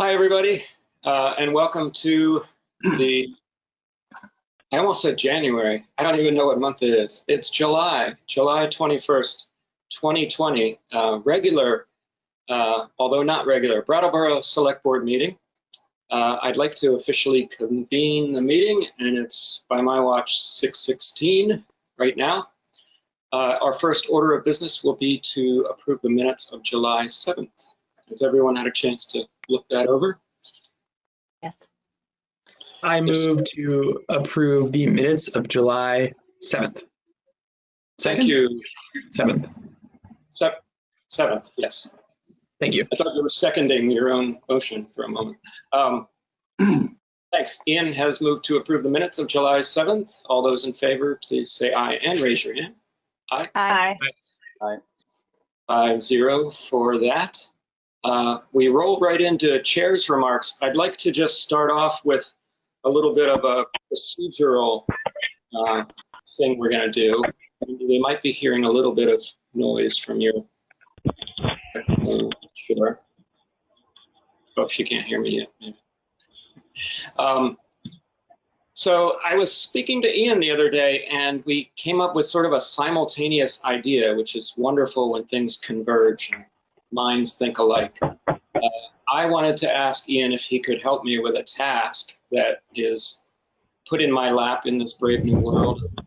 Hi, everybody, and welcome to the, I almost said January. I don't even know what month it is. It's July 21st, 2020, regular, although not regular, Brattleboro Selectboard meeting. I'd like to officially convene the meeting, and it's, by my watch, 6:16 right now. Our first order of business will be to approve the minutes of July 7th. Has everyone had a chance to look that over? Yes. I move to approve the minutes of July 7th. Thank you. 7th. 7th, yes. Thank you. I thought you were seconding your own motion for a moment. Thanks. Ian has moved to approve the minutes of July 7th. All those in favor, please say aye and raise your hand. Aye. Aye. Aye. 5-0 for that. We roll right into chair's remarks. I'd like to just start off with a little bit of a procedural thing we're going to do. We might be hearing a little bit of noise from your. Sure. Oh, she can't hear me yet. Maybe. So I was speaking to Ian the other day, and we came up with sort of a simultaneous idea, which is wonderful when things converge and minds think alike. I wanted to ask Ian if he could help me with a task that is put in my lap in this brave new world of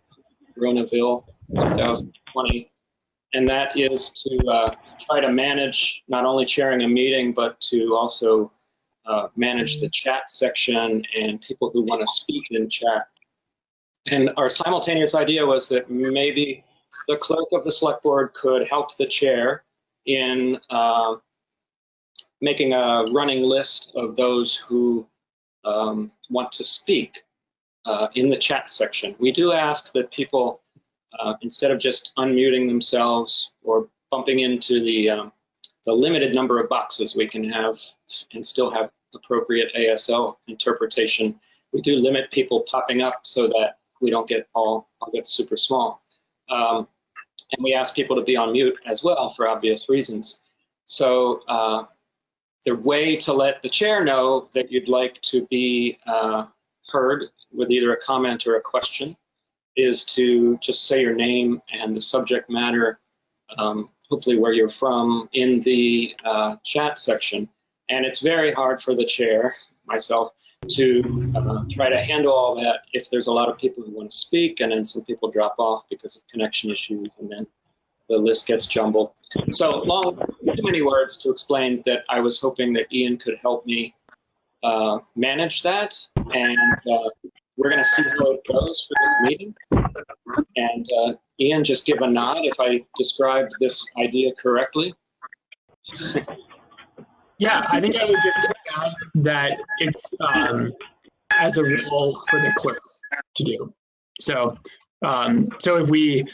Coronaville 2020, and that is to try to manage not only chairing a meeting, but to also manage the chat section and people who want to speak in chat. And our simultaneous idea was that maybe the clerk of the select board could help the chair in making a running list of those who want to speak in the chat section. We do ask that people, instead of just unmuting themselves or bumping into the limited number of boxes we can have and still have appropriate ASL interpretation, we do limit people popping up so that we don't get all get super small. And we ask people to be on mute as well for obvious reasons. So the way to let the chair know that you'd like to be heard with either a comment or a question is to just say your name and the subject matter, hopefully where you're from, in the chat section. And it's very hard for the chair, myself, to try to handle all that if there's a lot of people who want to speak and then some people drop off because of connection issues and then the list gets jumbled. So too many words to explain that I was hoping that Ian could help me manage that. And we're going to see how it goes for this meeting. And Ian, just give a nod if I described this idea correctly. Yeah, I think I would just add that it's as a role for the clerk to do. So, so if we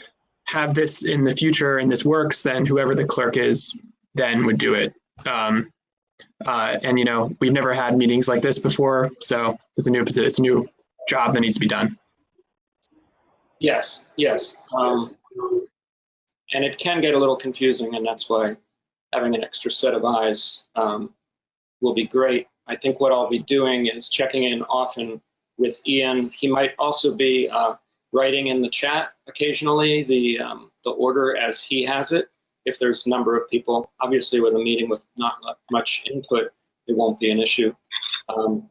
have this in the future and this works, then whoever the clerk is then would do it. And you know, we've never had meetings like this before, so it's a new position, it's a new job that needs to be done. Yes, yes. And it can get a little confusing, and that's why having an extra set of eyes will be great. I think what I'll be doing is checking in often with Ian. He might also be writing in the chat occasionally the order as he has it. If there's a number of people, obviously with a meeting with not much input, it won't be an issue. And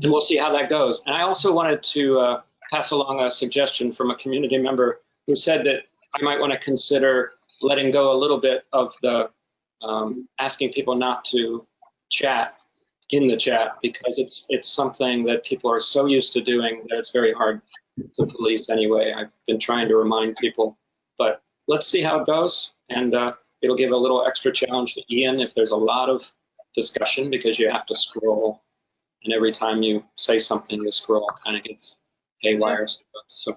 we'll see how that goes. And I also wanted to pass along a suggestion from a community member who said that I might want to consider letting go a little bit of the asking people not to chat in the chat, because it's something that people are so used to doing that it's very hard to police anyway. I've been trying to remind people, but let's see how it goes. And it'll give a little extra challenge to Ian if there's a lot of discussion, because you have to scroll. And every time you say something, the scroll kind of gets haywire. So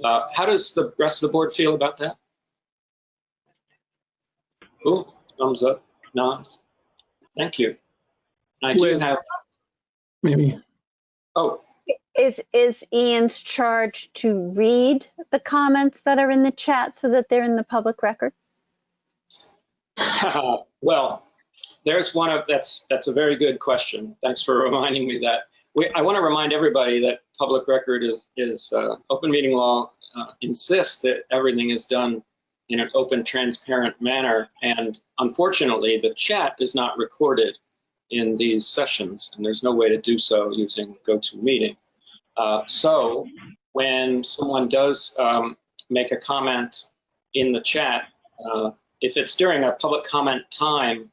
how does the rest of the board feel about that? Ooh, thumbs up, nods. Thank you. And I do have maybe. Oh. Is Ian's charge to read the comments that are in the chat so that they're in the public record? Well, There's one of that's a very good question. Thanks for reminding me that. I want to remind everybody that public record is open meeting law insists that everything is done in an open, transparent manner, and unfortunately, the chat is not recorded in these sessions, and there's no way to do so using GoToMeeting. So when someone does make a comment in the chat, if it's during a public comment time,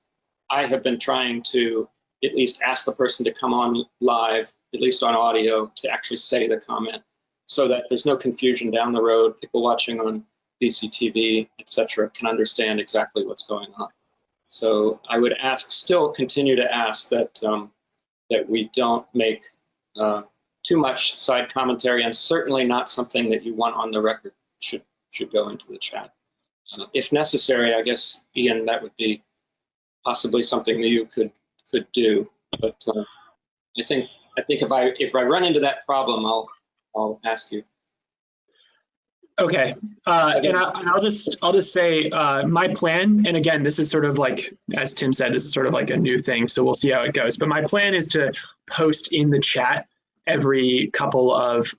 I have been trying to at least ask the person to come on live, at least on audio, to actually say the comment so that there's no confusion down the road. People watching on BCTV, etc., can understand exactly what's going on. So I would still continue to ask that that we don't make too much side commentary, and certainly not something that you want on the record should go into the chat. If necessary, I guess, Ian, that would be possibly something that you could do. But I think if I run into that problem, I'll ask you. Okay, and I'll just say my plan, and again, this is sort of like, as Tim said, this is sort of like a new thing, so we'll see how it goes. But my plan is to post in the chat every couple of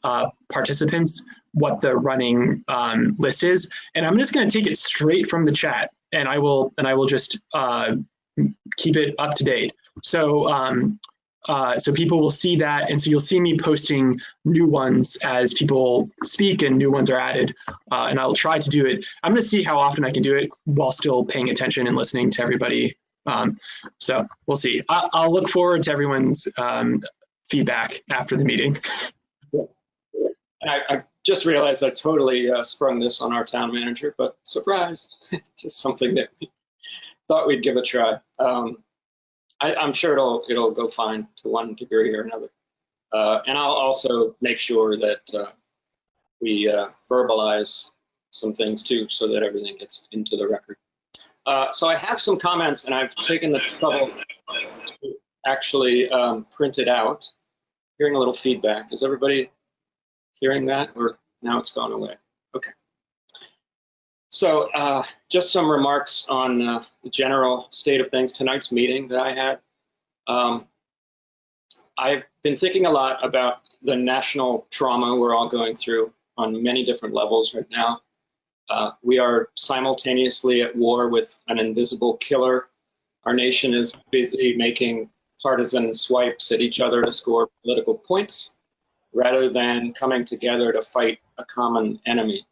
participants what the running list is, and I'm just going to take it straight from the chat, and I will just keep it up to date. So so people will see that, and so you'll see me posting new ones as people speak and new ones are added, and I'll try to do it. I'm going to see how often I can do it while still paying attention and listening to everybody. So we'll see. I'll look forward to everyone's feedback after the meeting. And I just realized I totally sprung this on our town manager, but surprise, just something that we thought we'd give a try. I'm sure it'll go fine to one degree or another. And I'll also make sure that we verbalize some things too, so that everything gets into the record. So I have some comments, and I've taken the trouble to actually print it out. Hearing a little feedback. Is everybody hearing that, or now it's gone away? Okay. So just some remarks on the general state of things. Tonight's meeting that I had. I've been thinking a lot about the national trauma we're all going through on many different levels right now. We are simultaneously at war with an invisible killer. Our nation is busy making partisan swipes at each other to score political points, rather than coming together to fight a common enemy.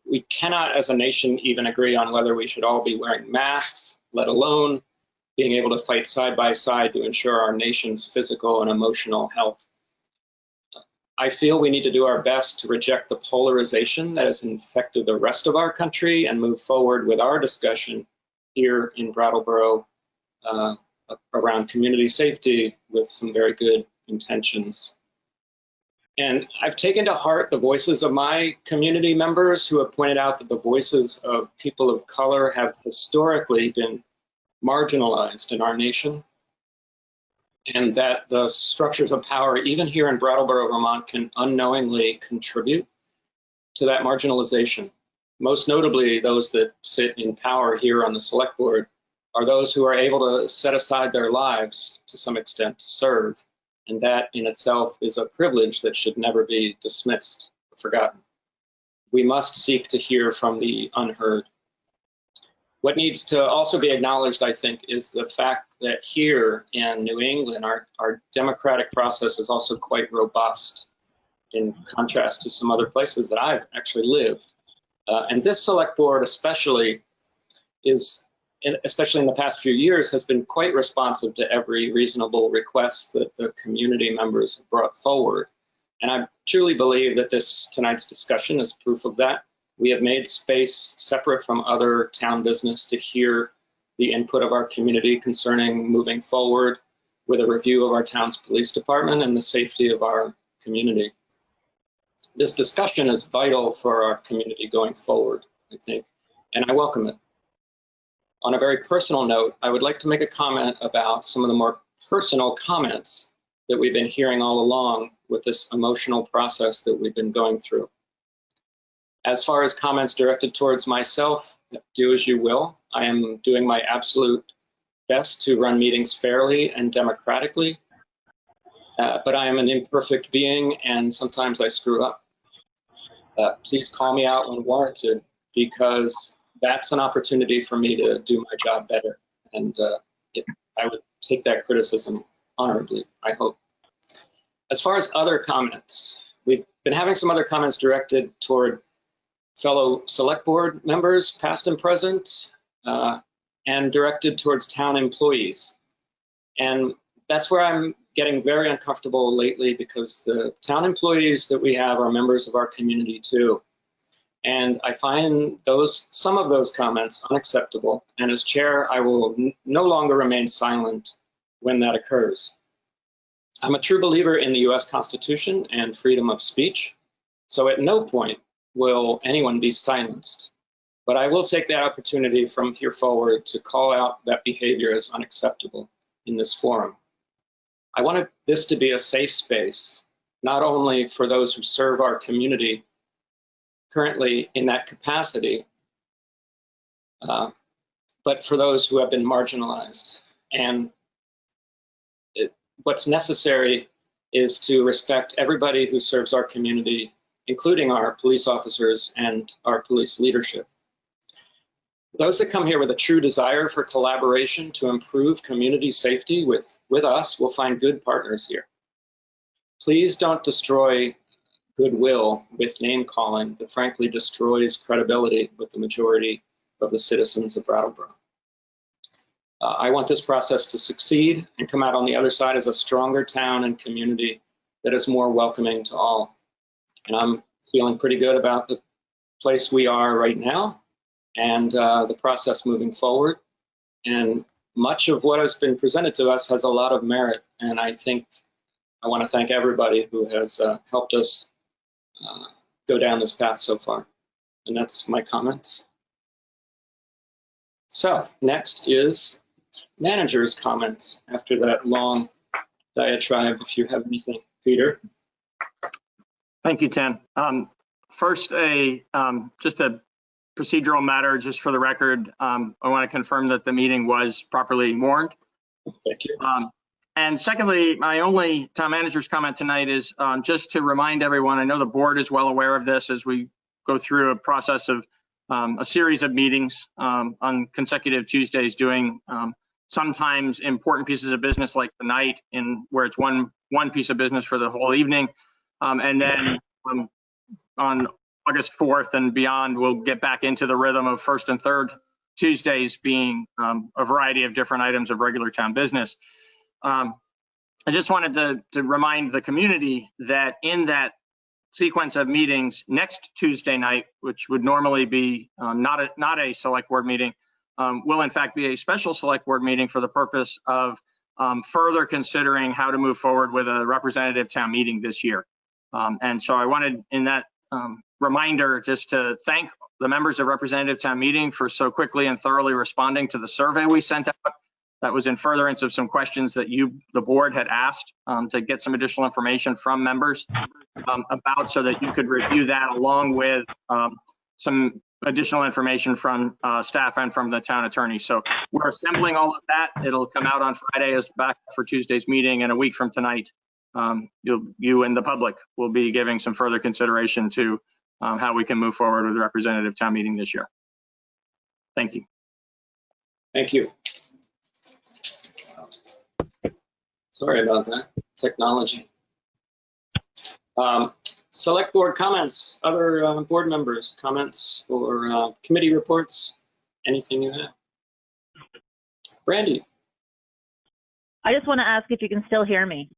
We cannot, as a nation, even agree on whether we should all be wearing masks, let alone being able to fight side by side to ensure our nation's physical and emotional health. I feel we need to do our best to reject the polarization that has infected the rest of our country and move forward with our discussion here in Brattleboro around community safety with some very good intentions. And I've taken to heart the voices of my community members who have pointed out that the voices of people of color have historically been marginalized in our nation, and that the structures of power, even here in Brattleboro, Vermont, can unknowingly contribute to that marginalization. Most notably, those that sit in power here on the select board are those who are able to set aside their lives to some extent to serve. And that in itself is a privilege that should never be dismissed or forgotten. We must seek to hear from the unheard. What needs to also be acknowledged, I think, is the fact that here in New England, our democratic process is also quite robust in contrast to some other places that I've actually lived. And this select board especially especially in the past few years, has been quite responsive to every reasonable request that the community members have brought forward. And I truly believe that tonight's discussion is proof of that. We have made space separate from other town business to hear the input of our community concerning moving forward with a review of our town's police department and the safety of our community. This discussion is vital for our community going forward, I think, and I welcome it. On a very personal note, I would like to make a comment about some of the more personal comments that we've been hearing all along with this emotional process that we've been going through. As far as comments directed towards myself, do as you will. I am doing my absolute best to run meetings fairly and democratically, but I am an imperfect being and sometimes I screw up. Please call me out when warranted, because that's an opportunity for me to do my job better. And I would take that criticism honorably, I hope. As far as other comments, we've been having some other comments directed toward fellow select board members, past and present, and directed towards town employees. And that's where I'm getting very uncomfortable lately, because the town employees that we have are members of our community too. And I find some of those comments unacceptable. And as chair, I will no longer remain silent when that occurs. I'm a true believer in the US Constitution and freedom of speech. So at no point will anyone be silenced. But I will take that opportunity from here forward to call out that behavior as unacceptable in this forum. I wanted this to be a safe space, not only for those who serve our community currently in that capacity, but for those who have been marginalized. And what's necessary is to respect everybody who serves our community, including our police officers and our police leadership. Those that come here with a true desire for collaboration to improve community safety with us will find good partners here. Please don't destroy goodwill with name calling that frankly destroys credibility with the majority of the citizens of Brattleboro. I want this process to succeed and come out on the other side as a stronger town and community that is more welcoming to all. And I'm feeling pretty good about the place we are right now and the process moving forward. And much of what has been presented to us has a lot of merit. And I want to thank everybody who has helped us go down this path so far. And that's my comments. So next is manager's comments after that long diatribe, if you have anything. Peter. Thank you, Tim. First, just a procedural matter, just for the record. I want to confirm that the meeting was properly warned. Thank you. And secondly, my only town manager's comment tonight is just to remind everyone, I know the board is well aware of this as we go through a process of a series of meetings on consecutive Tuesdays, doing sometimes important pieces of business like tonight, where it's one piece of business for the whole evening. And then on August 4th and beyond, we'll get back into the rhythm of first and third Tuesdays being a variety of different items of regular town business. I just wanted to remind the community that in that sequence of meetings, next Tuesday night, which would normally be not a select board meeting, will in fact be a special select board meeting for the purpose of further considering how to move forward with a representative town meeting this year. And so I wanted in that reminder just to thank the members of representative town meeting for so quickly and thoroughly responding to the survey we sent out. That was in furtherance of some questions that the board had asked to get some additional information from members about, so that you could review that along with some additional information from staff and from the town attorney. So we're assembling all of that. It'll come out on Friday as back for Tuesday's meeting, and a week from tonight, you and the public will be giving some further consideration to how we can move forward with the representative town meeting this year. Thank you. Thank you. Sorry about that, technology. Select board comments, other board members, comments or committee reports, anything you have. Brandy. I just want to ask if you can still hear me.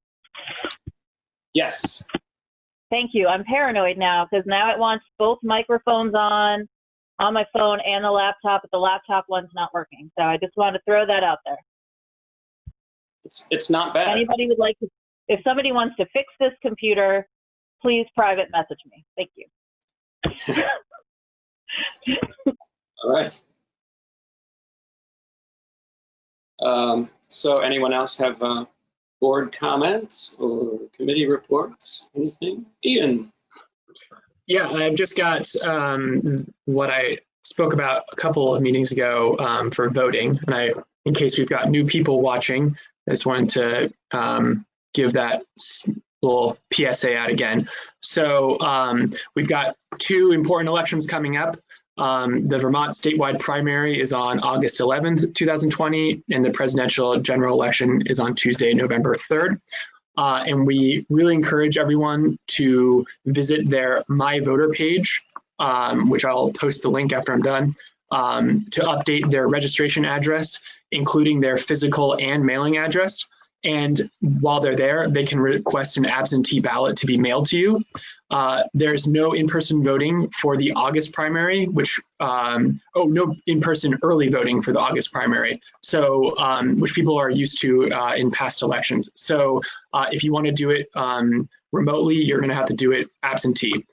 Yes. Thank you. I'm paranoid now because now it wants both microphones on my phone and the laptop, but the laptop one's not working. So I just want to throw that out there. It's not bad. If anybody would like to, if somebody wants to fix this computer, please private message me. Thank you. All right. So anyone else have board comments or committee reports? Anything? Ian. Yeah, I've just got what I spoke about a couple of meetings ago for voting, and I in case we've got new people watching, I just wanted to give that little PSA out again. So we've got 2 important elections coming up. The Vermont statewide primary is on August 11th, 2020, and the presidential general election is on Tuesday, November 3rd. And we really encourage everyone to visit their My Voter page, which I'll post the link after I'm done, to update their registration address, including their physical and mailing address. And while they're there, they can request an absentee ballot to be mailed to you. There's no in-person voting for the August primary, which, no in-person early voting for the August primary, so which people are used to in past elections. So if you want to do it remotely, you're going to have to do it absentee,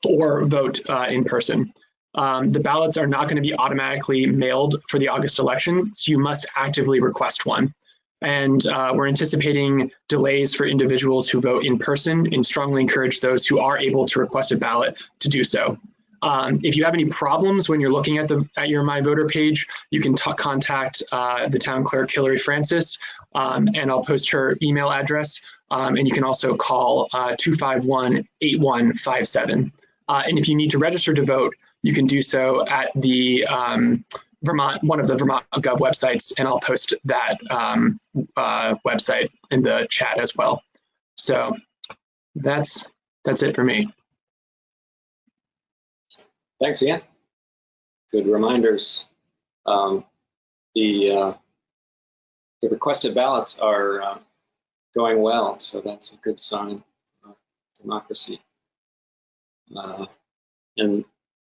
or vote in person. The ballots are not going to be automatically mailed for the August election, so you must actively request one. And we're anticipating delays for individuals who vote in person and strongly encourage those who are able to request a ballot to do so. If you have any problems when you're looking at your My Voter page, you can contact the town clerk, Hillary Francis, and I'll post her email address. And you can also call 251-8157. And if you need to register to vote, you can do so at the one of the Vermont Gov websites, and I'll post that website in the chat as well. So that's it for me. Thanks, Ian. Good reminders. The requested ballots are going well, so that's a good sign of democracy. And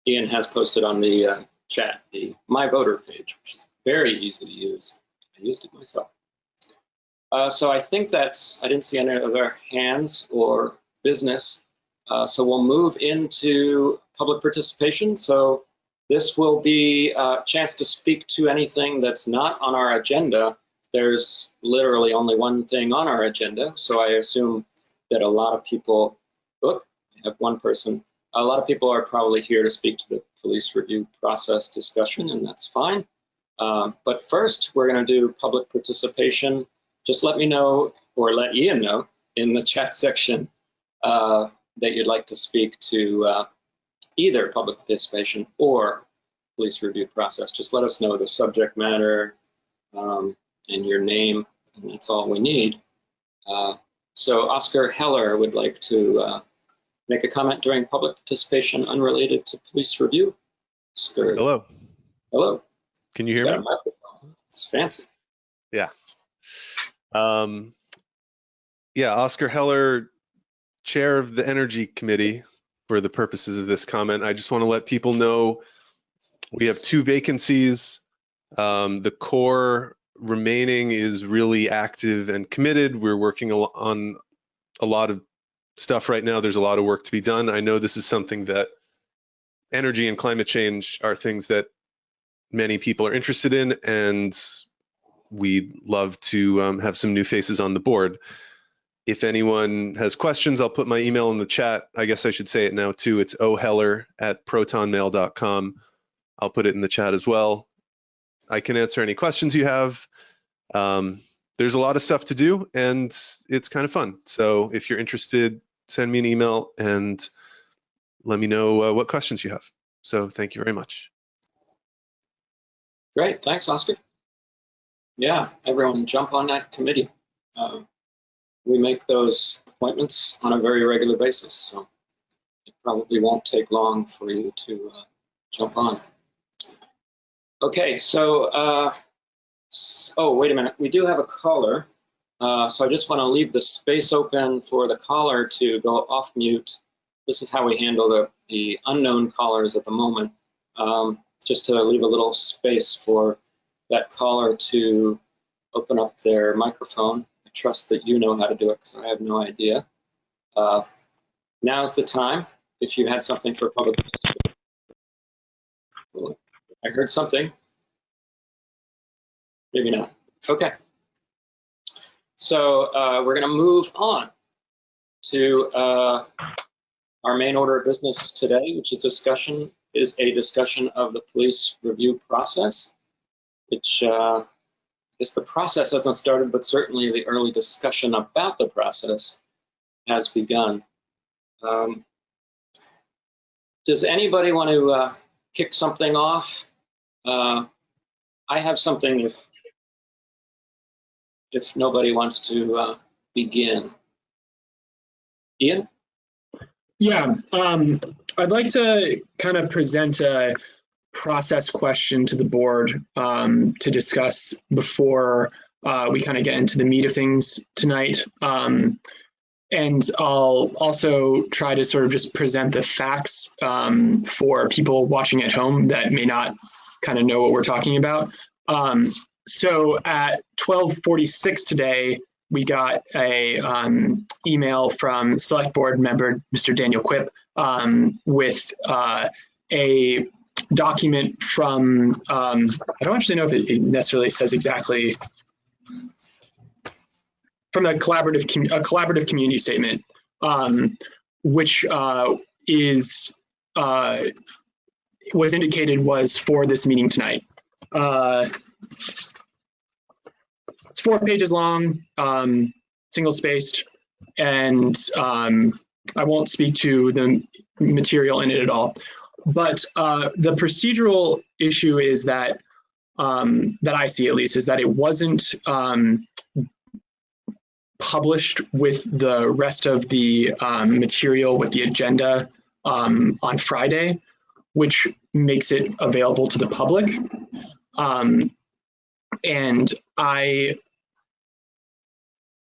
Ian has posted on the chat the My Voter page, which is very easy to use. I used it myself. So I think I didn't see any other hands or business. So we'll move into public participation. So this will be a chance to speak to anything that's not on our agenda. There's literally only one thing on our agenda. So I assume that a lot of people, I have one person. A lot of people are probably here to speak to the police review process discussion, and that's fine. But first, we're going to do public participation. Just let me know, or let Ian know in the chat section that you'd like to speak to either public participation or police review process. Just let us know the subject matter and your name, and that's all we need. So Oscar Heller would like to make a comment during public participation unrelated to police review. Oscar. Hello. Hello. Can you hear me? It's fancy. Yeah. Yeah, Oscar Heller, chair of the Energy Committee for the purposes of this comment. I just want to let people know we have 2 vacancies. The core remaining is really active and committed. We're working on a lot of stuff right now. There's a lot of work to be done. I know this is something that energy and climate change are things that many people are interested in, and we'd love to have some new faces on the board. If anyone has questions, I'll put my email in the chat. I guess I should say it now too. It's oheller@protonmail.com. I'll put it in the chat as well. I can answer any questions you have. There's a lot of stuff to do, and it's kind of fun. So if you're interested, send me an email and let me know what questions you have. So thank you very much. Great, thanks, Oscar. Yeah, everyone jump on that committee. We make those appointments on a very regular basis, so it probably won't take long for you to jump on. Okay, so, oh, wait a minute, we do have a caller. So I just want to leave the space open for the caller to go off mute. This is how we handle the unknown callers at the moment, just to leave a little space for that caller to open up their microphone. I trust that you know how to do it because I have no idea. Now's the time if you had something for public participation. I heard something. Maybe not. Okay. So we're going to move on to our main order of business today, which is a discussion of the police review process. which I guess the process hasn't started, but certainly the early discussion about the process has begun. Does anybody want to kick something off? I have something if nobody wants to begin. Ian? Yeah, I'd like to kind of present a process question to the board to discuss before we kind of get into the meat of things tonight. And I'll also try to sort of just present the facts for people watching at home that may not kind of know what we're talking about. So at 12:46 today, we got a email from Select Board member, Mr. Daniel Quip, with a document from, I don't actually know if it necessarily says exactly, from a collaborative community statement, which was indicated was for this meeting tonight. It's 4 pages long, single spaced, and I won't speak to the material in it at all. But the procedural issue is that that I see, at least, is that it wasn't published with the rest of the material with the agenda on Friday, which makes it available to the public. And I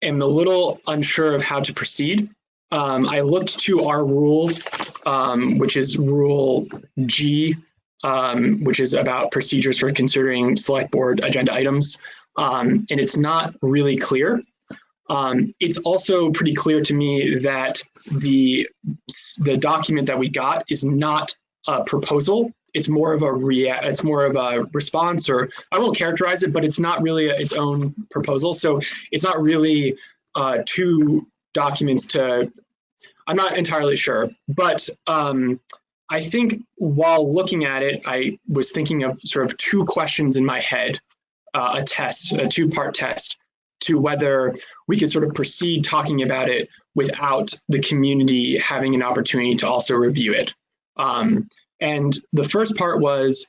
am a little unsure of how to proceed. I looked to our rule, which is Rule G, which is about procedures for considering select board agenda items, and it's not really clear. It's also pretty clear to me that the document that we got is not a proposal. It's more of a response, or I won't characterize it, but it's not really its own proposal. So it's not really 2 documents to. I'm not entirely sure, but I think while looking at it, I was thinking of sort of 2 questions in my head, a 2-part test, to whether we could sort of proceed talking about it without the community having an opportunity to also review it. And the first part was,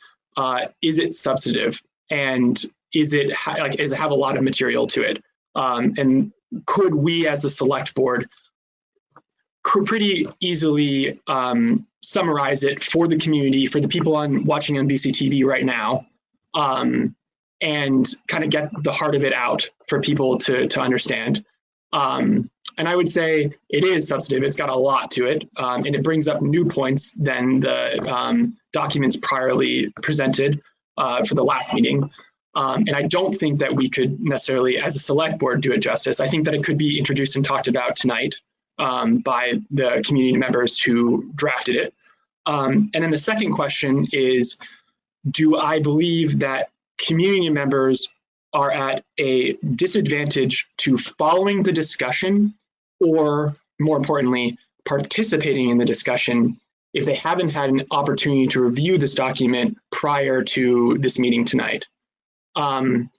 is it substantive, and does it have a lot of material to it? And could we as a select board could pretty easily summarize it for the community, for the people watching on BCTV right now, and kind of get the heart of it out for people to understand. And I would say it is substantive. It's got a lot to it, and it brings up new points than the documents priorly presented for the last meeting. And I don't think that we could necessarily, as a select board, do it justice. I think that it could be introduced and talked about tonight by the community members who drafted it. And then the second question is, do I believe that community members are at a disadvantage to following the discussion, or more importantly, participating in the discussion if they haven't had an opportunity to review this document prior to this meeting tonight? And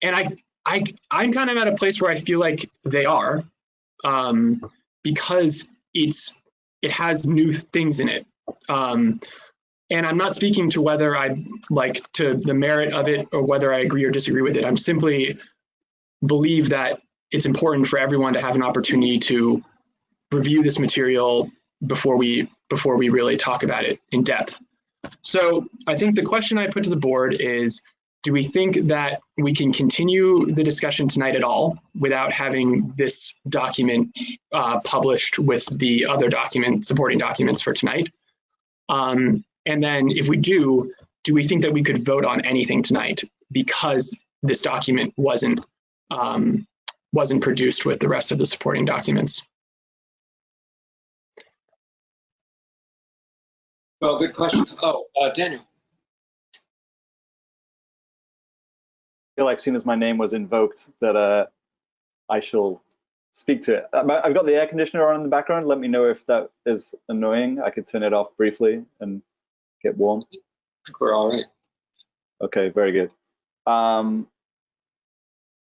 I'm kind of at a place where I feel like they are, because it has new things in it. And I'm not speaking to whether I like to the merit of it or whether I agree or disagree with it. I'm simply believe that it's important for everyone to have an opportunity to review this material before we really talk about it in depth. So I think the question I put to the board is, do we think that we can continue the discussion tonight at all without having this document published with the other supporting documents for tonight? And then if we do we think that we could vote on anything tonight because this document wasn't produced with the rest of the supporting documents? Well, good questions. Oh, Daniel. I feel like, seeing as my name was invoked, that I shall speak to it. I've got the air conditioner on in the background. Let me know if that is annoying. I could turn it off briefly and get warm. I think we're all right. Okay, very good.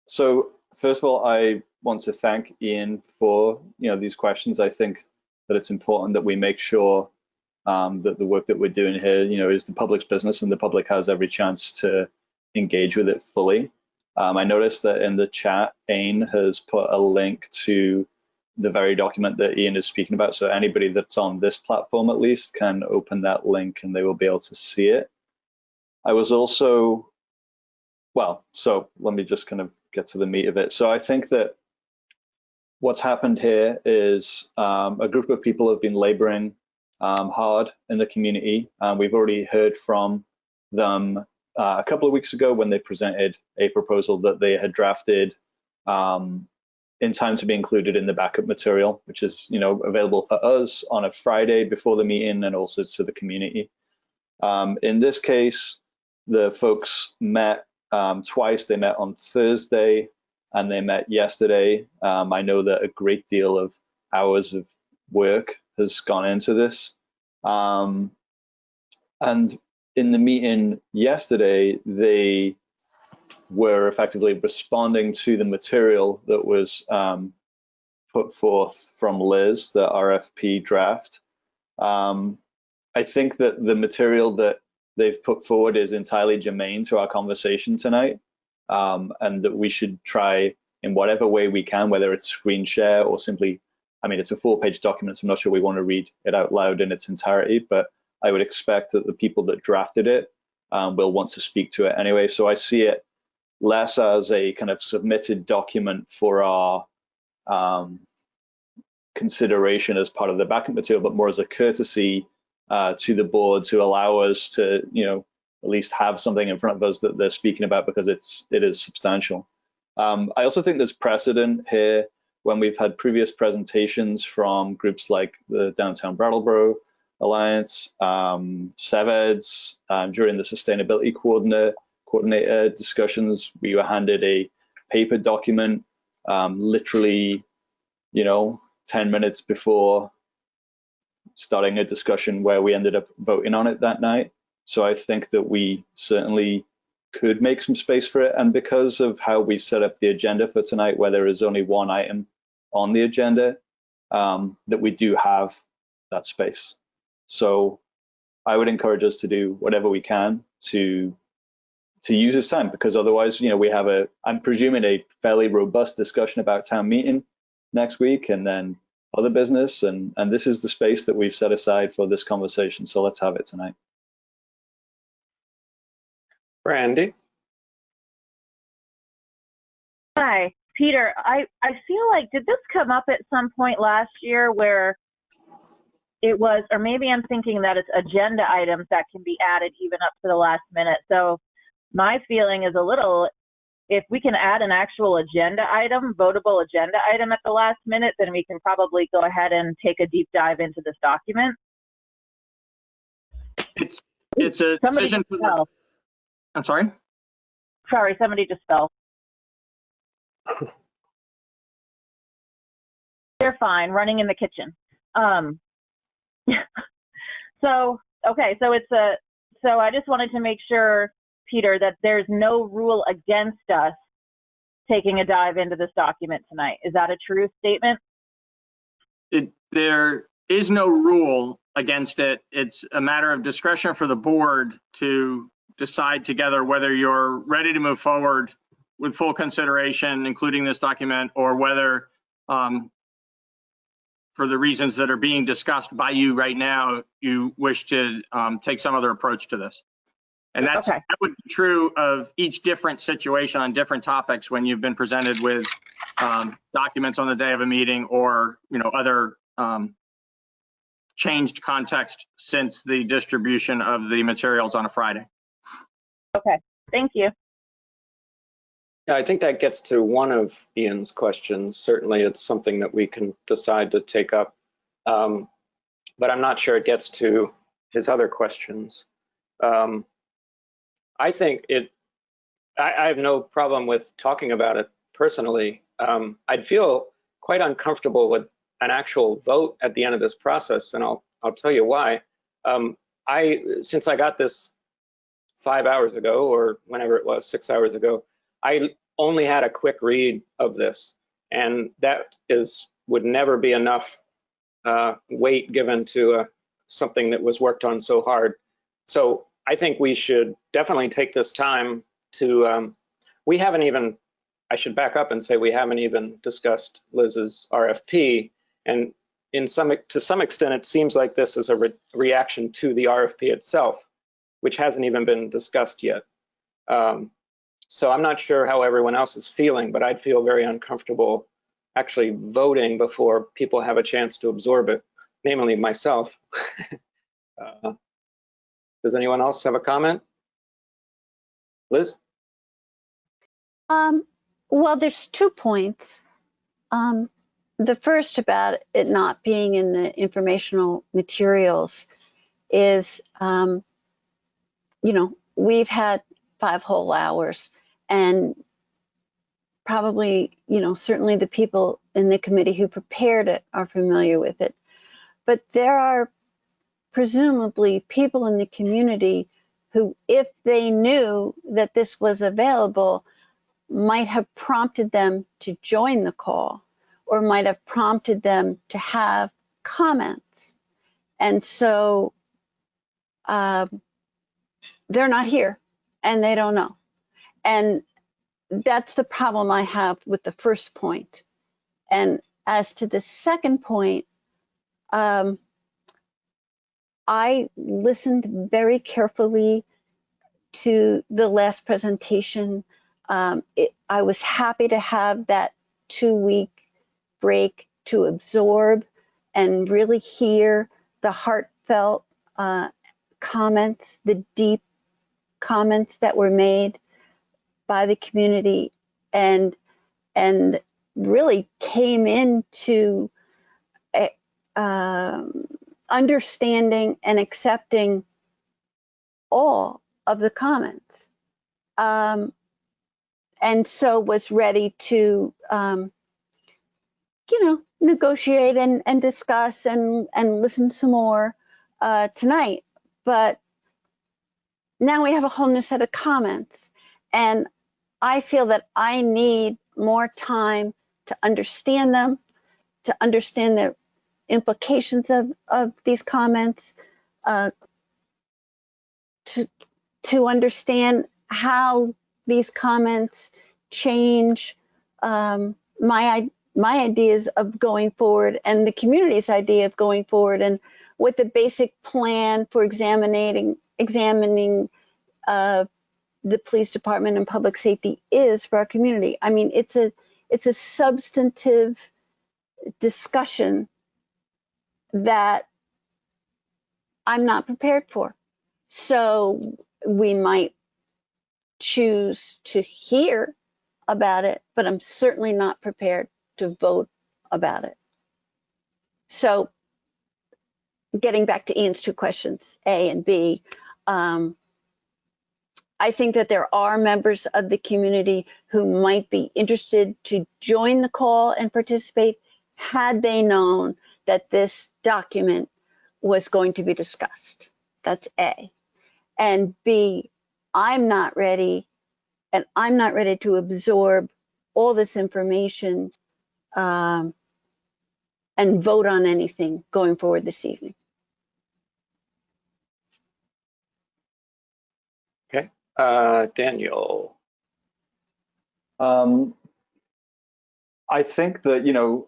So first of all, I want to thank Ian for these questions. I think that it's important that we make sure that the work that we're doing here, is the public's business, and the public has every chance to engage with it fully. I noticed that in the chat, Ain has put a link to the very document that Ian is speaking about. So anybody that's on this platform at least can open that link and they will be able to see it. I was also, so let me just kind of get to the meat of it. So I think that what's happened here is a group of people have been laboring hard in the community. We've already heard from them a couple of weeks ago when they presented a proposal that they had drafted in time to be included in the backup material, which is available for us on a Friday before the meeting and also to the community. In this case, the folks met twice. They met on Thursday and they met yesterday. I know that a great deal of hours of work has gone into this. And in the meeting yesterday, they were effectively responding to the material that was put forth from Liz, the RFP draft. I think that the material that they've put forward is entirely germane to our conversation tonight, and that we should try in whatever way we can, whether it's screen share or simply, it's a 4-page document, so I'm not sure we want to read it out loud in its entirety, but I would expect that the people that drafted it will want to speak to it anyway. So I see it less as a kind of submitted document for our consideration as part of the backup material, but more as a courtesy to the board to allow us to, at least have something in front of us that they're speaking about, because it is substantial. I also think there's precedent here when we've had previous presentations from groups like the Downtown Brattleboro Alliance, SEVEDS, during the Sustainability Coordinator discussions, we were handed a paper document literally, 10 minutes before starting a discussion where we ended up voting on it that night. So I think that we certainly could make some space for it. And because of how we've set up the agenda for tonight, where there is only one item on the agenda, that we do have that space. So I would encourage us to do whatever we can to use this time, because otherwise, we have I'm presuming a fairly robust discussion about town meeting next week, and then other business, and this is the space that we've set aside for this conversation. So let's have it tonight. Brandy? Hi, Peter. I feel like, did this come up at some point last year where it was, or maybe I'm thinking that it's agenda items that can be added even up to the last minute. So my feeling is if we can add an actual agenda item, votable agenda item at the last minute, then we can probably go ahead and take a deep dive into this document. It's a decision for the, I'm sorry? Sorry, somebody just fell. They're fine, running in the kitchen. So I just wanted to make sure, Peter, that there's no rule against us taking a dive into this document tonight. Is that a true statement? There is no rule against it. It's a matter of discretion for the board to decide together whether you're ready to move forward with full consideration, including this document, or whether, for the reasons that are being discussed by you right now, you wish to take some other approach to this. And that would be true of each different situation on different topics when you've been presented with documents on the day of a meeting, or other changed context since the distribution of the materials on a Friday. Okay, thank you. Yeah, I think that gets to one of Ian's questions. Certainly it's something that we can decide to take up, but I'm not sure it gets to his other questions. I think I have no problem with talking about it personally. I'd feel quite uncomfortable with an actual vote at the end of this process, and I'll tell you why. Since I got this 5 hours ago, or whenever it was, 6 hours ago, I only had a quick read of this, and that would never be enough weight given to something that was worked on so hard. So I think we should definitely take this time to, we haven't even, I should back up and say we haven't even discussed Liz's RFP, and to some extent it seems like this is a reaction to the RFP itself, which hasn't even been discussed yet. So I'm not sure how everyone else is feeling, but I'd feel very uncomfortable actually voting before people have a chance to absorb it, namely myself. Does anyone else have a comment? Liz? Well, there's 2 points. The first about it not being in the informational materials is, we've had 5 whole hours, and probably, certainly the people in the committee who prepared it are familiar with it. But there are presumably people in the community who, if they knew that this was available, might have prompted them to join the call, or might have prompted them to have comments. And so they're not here and they don't know. And that's the problem I have with the first point. And as to the second point, I listened very carefully to the last presentation. I was happy to have that 2-week break to absorb and really hear the heartfelt comments, the deep comments that were made by the community, and really came into understanding and accepting all of the comments, and so was ready to negotiate and discuss and listen some more tonight. But now we have a whole new set of comments, and I feel that I need more time to understand them, to understand the implications of these comments, to understand how these comments change my ideas of going forward and the community's idea of going forward, and what the basic plan for examining the police department and public safety is for our community. I mean, it's a substantive discussion that I'm not prepared for. So we might choose to hear about it, but I'm certainly not prepared to vote about it. So getting back to Ian's 2 questions, A and B, I think that there are members of the community who might be interested to join the call and participate had they known that this document was going to be discussed. That's A. And B, I'm not ready, and I'm not ready to absorb all this information and vote on anything going forward this evening. Okay, Daniel. I think that,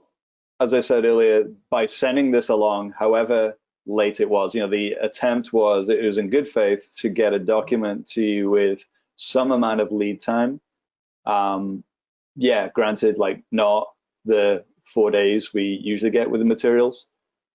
as I said earlier, by sending this along, however late it was, the attempt was, it was in good faith to get a document to you with some amount of lead time. Yeah, granted, like not the 4 days we usually get with the materials.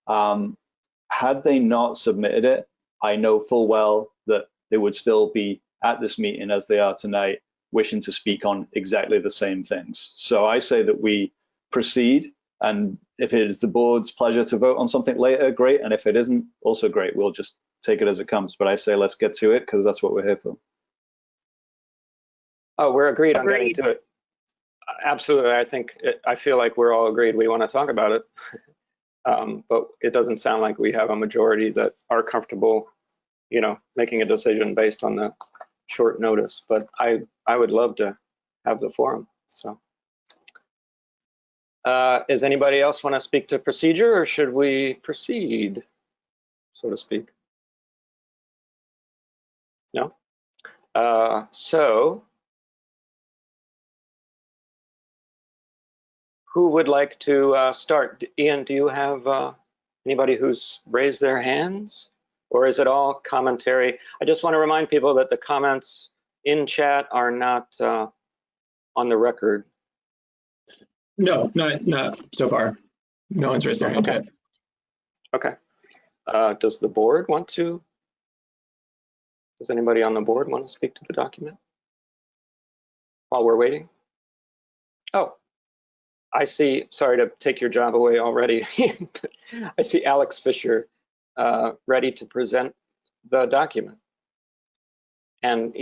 Had they not submitted it, I know full well that they would still be at this meeting as they are tonight, wishing to speak on exactly the same things. So I say that we proceed, and if it is the board's pleasure to vote on something later, great, and if it isn't, also great. We'll just take it as it comes. But I say let's get to it, because that's what we're here for. Oh, we're agreed on getting to it. Absolutely. I feel like we're all agreed we want to talk about it. But it doesn't sound like we have a majority that are comfortable, making a decision based on short notice, but I would love to have the forum. So, does anybody else want to speak to procedure, or should we proceed, so to speak? No. So, who would like to start? Ian, do you have anybody who's raised their hands, or is it all commentary? I just want to remind people that the comments in chat are not on the record. No, not so far. No one's raised their hand yet. Okay. Does the board want to? Does anybody on the board want to speak to the document while we're waiting? Oh, I see. Sorry to take your job away already. I see Alex Fisher ready to present the document. And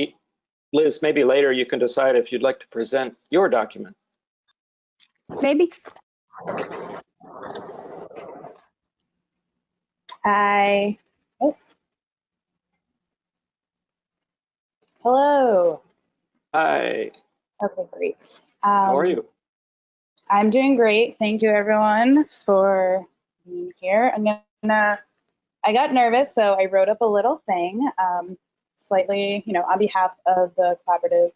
Liz, maybe later you can decide if you'd like to present your document. Maybe. Hello. Hi, Okay, great. how are you? I'm doing great. Thank you everyone for being here. I got nervous, so I wrote up a little thing, slightly, on behalf of the collaborative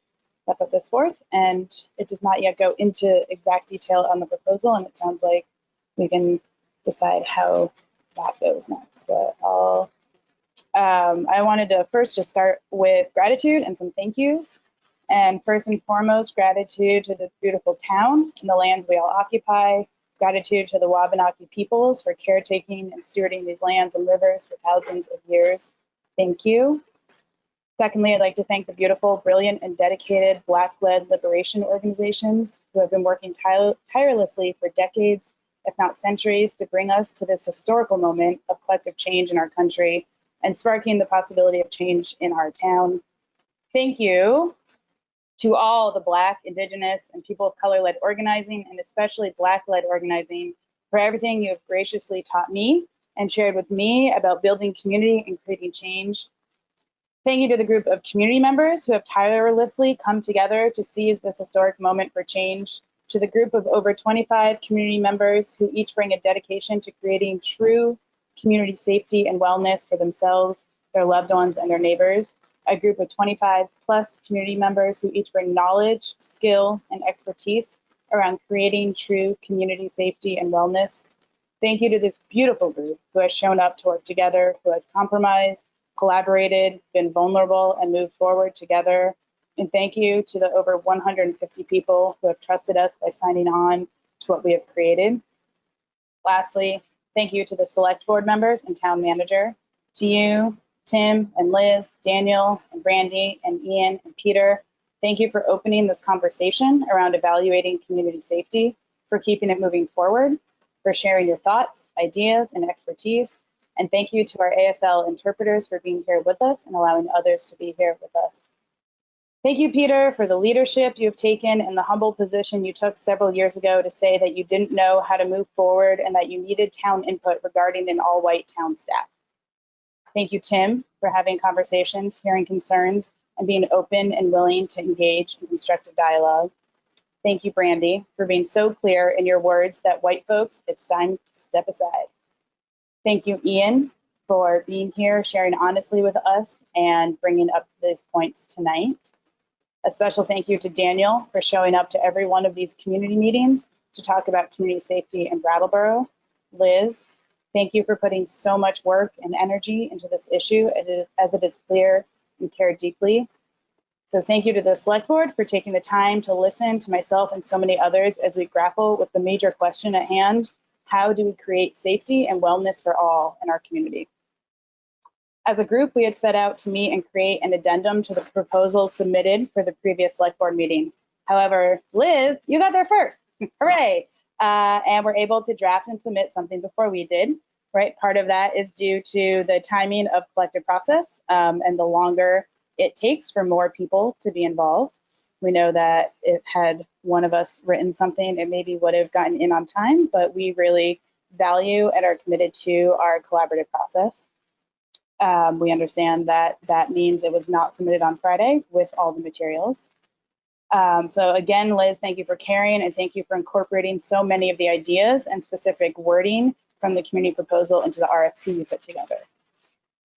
that put this forth, and it does not yet go into exact detail on the proposal, and it sounds like we can decide how that goes next. But I wanted to first just start with gratitude and some thank yous. And first and foremost, gratitude to this beautiful town and the lands we all occupy. Gratitude to the Wabanaki peoples for caretaking and stewarding these lands and rivers for thousands of years. Thank you. Secondly, I'd like to thank the beautiful, brilliant, and dedicated Black-led liberation organizations who have been working tirelessly for decades, if not centuries, to bring us to this historical moment of collective change in our country and sparking the possibility of change in our town. Thank you to all the Black, Indigenous, and people of color-led organizing, and especially Black-led organizing, for everything you have graciously taught me and shared with me about building community and creating change. Thank you to the group of community members who have tirelessly come together to seize this historic moment for change, to the group of over 25 community members who each bring a dedication to creating true community safety and wellness for themselves, their loved ones, and their neighbors. A group of 25 plus community members who each bring knowledge, skill, and expertise around creating true community safety and wellness. Thank you to this beautiful group who has shown up to work together, who has compromised, collaborated, been vulnerable, and moved forward together. And thank you to the over 150 people who have trusted us by signing on to what we have created. Lastly, thank you to the select board members and town manager, to you, Tim and Liz, Daniel and Brandy and Ian and Peter. Thank you for opening this conversation around evaluating community safety, for keeping it moving forward, for sharing your thoughts, ideas, and expertise. And thank you to our ASL interpreters for being here with us and allowing others to be here with us. Thank you, Peter, for the leadership you have taken and the humble position you took several years ago to say that you didn't know how to move forward and that you needed town input regarding an all-white town staff. Thank you, Tim, for having conversations, hearing concerns, and being open and willing to engage in constructive dialogue. Thank you, Brandy, for being so clear in your words that white folks, it's time to step aside. Thank you, Ian, for being here, sharing honestly with us, and bringing up these points tonight. A special thank you to Daniel for showing up to every one of these community meetings to talk about community safety in Brattleboro. Liz, thank you for putting so much work and energy into this issue as it is clear you care deeply. So thank you to the select board for taking the time to listen to myself and so many others as we grapple with the major question at hand: how do we create safety and wellness for all in our community? As a group, we had set out to meet and create an addendum to the proposals submitted for the previous select board meeting. However, Liz, you got there first, hooray! And we're able to draft and submit something before we did, right? Part of that is due to the timing of collective process and the longer it takes for more people to be involved. We know that if had one of us written something, it maybe would have gotten in on time, but we really value and are committed to our collaborative process. We understand that that means it was not submitted on Friday with all the materials. So again, Liz, thank you for carrying and thank you for incorporating so many of the ideas and specific wording from the community proposal into the RFP you put together.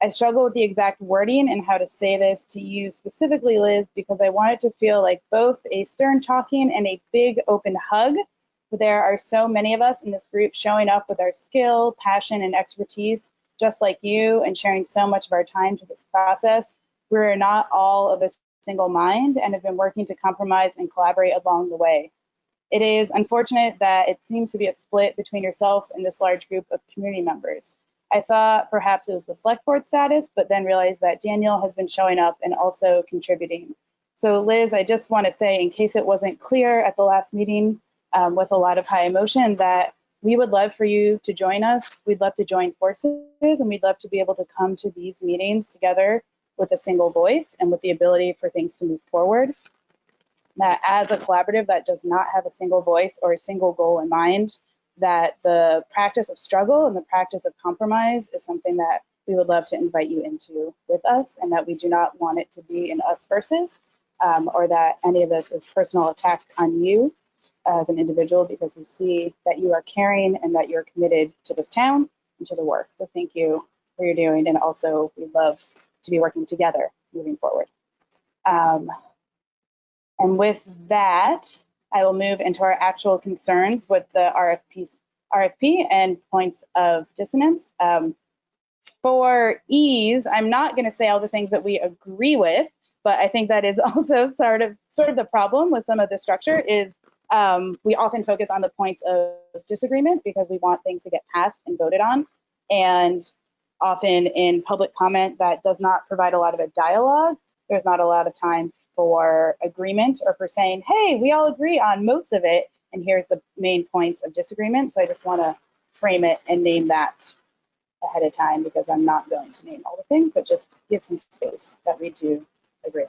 I struggle with the exact wording and how to say this to you specifically, Liz, because I want it to feel like both a stern talking and a big open hug. There are so many of us in this group showing up with our skill, passion, and expertise, just like you, and sharing so much of our time to this process. We're not all of a single mind and have been working to compromise and collaborate along the way. It is unfortunate that it seems to be a split between yourself and this large group of community members. I thought perhaps it was the select board status, but then realized that Daniel has been showing up and also contributing. So Liz, I just want to say, in case it wasn't clear at the last meeting with a lot of high emotion, that we would love for you to join us. We'd love to join forces, and we'd love to be able to come to these meetings together with a single voice and with the ability for things to move forward. That as a collaborative that does not have a single voice or a single goal in mind, that the practice of struggle and the practice of compromise is something that we would love to invite you into with us, and that we do not want it to be an us versus, or that any of this is personal attack on you as an individual, because we see that you are caring and that you're committed to this town and to the work. So thank you for your doing, and also we'd love to be working together moving forward. And with that, I will move into our actual concerns with the RFP and points of dissonance. For ease, I'm not going to say all the things that we agree with, but I think that is also sort of the problem with some of the structure is we often focus on the points of disagreement because we want things to get passed and voted on. And often in public comment that does not provide a lot of a dialogue, there's not a lot of time for agreement or for saying, hey, we all agree on most of it, and here's the main points of disagreement. So I just want to frame it and name that ahead of time, because I'm not going to name all the things, but just give some space that we do agree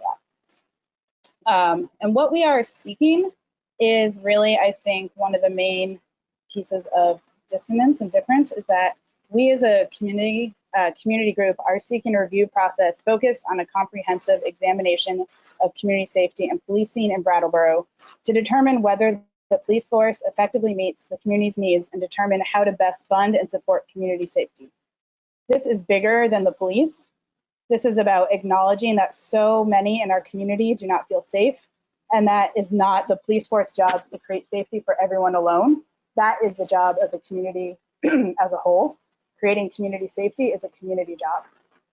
on. And what we are seeking is really, I think, one of the main pieces of dissonance and difference is that we as a community group are seeking a review process focused on a comprehensive examination of community safety and policing in Brattleboro to determine whether the police force effectively meets the community's needs and determine how to best fund and support community safety. This is bigger than the police. This is about acknowledging that so many in our community do not feel safe, and that is not the police force jobs to create safety for everyone alone. That is the job of the community as a whole. Creating community safety is a community job.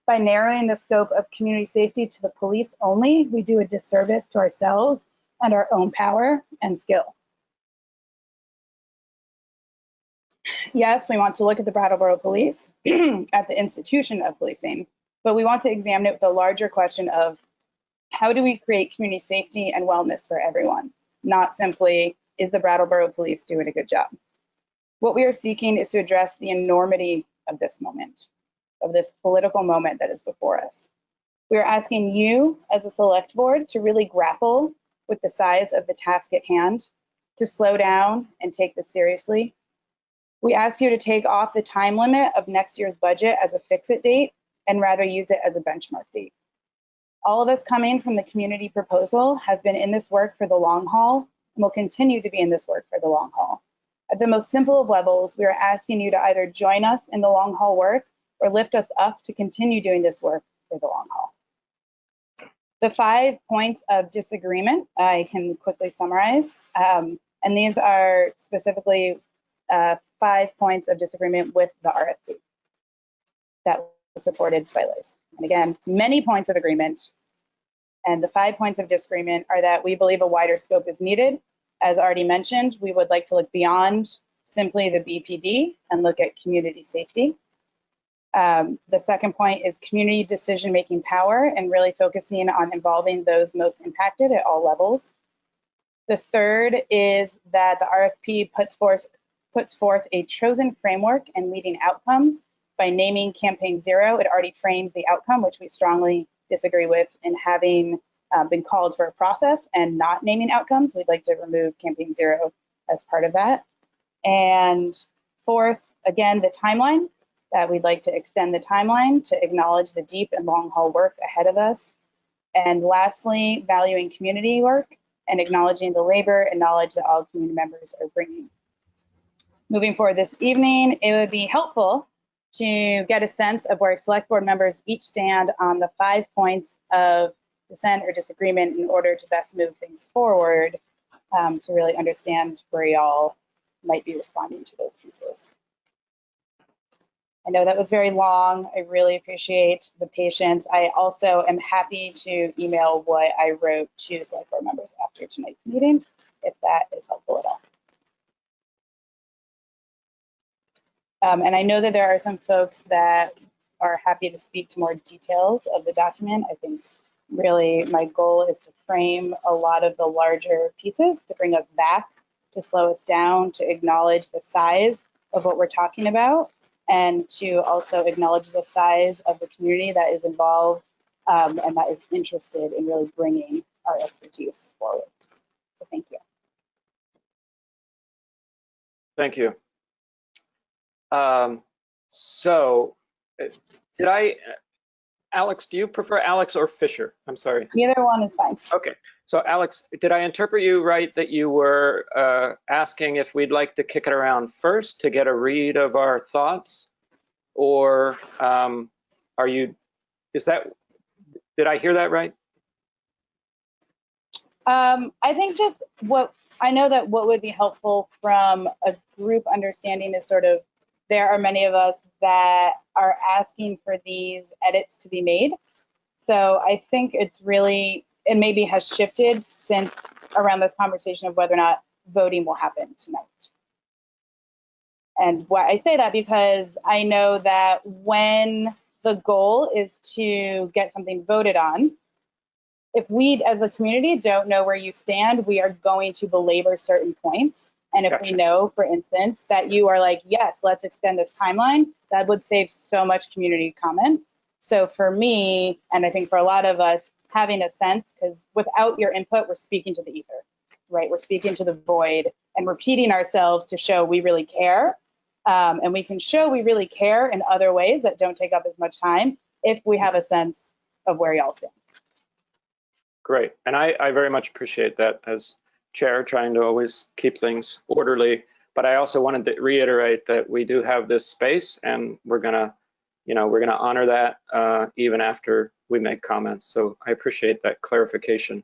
By narrowing the scope of community safety to the police only, we do a disservice to ourselves and our own power and skill. Yes, we want to look at the Brattleboro Police, at the institution of policing, but we want to examine it with a larger question of how do we create community safety and wellness for everyone, not simply, is the Brattleboro Police doing a good job? What we are seeking is to address the enormity of this moment, of this political moment that is before us. We are asking you as a select board to really grapple with the size of the task at hand, to slow down and take this seriously. We ask you to take off the time limit of next year's budget as a fix-it date and rather use it as a benchmark date. All of us coming from the community proposal have been in this work for the long haul and will continue to be in this work for the long haul. At the most simple of levels, we are asking you to either join us in the long haul work or lift us up to continue doing this work for the long haul. The 5 points of disagreement, I can quickly summarize. And these are specifically 5 points of disagreement with the RFP that was supported by Liz. And again, many points of agreement. And the 5 points of disagreement are that we believe a wider scope is needed. As already mentioned, we would like to look beyond simply the BPD and look at community safety. The second point is community decision-making power and really focusing on involving those most impacted at all levels. The third is that the RFP puts forth a chosen framework and leading outcomes. By naming Campaign Zero, it already frames the outcome, which we strongly disagree with, in having been called for a process and not naming outcomes. We'd like to remove Campaign Zero as part of that. And fourth, again, the timeline. that we'd like to extend the timeline to acknowledge the deep and long haul work ahead of us. And lastly, valuing community work and acknowledging the labor and knowledge that all community members are bringing. Moving forward this evening, it would be helpful to get a sense of where select board members each stand on the 5 points of dissent or disagreement in order to best move things forward, to really understand where y'all might be responding to those pieces. I know that was very long. I really appreciate the patience. I also am happy to email what I wrote to select board members after tonight's meeting, if that is helpful at all. And I know that there are some folks that are happy to speak to more details of the document. I think really my goal is to frame a lot of the larger pieces to bring us back, to slow us down, to acknowledge the size of what we're talking about, and to also acknowledge the size of the community that is involved and that is interested in really bringing our expertise forward. So thank you. Thank you. Alex, do you prefer Alex or Fisher? I'm sorry. Either one is fine. Okay. So Alex, did I interpret you right that you were asking if we'd like to kick it around first to get a read of our thoughts? Or did I hear that right? I think just I know that what would be helpful from a group understanding is sort of, there are many of us that are asking for these edits to be made. So I think it's really, it maybe has shifted since around this conversation of whether or not voting will happen tonight. And why I say that, because I know that when the goal is to get something voted on, if we as a community don't know where you stand, we are going to belabor certain points. And if we know, for instance, that you are like, yes, let's extend this timeline, that would save so much community comment. So for me, and I think for a lot of us, having a sense, because without your input, we're speaking to the ether, right? We're speaking to the void and repeating ourselves to show we really care. And we can show we really care in other ways that don't take up as much time if we have a sense of where y'all stand. Great. And I very much appreciate that as chair, trying to always keep things orderly. But I also wanted to reiterate that we do have this space, and we're gonna honor that even after we make comments. So I appreciate that clarification.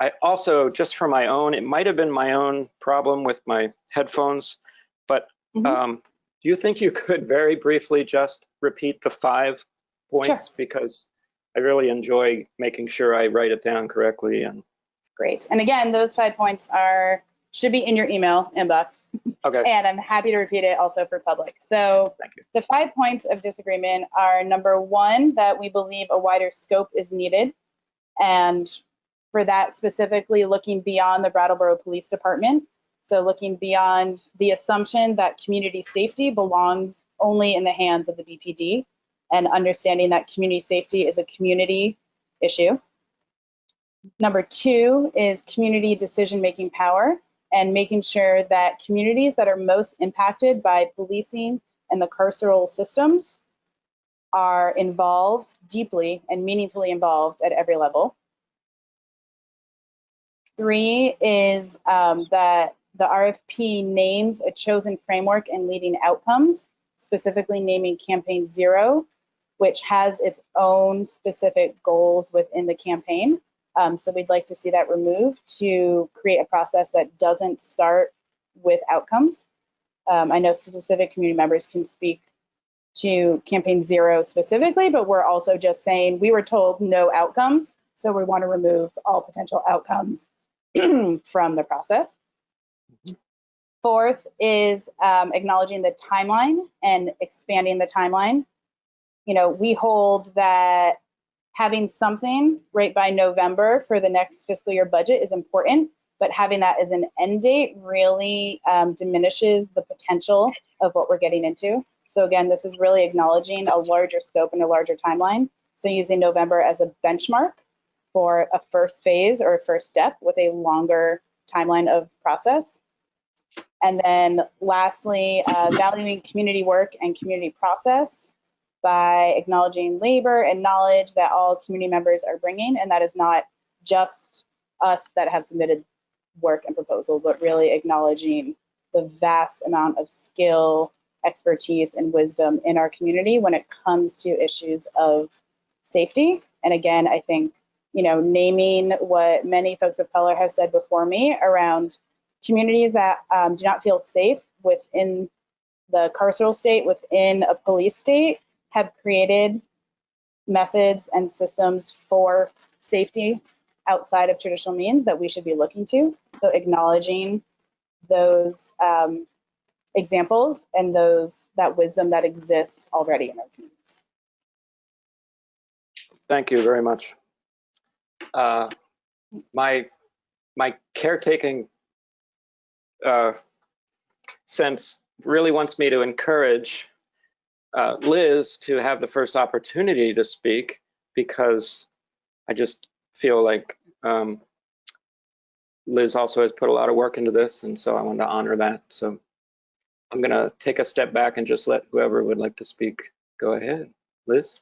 I also, just for my own, it might have been my own problem with my headphones, but do you think you could very briefly just repeat the 5 points? Sure. Because I really enjoy making sure I write it down correctly. And great. And again, those 5 points should be in your email inbox. Okay. And I'm happy to repeat it also for public. So the 5 points of disagreement are: number 1, that we believe a wider scope is needed. And for that, specifically looking beyond the Brattleboro Police Department. So looking beyond the assumption that community safety belongs only in the hands of the BPD, and understanding that community safety is a community issue. Number 2 is community decision-making power, and making sure that communities that are most impacted by policing and the carceral systems are involved, deeply and meaningfully involved at every level. 3 is that the RFP names a chosen framework and leading outcomes, specifically naming Campaign 0, which has its own specific goals within the campaign. So we'd like to see that removed to create a process that doesn't start with outcomes. I know specific community members can speak to Campaign 0 specifically, but we're also just saying we were told no outcomes, so we want to remove all potential outcomes from the process. 4th is acknowledging the timeline and expanding the timeline. You know, we hold that having something right by November for the next fiscal year budget is important, but having that as an end date really diminishes the potential of what we're getting into. So again, this is really acknowledging a larger scope and a larger timeline. So using November as a benchmark for a first phase or a first step with a longer timeline of process. And then lastly, valuing community work and community process by acknowledging labor and knowledge that all community members are bringing. And that is not just us that have submitted work and proposal, but really acknowledging the vast amount of skill, expertise, and wisdom in our community when it comes to issues of safety. And again, I think, you know, naming what many folks of color have said before me around communities that do not feel safe within the carceral state, within a police state, have created methods and systems for safety outside of traditional means that we should be looking to. So acknowledging those examples and that wisdom that exists already in our communities. Thank you very much. My caretaking sense really wants me to encourage Liz to have the first opportunity to speak, because I just feel like Liz also has put a lot of work into this, and so I want to honor that. So I'm going to take a step back and just let whoever would like to speak go ahead. Liz?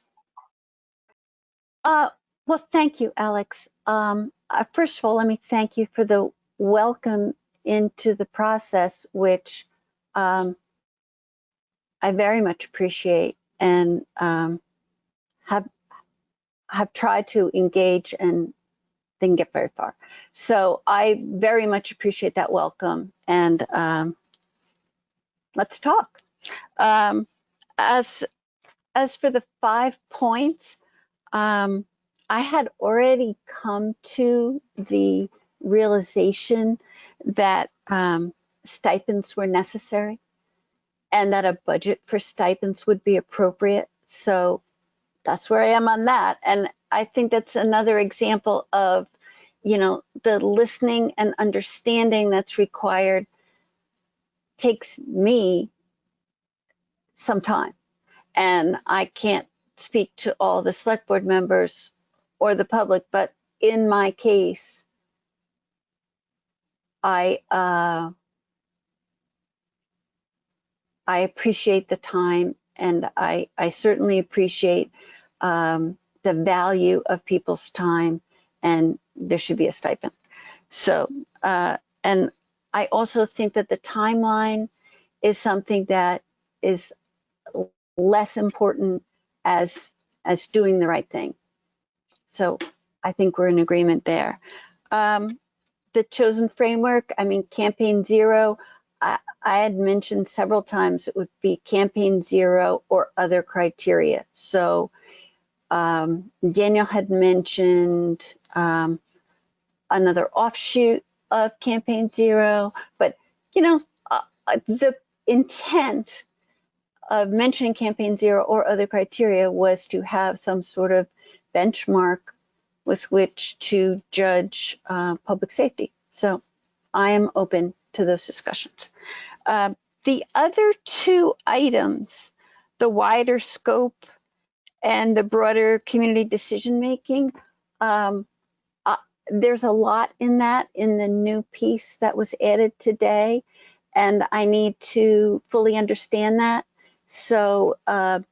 Well, thank you, Alex. First of all, let me thank you for the welcome into the process, which I very much appreciate, and have tried to engage and didn't get very far. So I very much appreciate that welcome, and let's talk. As for the 5 points, I had already come to the realization that stipends were necessary and that a budget for stipends would be appropriate. So that's where I am on that. And I think that's another example of, you know, the listening and understanding that's required takes me some time. And I can't speak to all the select board members or the public, but in my case, I appreciate the time, and I certainly appreciate the value of people's time, and there should be a stipend. So, and I also think that the timeline is something that is less important as doing the right thing. So I think we're in agreement there. The chosen framework, I mean, campaign zero, I had mentioned several times it would be campaign zero or other criteria. So Daniel had mentioned another offshoot of campaign zero, but you know, the intent of mentioning campaign zero or other criteria was to have some sort of benchmark with which to judge public safety. So I am open to those discussions. The other 2 items, the wider scope and the broader community decision making, there's a lot in that in the new piece that was added today, and I need to fully understand that. So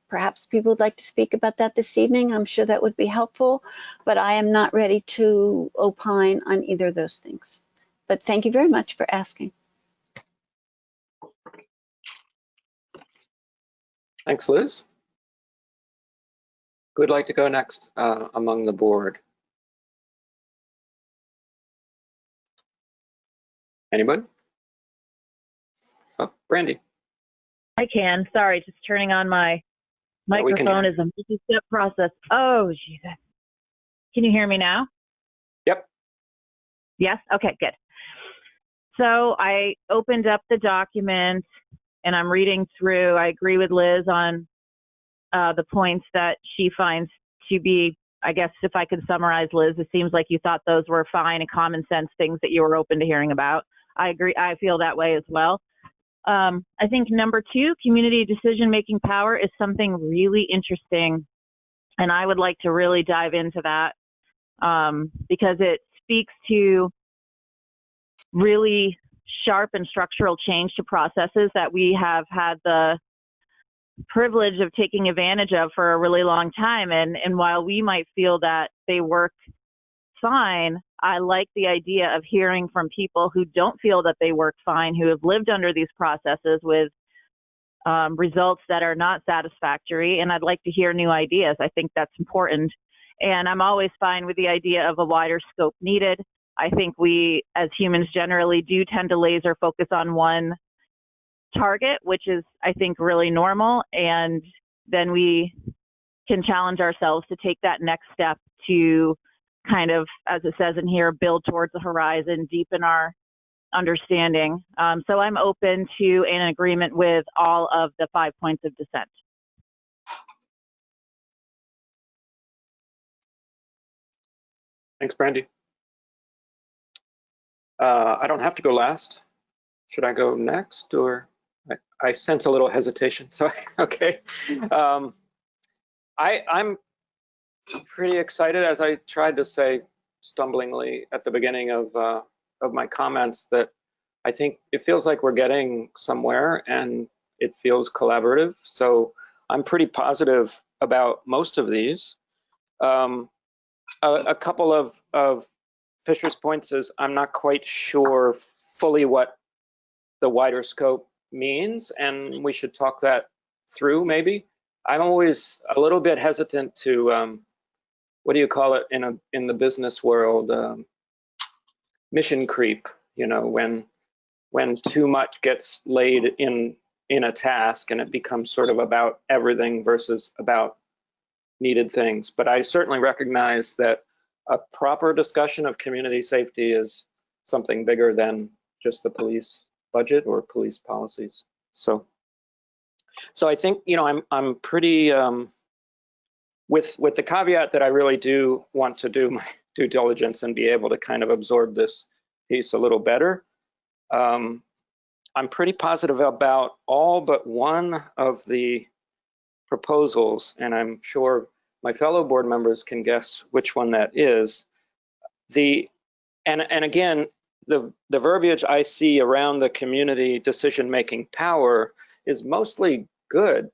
perhaps people would like to speak about that this evening. I'm sure that would be helpful, but I am not ready to opine on either of those things. But thank you very much for asking. Thanks, Liz. Who would like to go next among the board? Anybody? Oh, Brandy. I can. Sorry, just turning on my microphone is a multi-step process. Oh, Jesus. Can you hear me now? Yep. Yes? Okay, good. So I opened up the document and I'm reading through. I agree with Liz on the points that she finds to be, I guess if I could summarize, Liz, it seems like you thought those were fine and common sense things that you were open to hearing about. I agree. I feel that way as well. I think number 2, community decision-making power is something really interesting, and I would like to really dive into that because it speaks to really sharp and structural change to processes that we have had the privilege of taking advantage of for a really long time. And while we might feel that they work fine, I like the idea of hearing from people who don't feel that they work fine, who have lived under these processes with results that are not satisfactory. And I'd like to hear new ideas. I think that's important. And I'm always fine with the idea of a wider scope needed. I think we, as humans generally, do tend to laser focus on one target, which is, I think, really normal. And then we can challenge ourselves to take that next step to kind of, as it says in here, build towards the horizon, deepen our understanding. So I'm open to an agreement with all of the 5 points of dissent. Thanks, Brandy. I don't have to go last. Should I go next, or I sense a little hesitation? So okay. I'm pretty excited, as I tried to say stumblingly at the beginning of my comments, that I think it feels like we're getting somewhere and it feels collaborative. So I'm pretty positive about most of these. A couple of Fisher's points is I'm not quite sure fully what the wider scope means, and we should talk that through maybe. I'm always a little bit hesitant to, what do you call it in the business world, mission creep, you know, when too much gets laid in a task and it becomes sort of about everything versus about needed things. But I certainly recognize that a proper discussion of community safety is something bigger than just the police budget or police policies. So I think, you know, I'm pretty, with the caveat that I really do want to do my due diligence and be able to kind of absorb this piece a little better. I'm pretty positive about all but one of the proposals, and I'm sure my fellow board members can guess which one that is. And again, the verbiage I see around the community decision-making power is mostly good.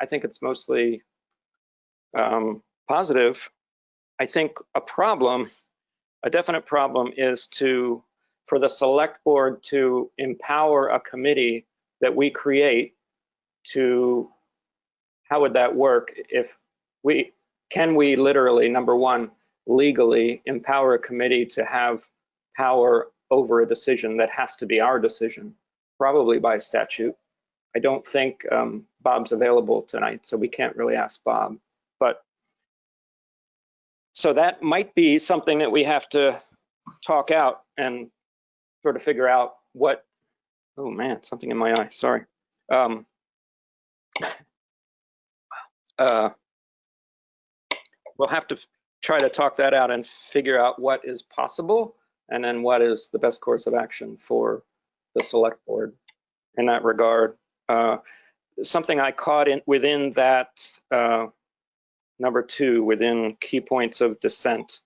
I think it's mostly positive. I think a definite problem is for the select board to empower a committee that we create to, how would that work? Can we literally, number one, legally empower a committee to have power over a decision that has to be our decision, probably by statute. I don't think Bob's available tonight, so we can't really ask Bob. But so that might be something that we have to talk out and sort of figure out what, oh man, something in my eye, sorry. We'll have to try to talk that out and figure out what is possible and then what is the best course of action for the select board in that regard. Something I caught within that number 2, within key points of dissent,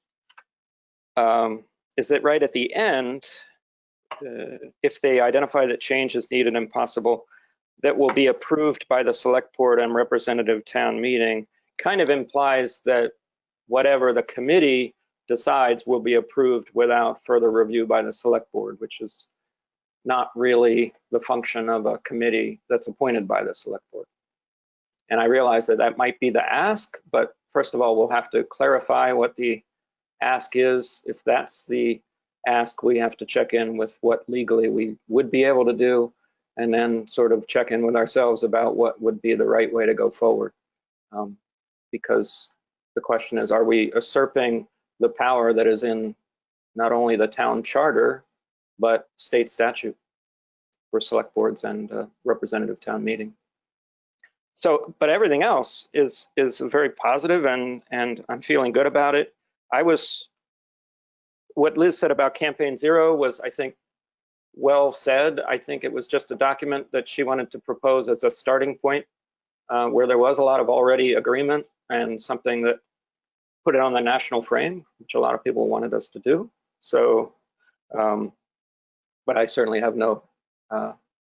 is that right at the end, if they identify that change is needed and possible, that will be approved by the select board and representative town meeting, kind of implies that whatever the committee decides will be approved without further review by the select board, which is not really the function of a committee that's appointed by the select board. And I realize that that might be the ask, but first of all, we'll have to clarify what the ask is. If that's the ask, we have to check in with what legally we would be able to do, and then sort of check in with ourselves about what would be the right way to go forward. Because the question is, are we usurping the power that is in not only the town charter, but state statute for select boards and representative town meeting? So, but everything else is very positive, and I'm feeling good about it. What Liz said about Campaign Zero was, I think, well said. I think it was just a document that she wanted to propose as a starting point, where there was a lot of already agreement and something that put it on the national frame, which a lot of people wanted us to do. So but I certainly have no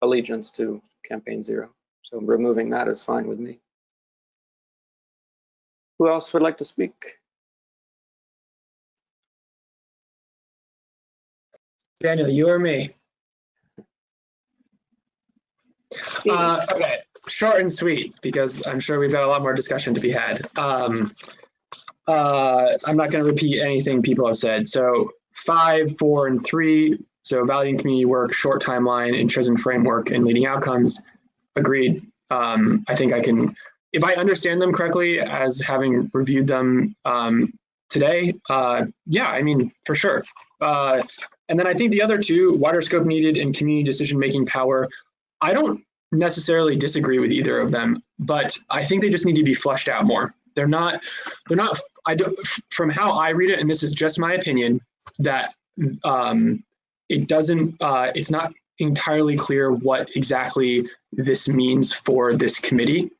allegiance to Campaign Zero. So removing that is fine with me. Who else would like to speak? Daniel, you or me? Okay, short and sweet, because I'm sure we've got a lot more discussion to be had. I'm not going to repeat anything people have said. So 5, 4, and 3. So valuing community work, short timeline, intrinsic framework, and leading outcomes. Agreed. I think I can, if I understand them correctly, as having reviewed them today, yeah, I mean, for sure. And then I think the other two, wider scope needed and community decision-making power, I don't necessarily disagree with either of them, but I think they just need to be fleshed out more. They're not, I don't, from how I read it, and this is just my opinion, that it doesn't, it's not entirely clear what exactly this means for this committee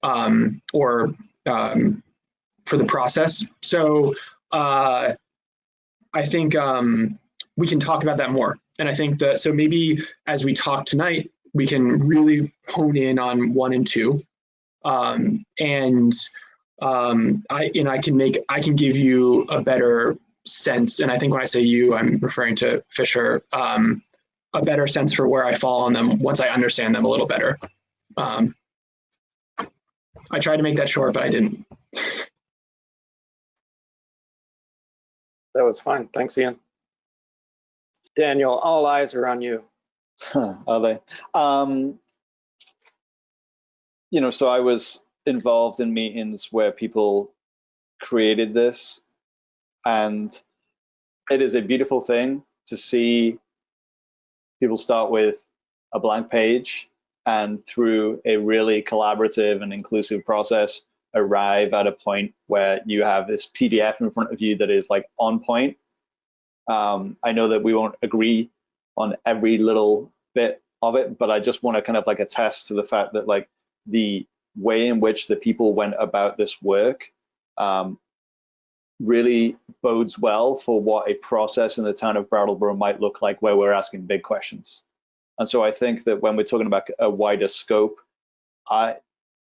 or for the process. So I think we can talk about that more. And I think that, so maybe as we talk tonight, we can really hone in on 1 and 2. I can give you a better sense. And I think when I say you, I'm referring to Fisher, a better sense for where I fall on them once I understand them a little better. I tried to make that short, but I didn't. That was fine. Thanks, Ian. Daniel, all eyes are on you. Are they? You know, so I was involved in meetings where people created this, and it is a beautiful thing to see people start with a blank page and through a really collaborative and inclusive process arrive at a point where you have this PDF in front of you that is like on point. I know that we won't agree on every little bit of it, but I just want to kind of like attest to the fact that like the way in which the people went about this work really bodes well for what a process in the town of Brattleboro might look like, where we're asking big questions. And so I think that when we're talking about a wider scope, I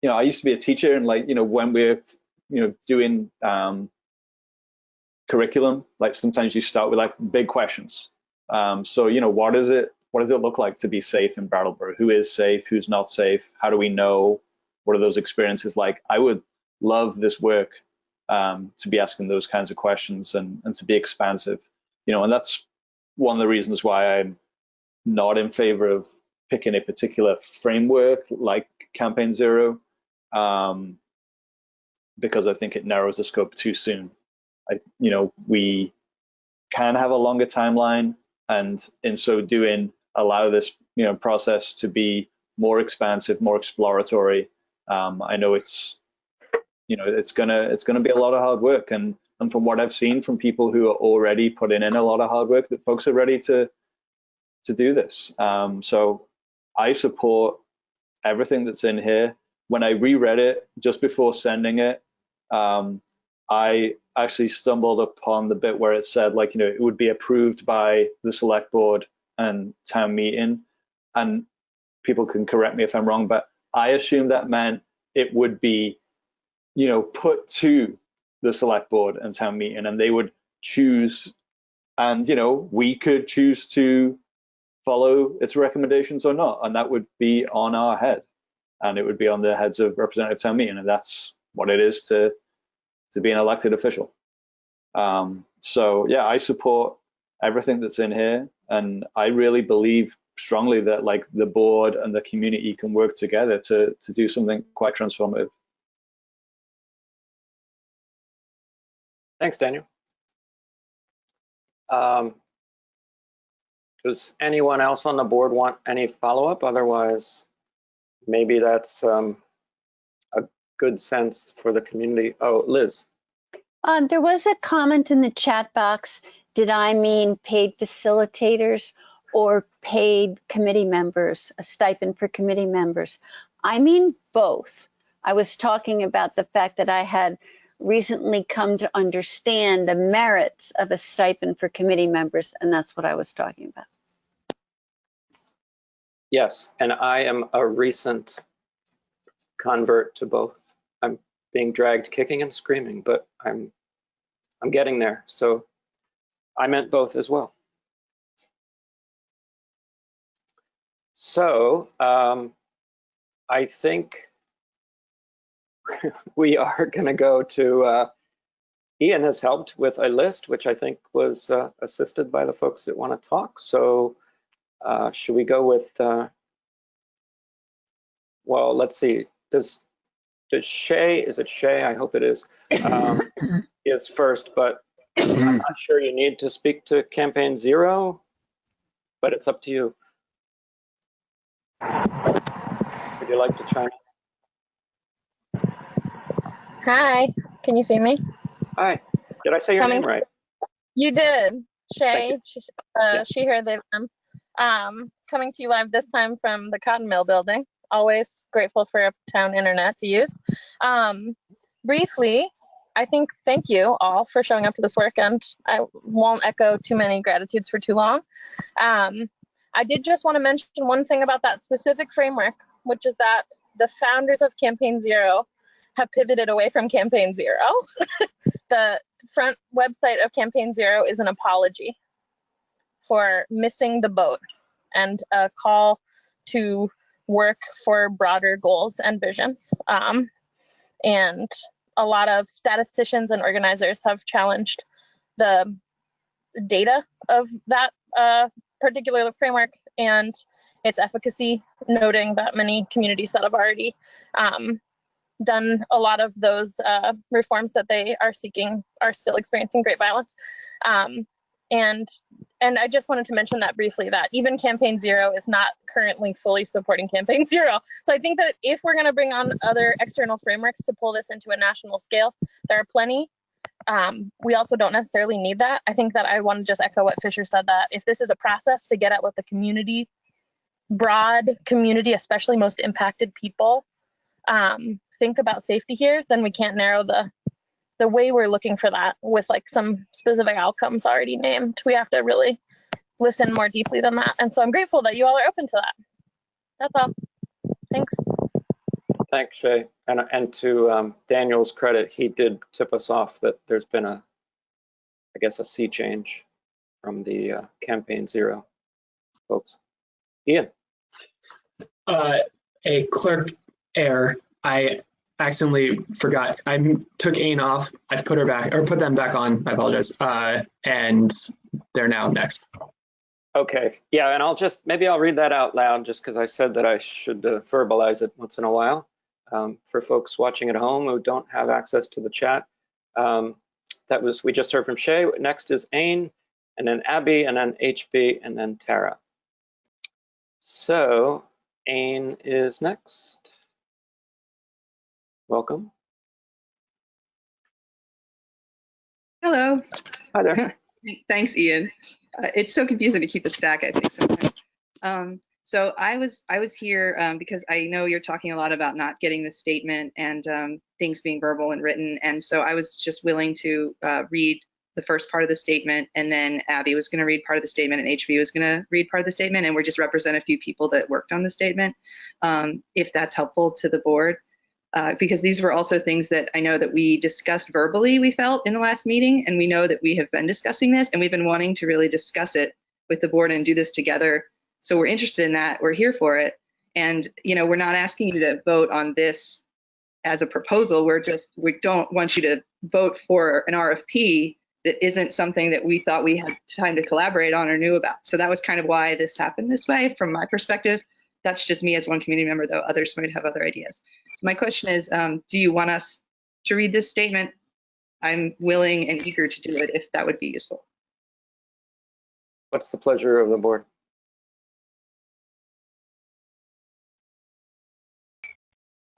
used to be a teacher, and like, when we're, doing curriculum, like sometimes you start with like big questions. So, what does it look like to be safe in Brattleboro? Who is safe? Who's not safe? How do we know? What are those experiences like? I would love this work to be asking those kinds of questions and to be expansive, and that's one of the reasons why I'm not in favor of picking a particular framework like Campaign Zero, because I think it narrows the scope too soon. We can have a longer timeline, and in so doing, allow this process to be more expansive, more exploratory. I know it's gonna be a lot of hard work, and from what I've seen from people who are already putting in a lot of hard work, that folks are ready to do this. So I support everything that's in here. When I reread it just before sending it, I actually stumbled upon the bit where it said, like, it would be approved by the select board and town meeting. And people can correct me if I'm wrong, but I assumed that meant it would be, put to the select board and town meeting, and they would choose, and, we could choose to follow its recommendations or not. And that would be on our head, and it would be on the heads of representative town meeting. And that's what it is to be an elected official. So yeah, I support everything that's in here, and I really believe strongly that like the board and the community can work together to do something quite transformative. Thanks, Daniel. Does anyone else on the board want any follow-up? Otherwise, maybe that's a good sense for the community. Oh, Liz. There was a comment in the chat box. Did I mean paid facilitators or paid committee members, a stipend for committee members? I mean both. I was talking about the fact that I had recently come to understand the merits of a stipend for committee members, and that's what I was talking about. Yes, and I am a recent convert to both. I'm being dragged kicking and screaming, but I'm getting there. So I meant both as well. So I think we are going to go to Ian has helped with a list, which I think was assisted by the folks that want to talk. So should we go with, well, let's see. Does Shay, is it Shay? I hope it is, is first, but I'm not sure you need to speak to Campaign Zero, but it's up to you. Would you like to chime in? Hi, can you see me? Hi, did I say your name right? You did. Shay, Yeah. she, her, they, them. Coming to you live this time from the Cotton Mill building. Always grateful for uptown internet to use. Briefly, I think thank you all for showing up to this work, and I won't echo too many gratitudes for too long. I did just want to mention one thing about that specific framework, which is that the founders of Campaign Zero have pivoted away from Campaign Zero. The front website of Campaign Zero is an apology for missing the boat and a call to work for broader goals and visions. And a lot of statisticians and organizers have challenged the data of that particular framework and its efficacy, noting that many communities that have already done a lot of those reforms that they are seeking are still experiencing great violence. And I just wanted to mention that briefly, that even Campaign Zero is not currently fully supporting Campaign Zero. So I think that if we're going to bring on other external frameworks to pull this into a national scale, there are plenty. We also don't necessarily need that. I think that I want to just echo what Fisher said, that if this is a process to get at what the community, broad community, especially most impacted people, think about safety here, then we can't narrow the way we're looking for that with like some specific outcomes already named. We have to really listen more deeply than that. And so I'm grateful that you all are open to that. That's all. Thanks. Thanks, Shay. And to Daniel's credit, he did tip us off that there's been I guess, a sea change from the Campaign Zero folks. Ian. A clerk error. I accidentally forgot. I took Ain off. I've put her back, or put them back on. I apologize. And they're now next. Okay. Yeah, and maybe I'll read that out loud just because I said that I should verbalize it once in a while. For folks watching at home who don't have access to the chat, we just heard from Shay. Next is Ain, and then Abby, and then HB, and then Tara. So Ain is next. Welcome. Hello. Hi there. Thanks, Ian. It's so confusing to keep the stack, I think, sometimes. So I was here because I know you're talking a lot about not getting the statement and things being verbal and written. And so I was just willing to read the first part of the statement, and then Abby was going to read part of the statement, and HB was going to read part of the statement, and we're just represent a few people that worked on the statement, if that's helpful to the board. Because these were also things that I know that we discussed verbally, we felt in the last meeting, and we know that we have been discussing this, and we've been wanting to really discuss it with the board and do this together. So we're interested in that, we're here for it. And we're not asking you to vote on this as a proposal, we don't want you to vote for an RFP that isn't something that we thought we had time to collaborate on or knew about. So that was kind of why this happened this way from my perspective. That's just me as one community member, though others might have other ideas. So my question is, do you want us to read this statement? I'm willing and eager to do it if that would be useful. What's the pleasure of the board?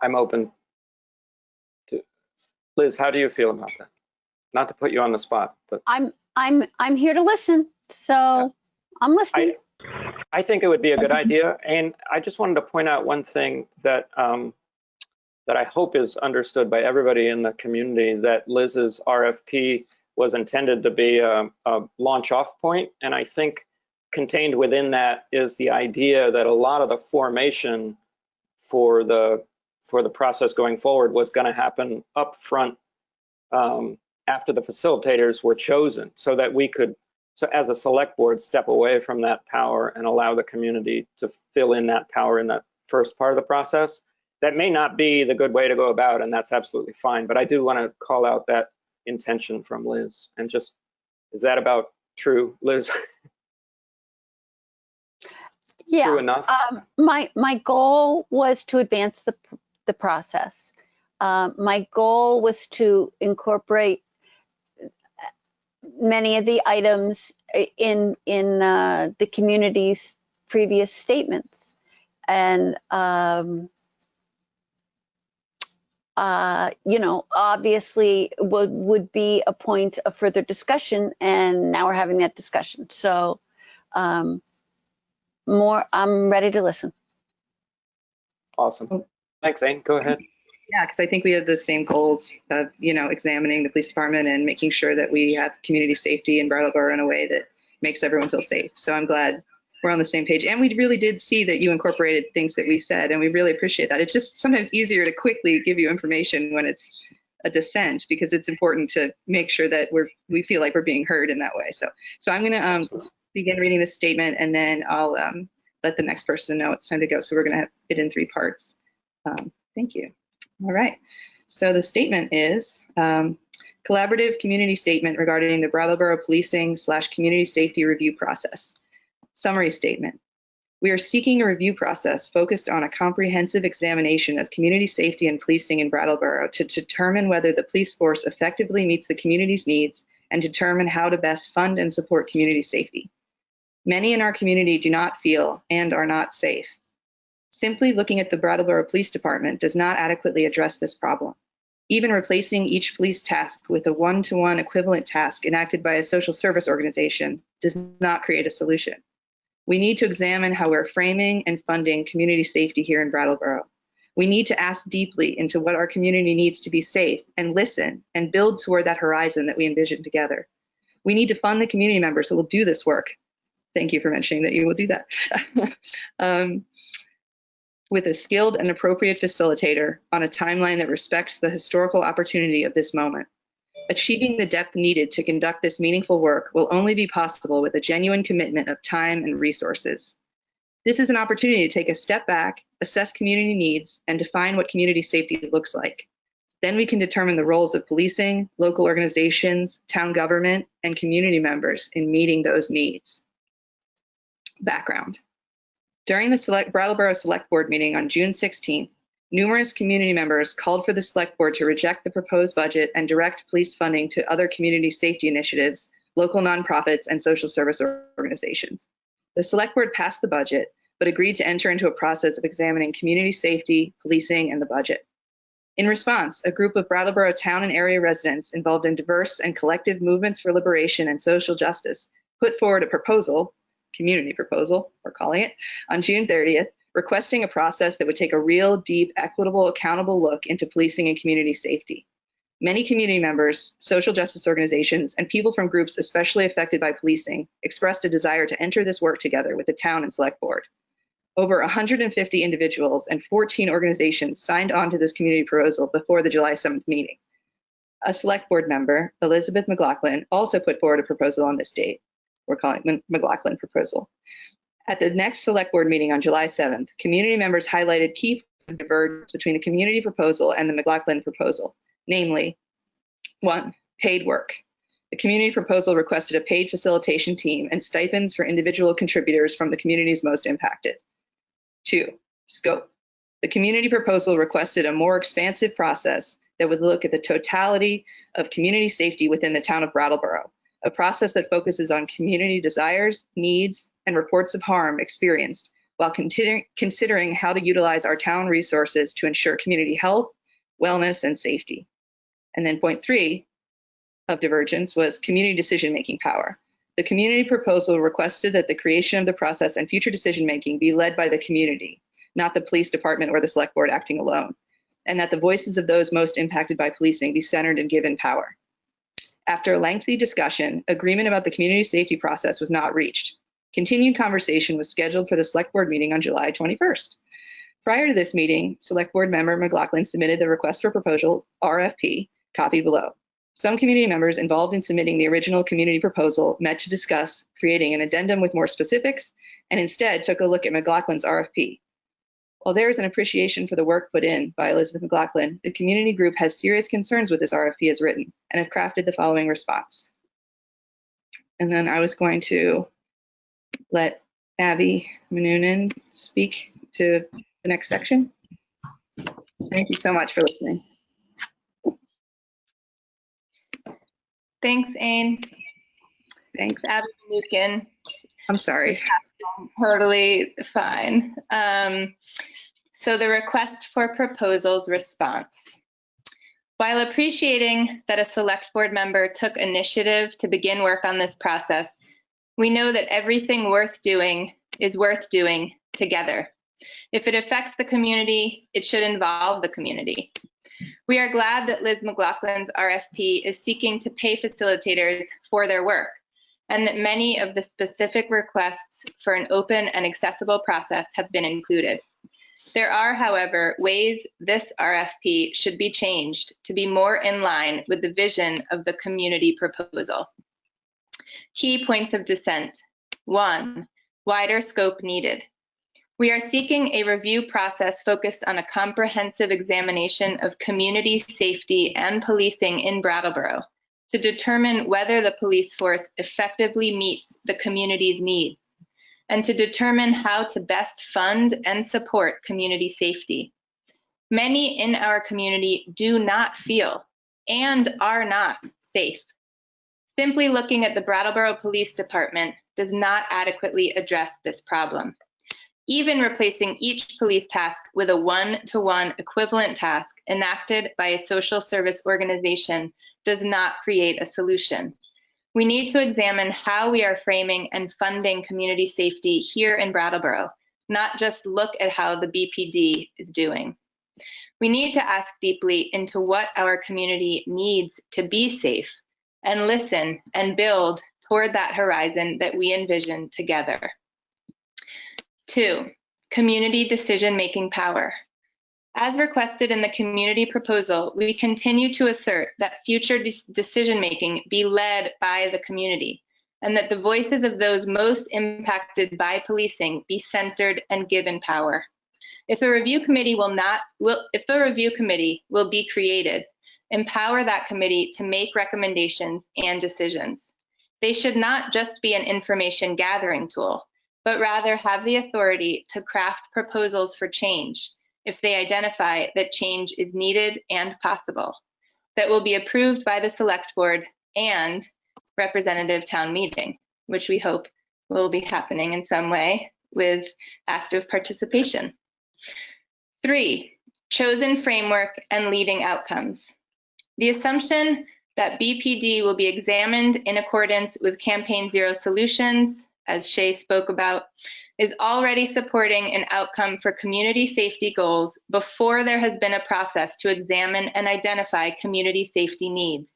I'm open to. Liz, how do you feel about that? Not to put you on the spot, but I'm here to listen, so yeah. I'm listening. I think it would be a good idea, and I just wanted to point out one thing that that I hope is understood by everybody in the community, that Liz's RFP was intended to be a launch off point, and I think contained within that is the idea that a lot of the formation for the process going forward was going to happen up front after the facilitators were chosen, so that we could, so as a select board, step away from that power and allow the community to fill in that power in that first part of the process. That may not be the good way to go about, and that's absolutely fine. But I do want to call out that intention from Liz. And just, is that about true, Liz? Yeah. True enough? My goal was to advance the process. My goal was to incorporate many of the items in the community's previous statements, and you know, obviously would be a point of further discussion, and now we're having that discussion. So I'm ready to listen. Awesome. Thanks, Zane. Go ahead. Yeah, because I think we have the same goals of, you know, examining the police department and making sure that we have community safety in Brattleboro in a way that makes everyone feel safe. So I'm glad we're on the same page. And we really did see that you incorporated things that we said, and we really appreciate that. It's just sometimes easier to quickly give you information when it's a dissent, because it's important to make sure that we feel like we're being heard in that way. So I'm going to begin reading this statement, and then I'll let the next person know it's time to go. So we're going to have it in 3 parts. Thank you. All right. So the statement is collaborative community statement regarding the Brattleboro policing/community safety review process. Summary statement. We are seeking a review process focused on a comprehensive examination of community safety and policing in Brattleboro to determine whether the police force effectively meets the community's needs and determine how to best fund and support community safety. Many in our community do not feel and are not safe. Simply looking at the Brattleboro Police Department does not adequately address this problem. Even replacing each police task with a one-to-one equivalent task enacted by a social service organization does not create a solution. We need to examine how we're framing and funding community safety here in Brattleboro. We need to ask deeply into what our community needs to be safe and listen and build toward that horizon that we envision together. We need to fund the community members who will do this work. Thank you for mentioning that you will do that. With a skilled and appropriate facilitator on a timeline that respects the historical opportunity of this moment. Achieving the depth needed to conduct this meaningful work will only be possible with a genuine commitment of time and resources. This is an opportunity to take a step back, assess community needs, and define what community safety looks like. Then we can determine the roles of policing, local organizations, town government, and community members in meeting those needs. Background. During the Brattleboro Select Board meeting on June 16th, numerous community members called for the Select Board to reject the proposed budget and direct police funding to other community safety initiatives, local nonprofits, and social service organizations. The Select Board passed the budget, but agreed to enter into a process of examining community safety, policing, and the budget. In response, a group of Brattleboro town and area residents involved in diverse and collective movements for liberation and social justice put forward a proposal, community proposal, we're calling it, on June 30th, requesting a process that would take a real, deep, equitable, accountable look into policing and community safety. Many community members, social justice organizations, and people from groups especially affected by policing expressed a desire to enter this work together with the town and select board. Over 150 individuals and 14 organizations signed on to this community proposal before the July 7th meeting. A select board member, Elizabeth McLaughlin, also put forward a proposal on this date. We're calling it McLaughlin proposal. At the next select board meeting on July 7th, community members highlighted key divergence between the community proposal and the McLaughlin proposal, namely, 1, paid work. The community proposal requested a paid facilitation team and stipends for individual contributors from the communities most impacted. 2, scope. The community proposal requested a more expansive process that would look at the totality of community safety within the town of Brattleboro, a process that focuses on community desires, needs, and reports of harm experienced while considering how to utilize our town resources to ensure community health, wellness, and safety. And then point 3 of divergence was community decision-making power. The community proposal requested that the creation of the process and future decision-making be led by the community, not the police department or the select board acting alone, and that the voices of those most impacted by policing be centered and given power. After a lengthy discussion, agreement about the community safety process was not reached. Continued conversation was scheduled for the select board meeting on July 21st. Prior to this meeting, select board member McLaughlin submitted the request for proposals, RFP, copied below. Some community members involved in submitting the original community proposal met to discuss creating an addendum with more specifics and instead took a look at McLaughlin's RFP. While there is an appreciation for the work put in by Elizabeth McLaughlin, the community group has serious concerns with this RFP as written and have crafted the following response. And then I was going to let Abby Manoonan speak to the next section. Thank you so much for listening. Thanks, Ain. Thanks. Abby Manukin. I'm sorry. Totally fine. So the request for proposals response. While appreciating that a select board member took initiative to begin work on this process, we know that everything worth doing is worth doing together. If it affects the community, it should involve the community. We are glad that Liz McLaughlin's RFP is seeking to pay facilitators for their work, and that many of the specific requests for an open and accessible process have been included. There are, however, ways this RFP should be changed to be more in line with the vision of the community proposal. Key points of dissent. 1, wider scope needed. We are seeking a review process focused on a comprehensive examination of community safety and policing in Brattleboro to determine whether the police force effectively meets the community's needs, and to determine how to best fund and support community safety. Many in our community do not feel and are not safe. Simply looking at the Brattleboro Police Department does not adequately address this problem. Even replacing each police task with a one-to-one equivalent task enacted by a social service organization does not create a solution. We need to examine how we are framing and funding community safety here in Brattleboro, not just look at how the BPD is doing. We need to ask deeply into what our community needs to be safe and listen and build toward that horizon that we envision together. 2, community decision-making power. As requested in the community proposal, we continue to assert that future decision-making be led by the community, and that the voices of those most impacted by policing be centered and given power. If a review committee will be created, empower that committee to make recommendations and decisions. They should not just be an information gathering tool, but rather have the authority to craft proposals for change if they identify that change is needed and possible, that will be approved by the select board and representative town meeting, which we hope will be happening in some way with active participation. 3, chosen framework and leading outcomes. The assumption that BPD will be examined in accordance with Campaign Zero solutions, as Shay spoke about, is already supporting an outcome for community safety goals before there has been a process to examine and identify community safety needs.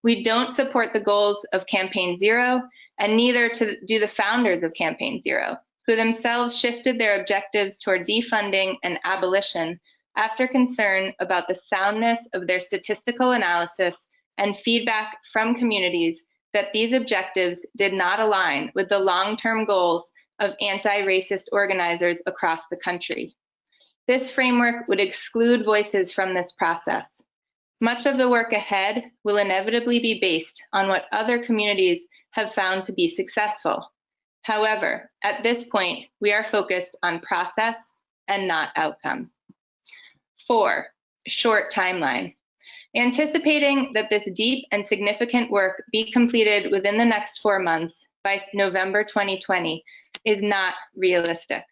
We don't support the goals of Campaign Zero, and neither do the founders of Campaign Zero, who themselves shifted their objectives toward defunding and abolition after concern about the soundness of their statistical analysis and feedback from communities that these objectives did not align with the long-term goals of anti-racist organizers across the country. This framework would exclude voices from this process. Much of the work ahead will inevitably be based on what other communities have found to be successful. However, at this point, we are focused on process and not outcome. 4, short timeline. Anticipating that this deep and significant work be completed within the next 4 months by November 2020 is not realistic.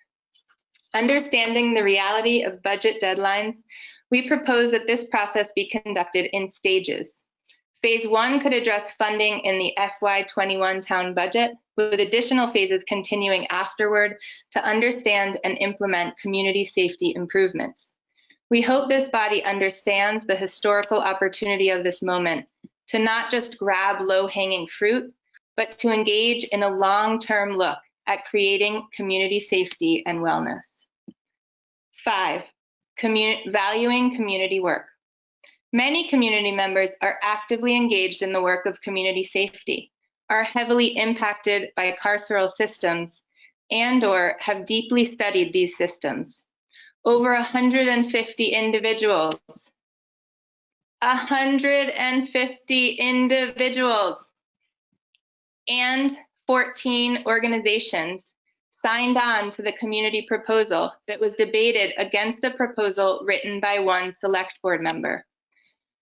Understanding the reality of budget deadlines, we propose that this process be conducted in stages. Phase 1 could address funding in the FY21 town budget, with additional phases continuing afterward to understand and implement community safety improvements. We hope this body understands the historical opportunity of this moment to not just grab low-hanging fruit, but to engage in a long-term look at creating community safety and wellness. 5, valuing community work. Many community members are actively engaged in the work of community safety, are heavily impacted by carceral systems, and/or have deeply studied these systems. Over 150 individuals, 150 individuals, and 14 organizations signed on to the community proposal that was debated against a proposal written by one select board member.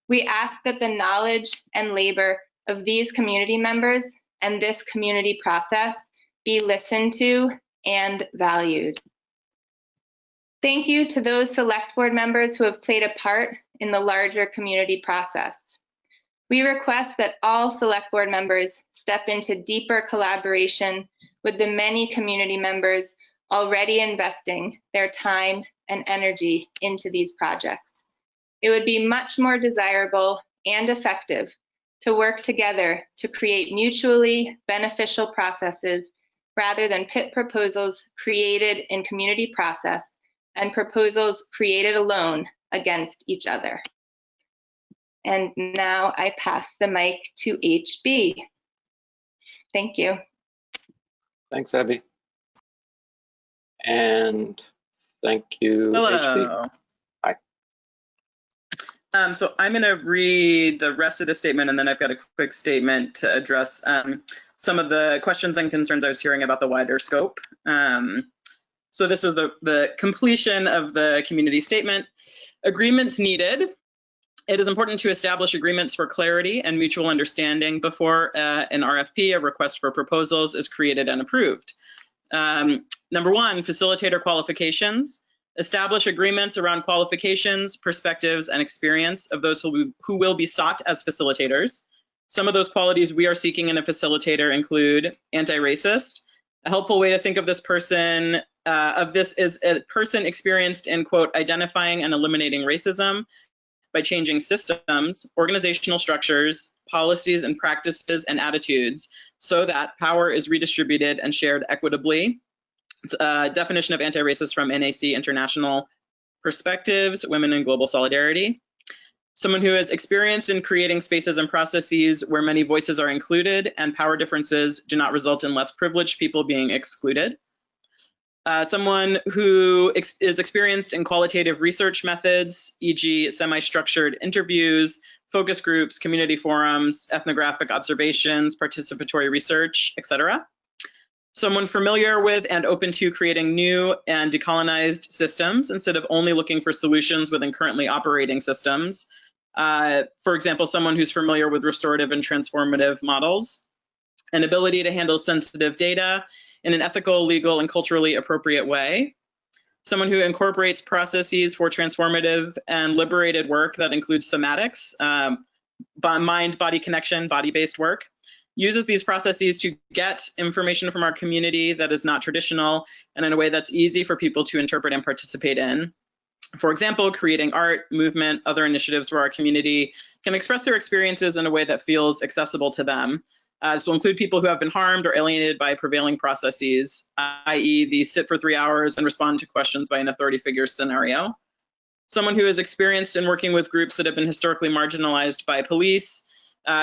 We ask that the knowledge and labor of these community members and this community process be listened to and valued. Thank you to those select board members who have played a part in the larger community process. We request that all select board members step into deeper collaboration with the many community members already investing their time and energy into these projects. It would be much more desirable and effective to work together to create mutually beneficial processes rather than pit proposals created in community process and proposals created alone against each other. And now I pass the mic to HB. Thank you. Thanks, Abby. And thank you, Hello. HB. Hi. So I'm going to read the rest of the statement, and then I've got a quick statement to address some of the questions and concerns I was hearing about the wider scope. So this is the completion of the community statement. Agreements needed. It is important to establish agreements for clarity and mutual understanding before an RFP, a request for proposals, is created and approved. Number 1, facilitator qualifications. Establish agreements around qualifications, perspectives, and experience of those who will be sought as facilitators. Some of those qualities we are seeking in a facilitator include anti-racist. A helpful way to think of this person, is a person experienced in, quote, identifying and eliminating racism by changing systems, organizational structures, policies and practices and attitudes so that power is redistributed and shared equitably. It's a definition of anti-racist from NAC International Perspectives, Women in Global Solidarity. Someone who is experienced in creating spaces and processes where many voices are included and power differences do not result in less privileged people being excluded. Someone who is experienced in qualitative research methods, e.g. semi-structured interviews, focus groups, community forums, ethnographic observations, participatory research, etc. Someone familiar with and open to creating new and decolonized systems instead of only looking for solutions within currently operating systems. For example, someone who's familiar with restorative and transformative models. An ability to handle sensitive data in an ethical, legal, and culturally appropriate way. Someone who incorporates processes for transformative and liberated work that includes somatics, mind-body connection, body-based work. Uses these processes to get information from our community that is not traditional and in a way that's easy for people to interpret and participate in. For example, creating art, movement, other initiatives where our community can express their experiences in a way that feels accessible to them. This will include people who have been harmed or alienated by prevailing processes, i.e. the sit for 3 hours and respond to questions by an authority figure scenario. Someone who is experienced in working with groups that have been historically marginalized by police,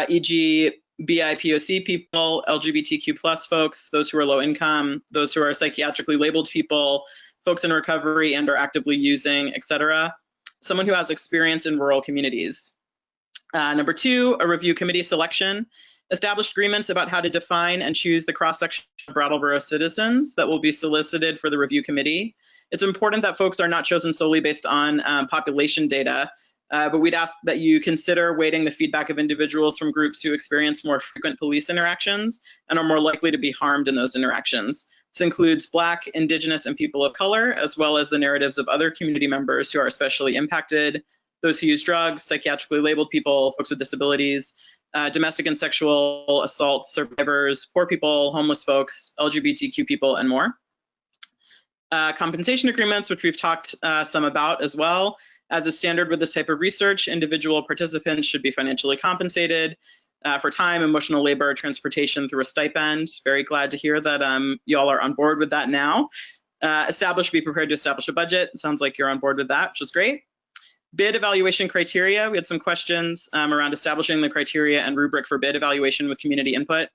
e.g. BIPOC people, LGBTQ+ folks, those who are low income, those who are psychiatrically labeled people, folks in recovery and are actively using, etc. Someone who has experience in rural communities. Number 2, a review committee selection. Established agreements about how to define and choose the cross-section of Brattleboro citizens that will be solicited for the review committee. It's important that folks are not chosen solely based on population data, but we'd ask that you consider weighting the feedback of individuals from groups who experience more frequent police interactions and are more likely to be harmed in those interactions. This includes Black, Indigenous, and people of color, as well as the narratives of other community members who are especially impacted, those who use drugs, psychiatrically labeled people, folks with disabilities, domestic and sexual assault survivors, poor people, homeless folks, LGBTQ people, and more. Compensation agreements, which we've talked some about as well. As a standard with this type of research, individual participants should be financially compensated. for time, emotional labor, transportation through a stipend. Very glad to hear that y'all are on board with that now. Be prepared to establish a budget. It sounds like you're on board with that, which is great. Bid evaluation criteria. We had some questions around establishing the criteria and rubric for bid evaluation with community input.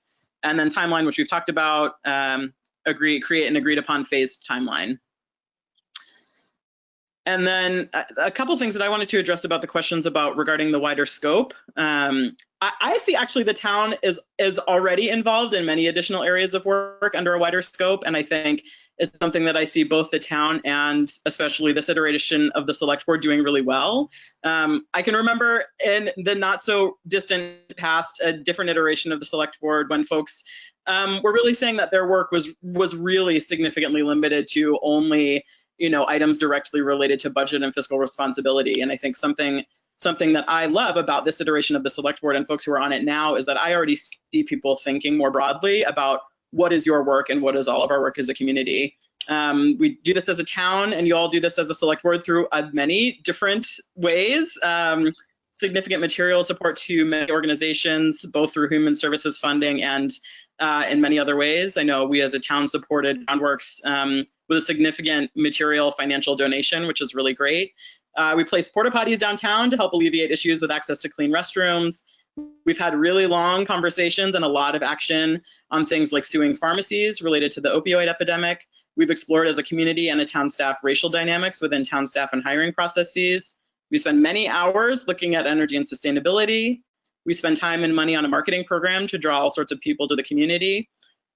And then timeline, which we've talked about, create an agreed upon phased timeline. And then a couple things that I wanted to address about the questions about regarding the wider scope. I see actually the town is already involved in many additional areas of work under a wider scope. And I think it's something that I see both the town and especially this iteration of the select board doing really well. I can remember in the not so distant past, a different iteration of the select board when folks were really saying that their work was really significantly limited to only items directly related to budget and fiscal responsibility. And I think something that I love about this iteration of the select board and folks who are on it now is that I already see people thinking more broadly about what is your work and what is all of our work as a community. We do this as a town, and you all do this as a select board through many different ways. Significant material support to many organizations, both through human services funding and in many other ways. I know we as a town supported Groundworks with a significant material financial donation, which is really great. We placed porta potties downtown to help alleviate issues with access to clean restrooms. We've had really long conversations and a lot of action on things like suing pharmacies related to the opioid epidemic. We've explored as a community and a town staff racial dynamics within town staff and hiring processes. We spend many hours looking at energy and sustainability. We spend time and money on a marketing program to draw all sorts of people to the community.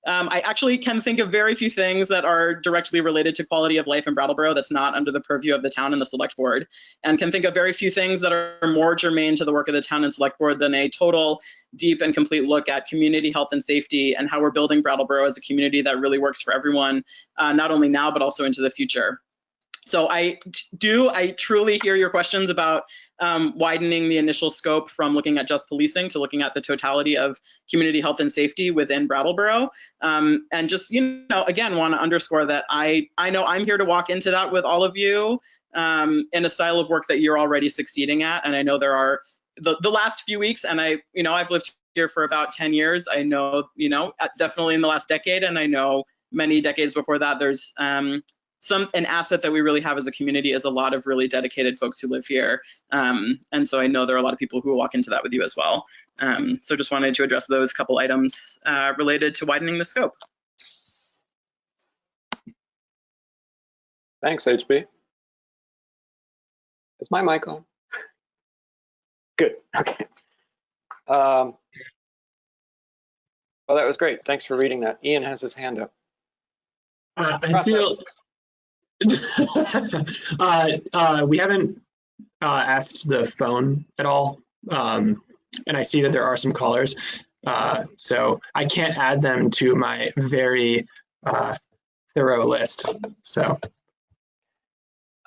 I actually can think of very few things that are directly related to quality of life in Brattleboro that's not under the purview of the town and the select board, and can think of very few things that are more germane to the work of the town and select board than a total, deep, and complete look at community health and safety and how we're building Brattleboro as a community that really works for everyone, not only now, but also into the future. So I truly hear your questions about widening the initial scope from looking at just policing to looking at the totality of community health and safety within Brattleboro. And just, again, want to underscore that I know I'm here to walk into that with all of you in a style of work that you're already succeeding at. And I know there are the last few weeks, and I've lived here for about 10 years. I know, definitely in the last decade, and I know many decades before that, there's an asset that we really have as a community is a lot of really dedicated folks who live here. And so I know there are a lot of people who will walk into that with you as well. So just wanted to address those couple items related to widening the scope. Thanks, HB. Is my mic on? Good, okay. Well, that was great. Thanks for reading that. Ian has his hand up. I feel we haven't asked the phone at all, and I see that there are some callers, so I can't add them to my very thorough list. So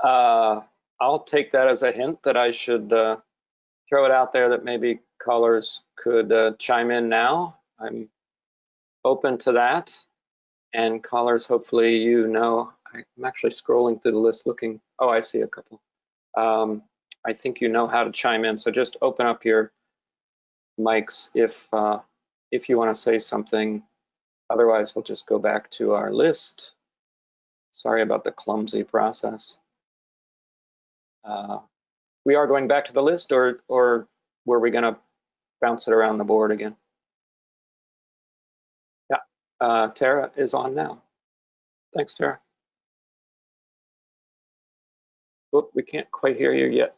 I'll take that as a hint that I should throw it out there that maybe callers could chime in now. I'm open to that, and callers, hopefully I'm actually scrolling through the list looking. Oh, I see a couple. I think you know how to chime in, so just open up your mics if you want to say something. Otherwise, we'll just go back to our list. Sorry about the clumsy process. We are going back to the list, or were we going to bounce it around the board again? Yeah, Tara is on now. Thanks, Tara. Oh, we can't quite hear you yet.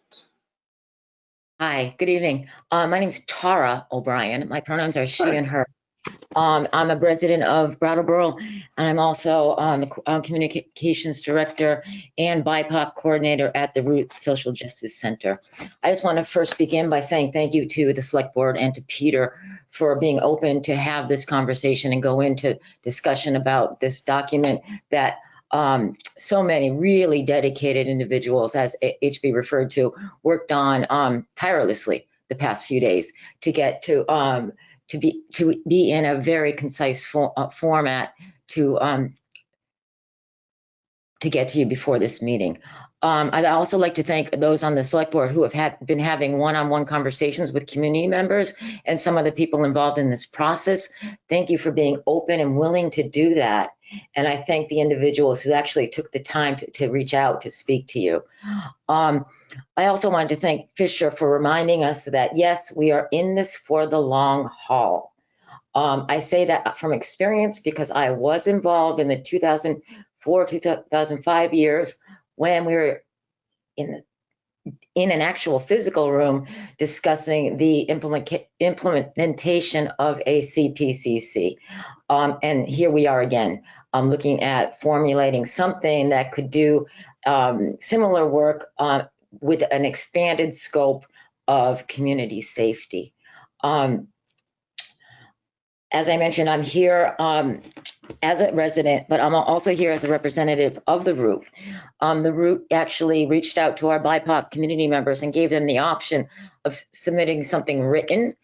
Hi, good evening. My name is Tara O'Brien. My pronouns are she and her. I'm a resident of Brattleboro, and I'm also the communications director and BIPOC coordinator at the Root Social Justice Center. I just want to first begin by saying thank you to the select board and to Peter for being open to have this conversation and go into discussion about this document that so many really dedicated individuals, as HB referred to, worked on tirelessly the past few days to get to be in a very concise format to get to you before this meeting. I'd also like to thank those on the select board who have been having one-on-one conversations with community members and some of the people involved in this process. Thank you for being open and willing to do that. And I thank the individuals who actually took the time to reach out to speak to you. I also wanted to thank Fisher for reminding us that, yes, we are in this for the long haul. I say that from experience because I was involved in the 2004-2005 years when we were in an actual physical room discussing the implementation of a CPCC. And here we are again, looking at formulating something that could do similar work with an expanded scope of community safety. As I mentioned, I'm here as a resident, but I'm also here as a representative of the Root. The Root actually reached out to our BIPOC community members and gave them the option of submitting something written.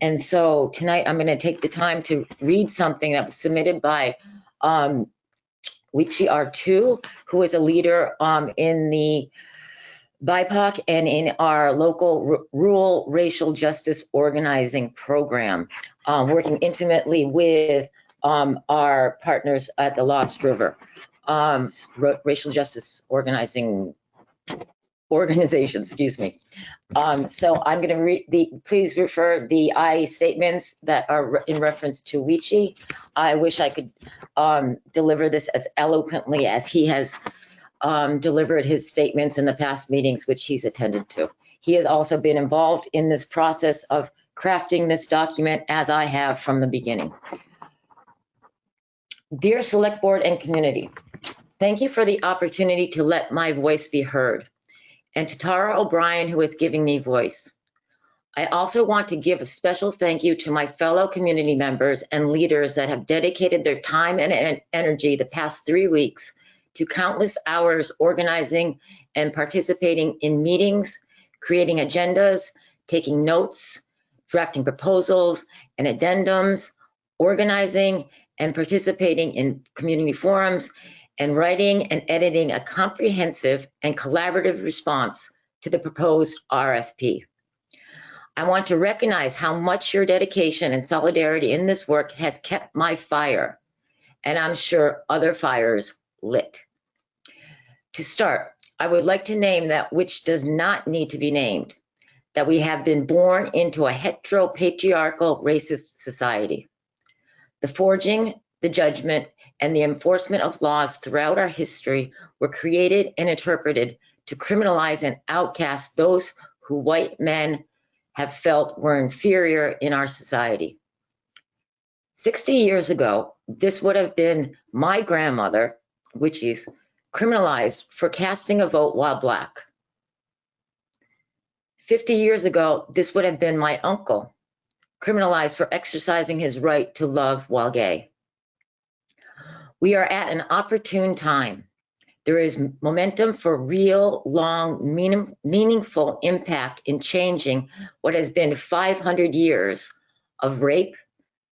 And so tonight I'm going to take the time to read something that was submitted by Wichi R2, who is a leader in the BIPOC and in our local rural racial justice organizing program, working intimately with our partners at the Lost River racial justice organization, excuse me. So I'm going to read please refer the I statements that are in reference to Wichi. I wish I could deliver this as eloquently as he has delivered his statements in the past meetings which he's attended to. He has also been involved in this process of crafting this document as I have from the beginning. Dear Select Board and community, thank you for the opportunity to let my voice be heard, and to Tara O'Brien, who is giving me voice. I also want to give a special thank you to my fellow community members and leaders that have dedicated their time and energy the past 3 weeks to countless hours organizing and participating in meetings, creating agendas, taking notes, drafting proposals and addendums, organizing and participating in community forums, and writing and editing a comprehensive and collaborative response to the proposed RFP. I want to recognize how much your dedication and solidarity in this work has kept my fire, and I'm sure other fires lit. To start, I would like to name that which does not need to be named, that we have been born into a heteropatriarchal racist society. The forging, the judgment, and the enforcement of laws throughout our history were created and interpreted to criminalize and outcast those who white men have felt were inferior in our society. 60 years ago, this would have been my grandmother, which is criminalized for casting a vote while Black. 50 years ago, this would have been my uncle, criminalized for exercising his right to love while gay. We are at an opportune time. There is momentum for real, long, meaningful impact in changing what has been 500 years of rape,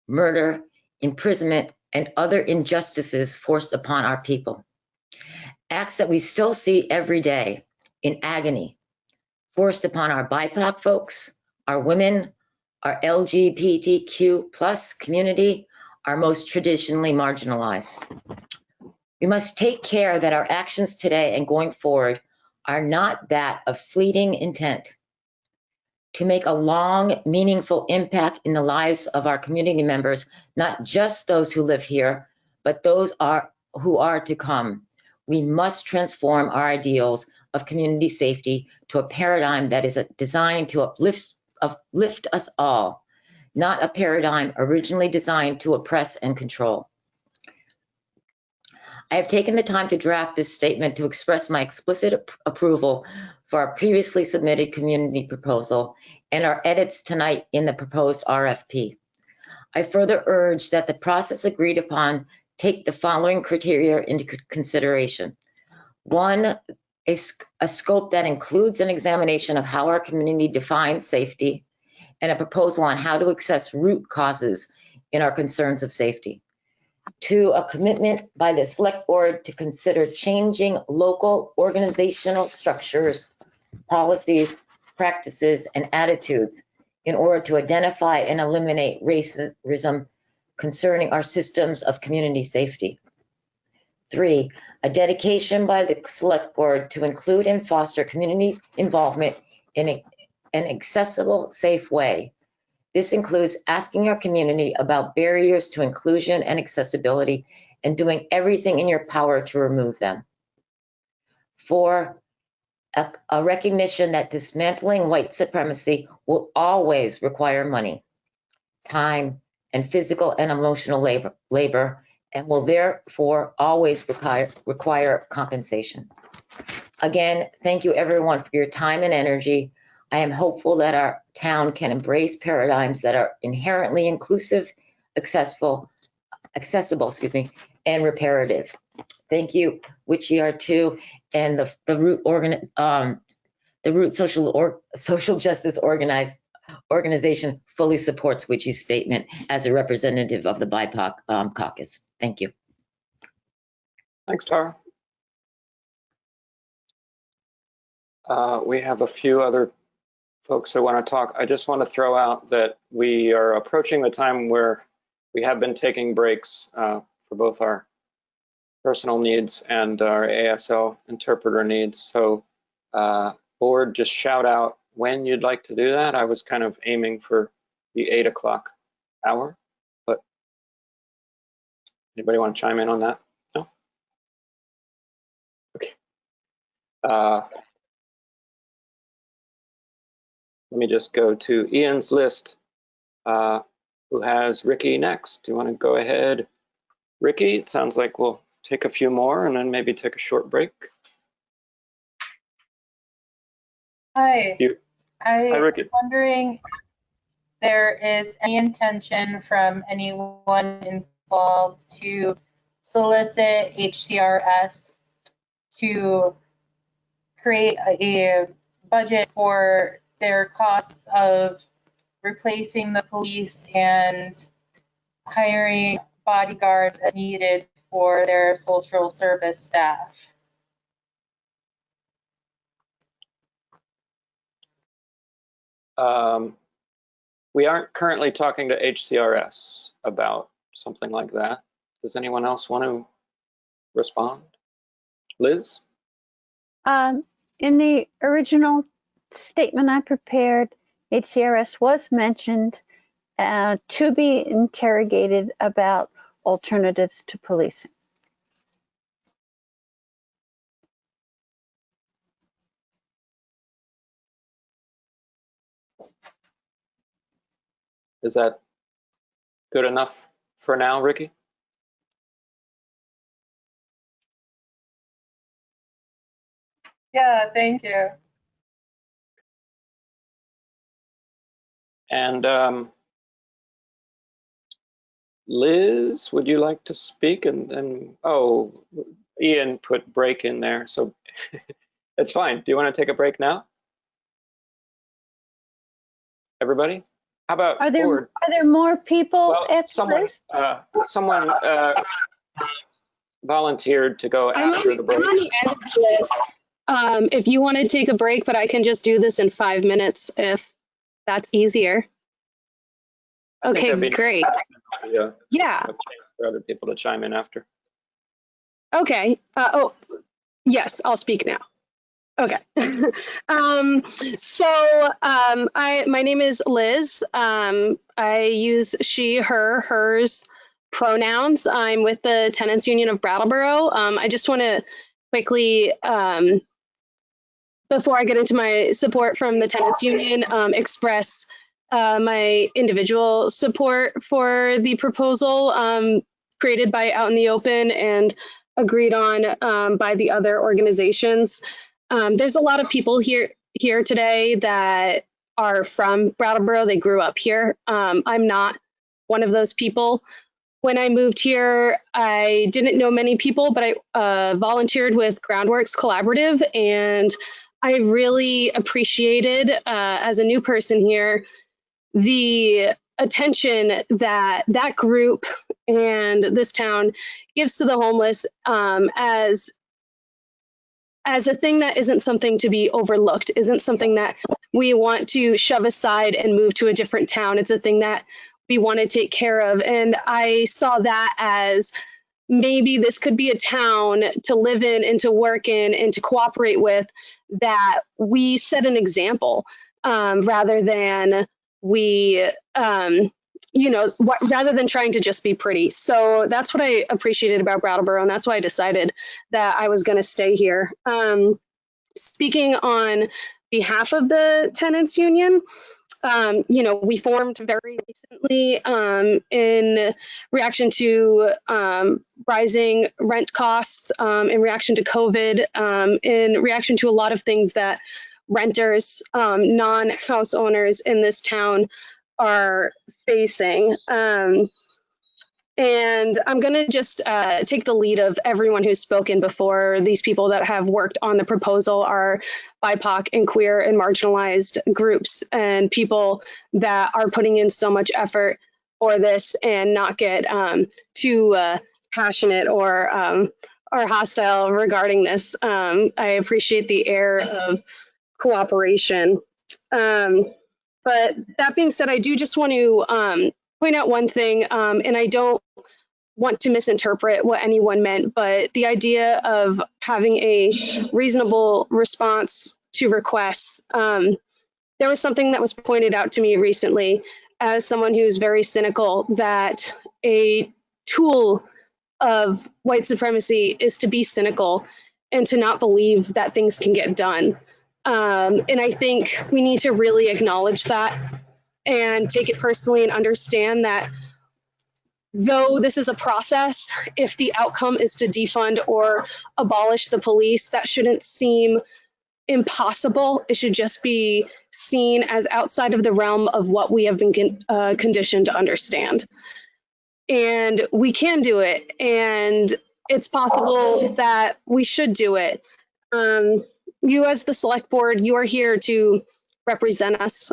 murder, imprisonment, and other injustices forced upon our people. Acts that we still see every day in agony, forced upon our BIPOC folks, our women, our LGBTQ+ community, our most traditionally marginalized. We must take care that our actions today and going forward are not that of fleeting intent to make a long, meaningful impact in the lives of our community members, not just those who live here, but those who are to come. We must transform our ideals of community safety to a paradigm that is designed to uplift us all, not a paradigm originally designed to oppress and control. I have taken the time to draft this statement to express my explicit approval for our previously submitted community proposal and our edits tonight in the proposed RFP. I further urge that the process agreed upon take the following criteria into consideration. 1, a scope that includes an examination of how our community defines safety and a proposal on how to assess root causes in our concerns of safety. to a commitment by the select board to consider changing local organizational structures, policies, practices, and attitudes in order to identify and eliminate racism concerning our systems of community safety. 3, a dedication by the select board to include and foster community involvement in an accessible, safe way. This includes asking our community about barriers to inclusion and accessibility and doing everything in your power to remove them. 4, a recognition that dismantling white supremacy will always require money, time, and physical and emotional labor, and will therefore always require compensation. Again, thank you everyone for your time and energy. I am hopeful that our town can embrace paradigms that are inherently inclusive, accessible, and reparative. Thank you, WitchER2, and the Root Social Justice Organization fully supports Witchy's statement as a representative of the BIPOC caucus. Thank you. Thanks, Tara. We have a few other folks that want to talk. I just want to throw out that we are approaching the time where we have been taking breaks for both our personal needs and our ASL interpreter needs. So board, just shout out when you'd like to do that. I was kind of aiming for the 8 o'clock hour, but anybody want to chime in on that? No? Okay. Let me just go to Ian's list, who has Ricky next. Do you want to go ahead, Ricky? It sounds like we'll take a few more and then maybe take a short break. Hi. Hi, Ricky. I'm wondering if there is any intention from anyone involved to solicit HCRS to create a budget for their costs of replacing the police and hiring bodyguards as needed for their social service staff. We aren't currently talking to HCRS about something like that. Does anyone else want to respond? Liz? In the original statement I prepared, HCRS was mentioned to be interrogated about alternatives to policing. Is that good enough for now, Ricky? Yeah, thank you. And Liz, would you like to speak? And oh, Ian put break in there, so it's fine. Do you want to take a break now? Everybody? How about are there more people? Well, someone volunteered to go after the break. I'm on the end of the list. If you want to take a break, but I can just do this in 5 minutes if that's easier. Okay, great. Yeah. For other people to chime in after. Okay. Oh, yes, I'll speak now. Okay. My name is Liz. I use she, her, hers pronouns. I'm with the Tenants Union of Brattleboro. I just want to quickly, before I get into my support from the Tenants Union, express my individual support for the proposal created by Out in the Open and agreed on by the other organizations. There's a lot of people here today that are from Brattleboro. They grew up here. I'm not one of those people. When I moved here, I didn't know many people, but I volunteered with Groundworks Collaborative, and I really appreciated, as a new person here, the attention that that group and this town gives to the homeless as a thing that isn't something to be overlooked, isn't something that we want to shove aside and move to a different town. It's a thing that we want to take care of. And I saw that as maybe this could be a town to live in and to work in and to cooperate with, that we set an example rather than we, rather than trying to just be pretty. So that's what I appreciated about Brattleboro, and that's why I decided that I was going to stay here. Speaking on behalf of the tenants union, we formed very recently in reaction to rising rent costs, in reaction to COVID, in reaction to a lot of things that renters, non-house owners in this town are facing. And I'm going to just take the lead of everyone who's spoken before. These people that have worked on the proposal are BIPOC and queer and marginalized groups and people that are putting in so much effort for this and not get too passionate or hostile regarding this. I appreciate the air of cooperation. But that being said, I do just want to point out one thing, and I don't want to misinterpret what anyone meant, but the idea of having a reasonable response to requests. There was something that was pointed out to me recently as someone who's very cynical, that a tool of white supremacy is to be cynical and to not believe that things can get done. And I think we need to really acknowledge that and take it personally and understand that though this is a process, if the outcome is to defund or abolish the police, that shouldn't seem impossible. It should just be seen as outside of the realm of what we have been conditioned to understand. And we can do it, and it's possible that we should do it. You as the select board, you are here to represent us,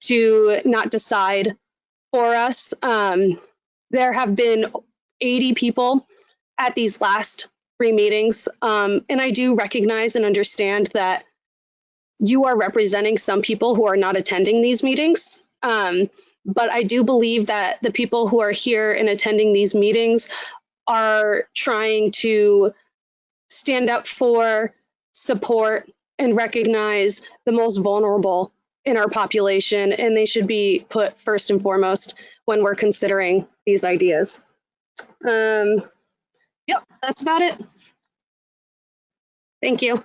to not decide for us. There have been 80 people at these last 3 meetings, and I do recognize and understand that you are representing some people who are not attending these meetings. But I do believe that the people who are here and attending these meetings are trying to stand up for, support, and recognize the most vulnerable in our population, and they should be put first and foremost when we're considering these ideas. Yep, that's about it. Thank you.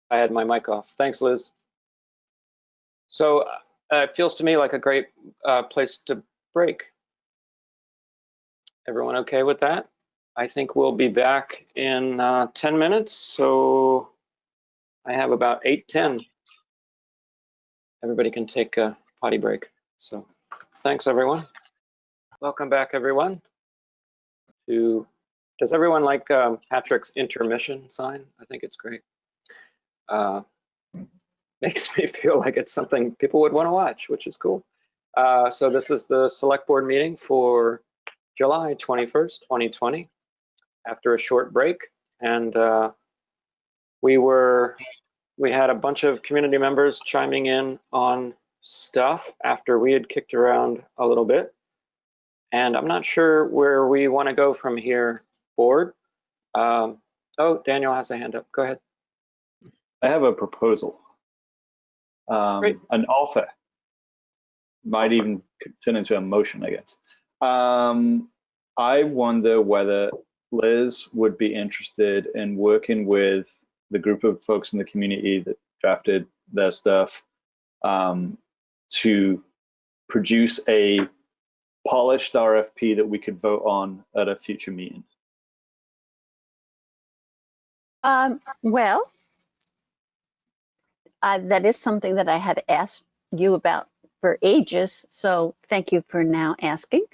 I had my mic off. Thanks, Liz. So it feels to me like a great place to break. Everyone okay with that? I think we'll be back in 10 minutes. So I have about 8:10. Everybody can take a potty break. So thanks, everyone. Welcome back, everyone. Does everyone like Patrick's intermission sign? I think it's great. Makes me feel like it's something people would want to watch, which is cool. So this is the select board meeting for July 21st, 2020, after a short break. And we had a bunch of community members chiming in on stuff after we had kicked around a little bit. And I'm not sure where we want to go from here, board. Oh, Daniel has a hand up. Go ahead. I have a proposal, an offer. Might even turn into a motion, I guess. I wonder whether Liz would be interested in working with the group of folks in the community that drafted their stuff to produce a polished RFP that we could vote on at a future meeting. Well, that is something that I had asked you about for ages, so thank you for now asking.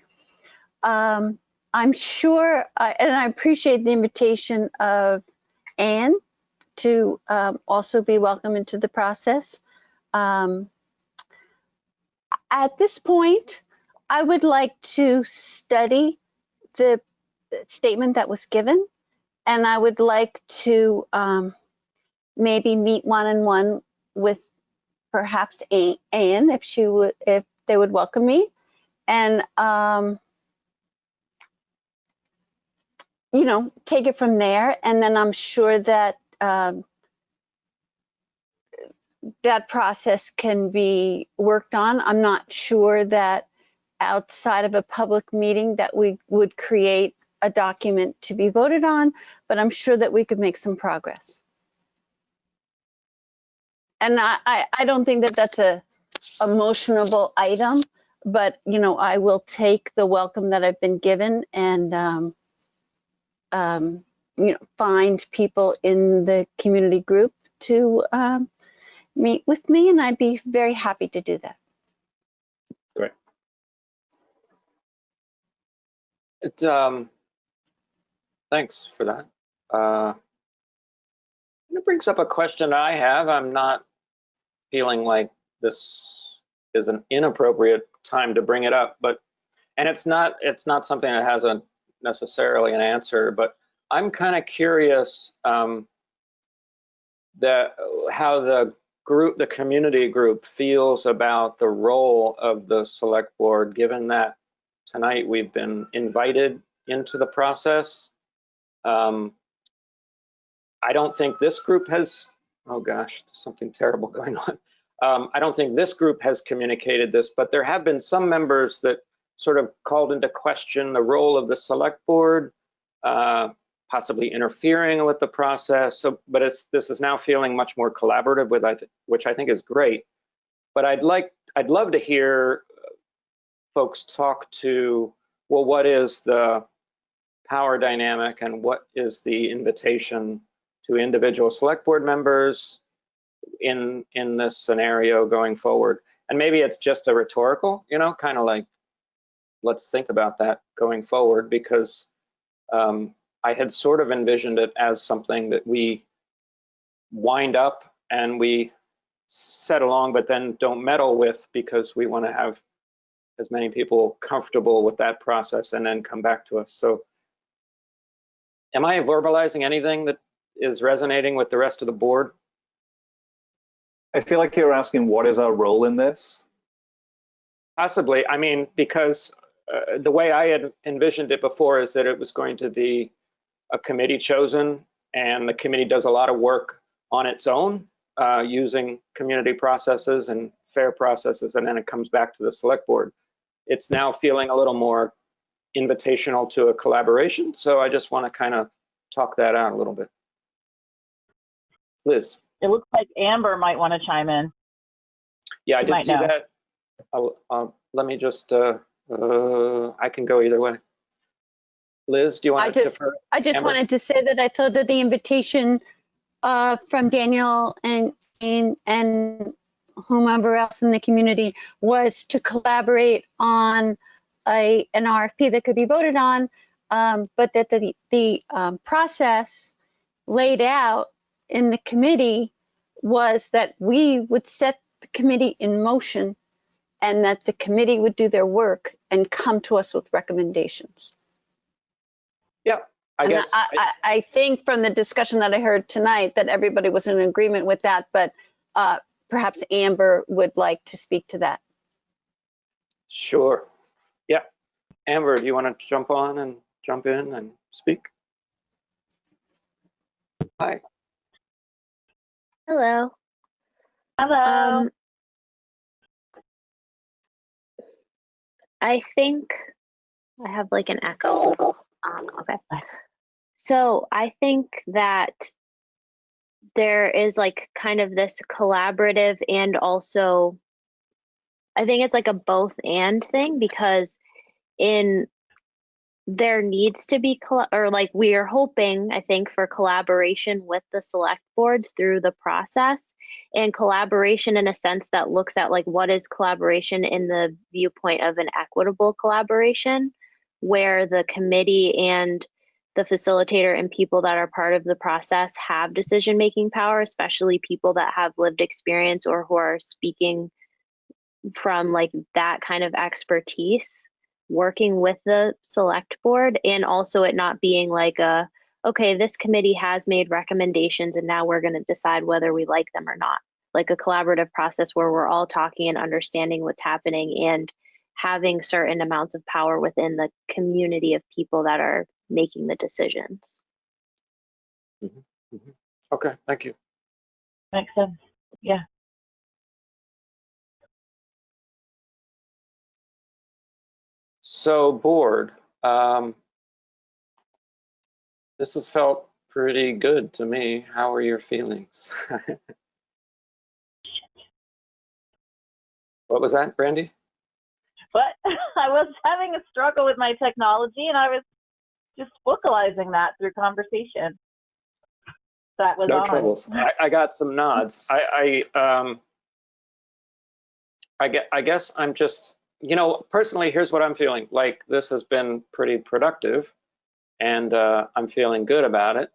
I'm sure, and I appreciate the invitation of Anne to also be welcome into the process. At this point, I would like to study the statement that was given, and I would like to maybe meet one-on-one with perhaps Anne, if they would welcome me, and you know, take it from there. And then I'm sure that that process can be worked on. I'm not sure that outside of a public meeting that we would create a document to be voted on, but I'm sure that we could make some progress. And I don't think that that's a emotionable item, but you know, I will take the welcome that I've been given and you know, find people in the community group to meet with me, and I'd be very happy to do that. Great. Thanks for that. It brings up a question I have. I'm not feeling like this is an inappropriate time to bring it up, but and it's not something that has a necessarily an answer, but I'm kind of curious that how the community group feels about the role of the select board, given that tonight we've been invited into the process. I don't think this group has, oh gosh, there's something terrible going on. I don't think this group has communicated this, but there have been some members that sort of called into question the role of the select board, possibly interfering with the process. So, but this is now feeling much more collaborative, which I think is great. But I'd love to hear folks talk to, well, what is the power dynamic and what is the invitation to individual select board members in this scenario going forward? And maybe it's just a rhetorical, you know, kind of like, let's think about that going forward, because I had sort of envisioned it as something that we wind up and we set along, but then don't meddle with, because we want to have as many people comfortable with that process and then come back to us. So am I verbalizing anything that is resonating with the rest of the board? I feel like you're asking, what is our role in this? Possibly. I mean, because the way I had envisioned it before is that it was going to be a committee chosen, and the committee does a lot of work on its own using community processes and fair processes, and then it comes back to the select board. It's now feeling a little more invitational to a collaboration, so I just want to kind of talk that out a little bit. Liz. It looks like Amber might want to chime in. Yeah, I did see know. that. Let me just, I can go either way. Liz, do you want to defer? I just Amber? wanted to say that I thought that the invitation from Daniel and whomever else in the community was to collaborate on an RFP that could be voted on, but that the process laid out in the committee was that we would set the committee in motion, and that the committee would do their work and come to us with recommendations. Yeah, I guess. I think from the discussion that I heard tonight that everybody was in agreement with that, but perhaps Amber would like to speak to that. Sure. Yeah. Amber, do you want to jump on and jump in and speak? Hi. Hello. Hello. I think I have like an echo. Okay. So I think that there is like kind of this collaborative, and also I think it's like a both and thing, because there needs to be, or like we are hoping, I think, for collaboration with the select boards through the process, and collaboration in a sense that looks at like what is collaboration in the viewpoint of an equitable collaboration, where the committee and the facilitator and people that are part of the process have decision-making power, especially people that have lived experience or who are speaking from like that kind of expertise working with the select board, and also it not being like a, okay, this committee has made recommendations and now we're going to decide whether we like them or not. Like a collaborative process where we're all talking and understanding what's happening and having certain amounts of power within the community of people that are making the decisions. Okay, thank you. Makes sense. Yeah. So board, this has felt pretty good to me. How are your feelings? What was that, Brandy? But I was having a struggle with my technology, and I was just vocalizing that through conversation. That was No on. troubles. I got some nods. I guess I'm just, you know, personally, here's what I'm feeling. Like this has been pretty productive, and I'm feeling good about it.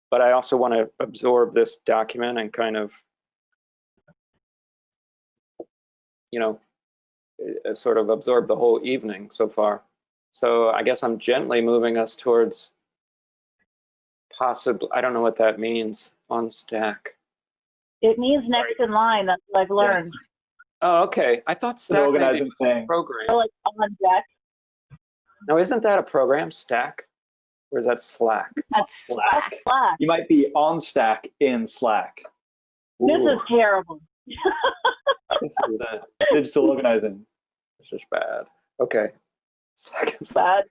But I also want to absorb this document and kind of, you know, sort of absorb the whole evening so far. So I guess I'm gently moving us towards possibly, I don't know what that means, on stack. It means next in line. That's what I've learned. Oh, okay. I thought It's an stack organizing thing. program. Or like on deck. Now, isn't that a program, stack? Or is that Slack? That's Slack. Slack. You might be on stack in Slack. This Ooh, is terrible. this is Digital organizing. this is bad. Okay. Slack is Bad.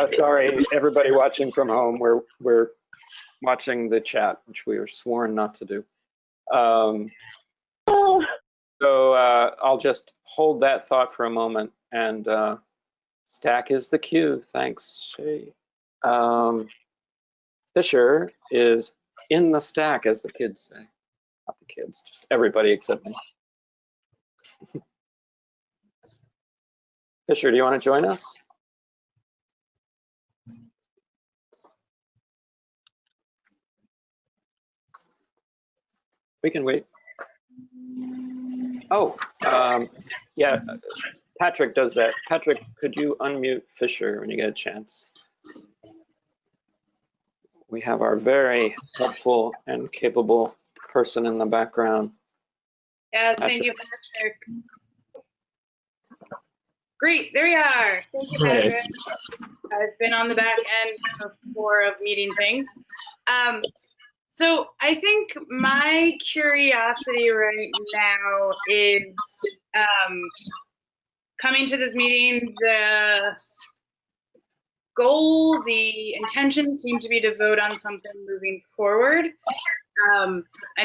sorry, everybody watching from home. We're watching the chat, which we were sworn not to do. So I'll just hold that thought for a moment, and stack is the cue. Thanks, Shay. Fisher is in the stack, as the kids say. Not the kids, just everybody except me. Fisher, do you want to join us? We can wait. Oh, yeah, Patrick does that. Patrick, could you unmute Fisher when you get a chance? We have our very helpful and capable person in the background. Yes, thank you, Patrick. Great, there you are. Thank you, Patrick. Nice. I've been on the back end before of meeting things. So I think my curiosity right now is coming to this meeting, the goal, the intention seem to be to vote on something moving forward. I'm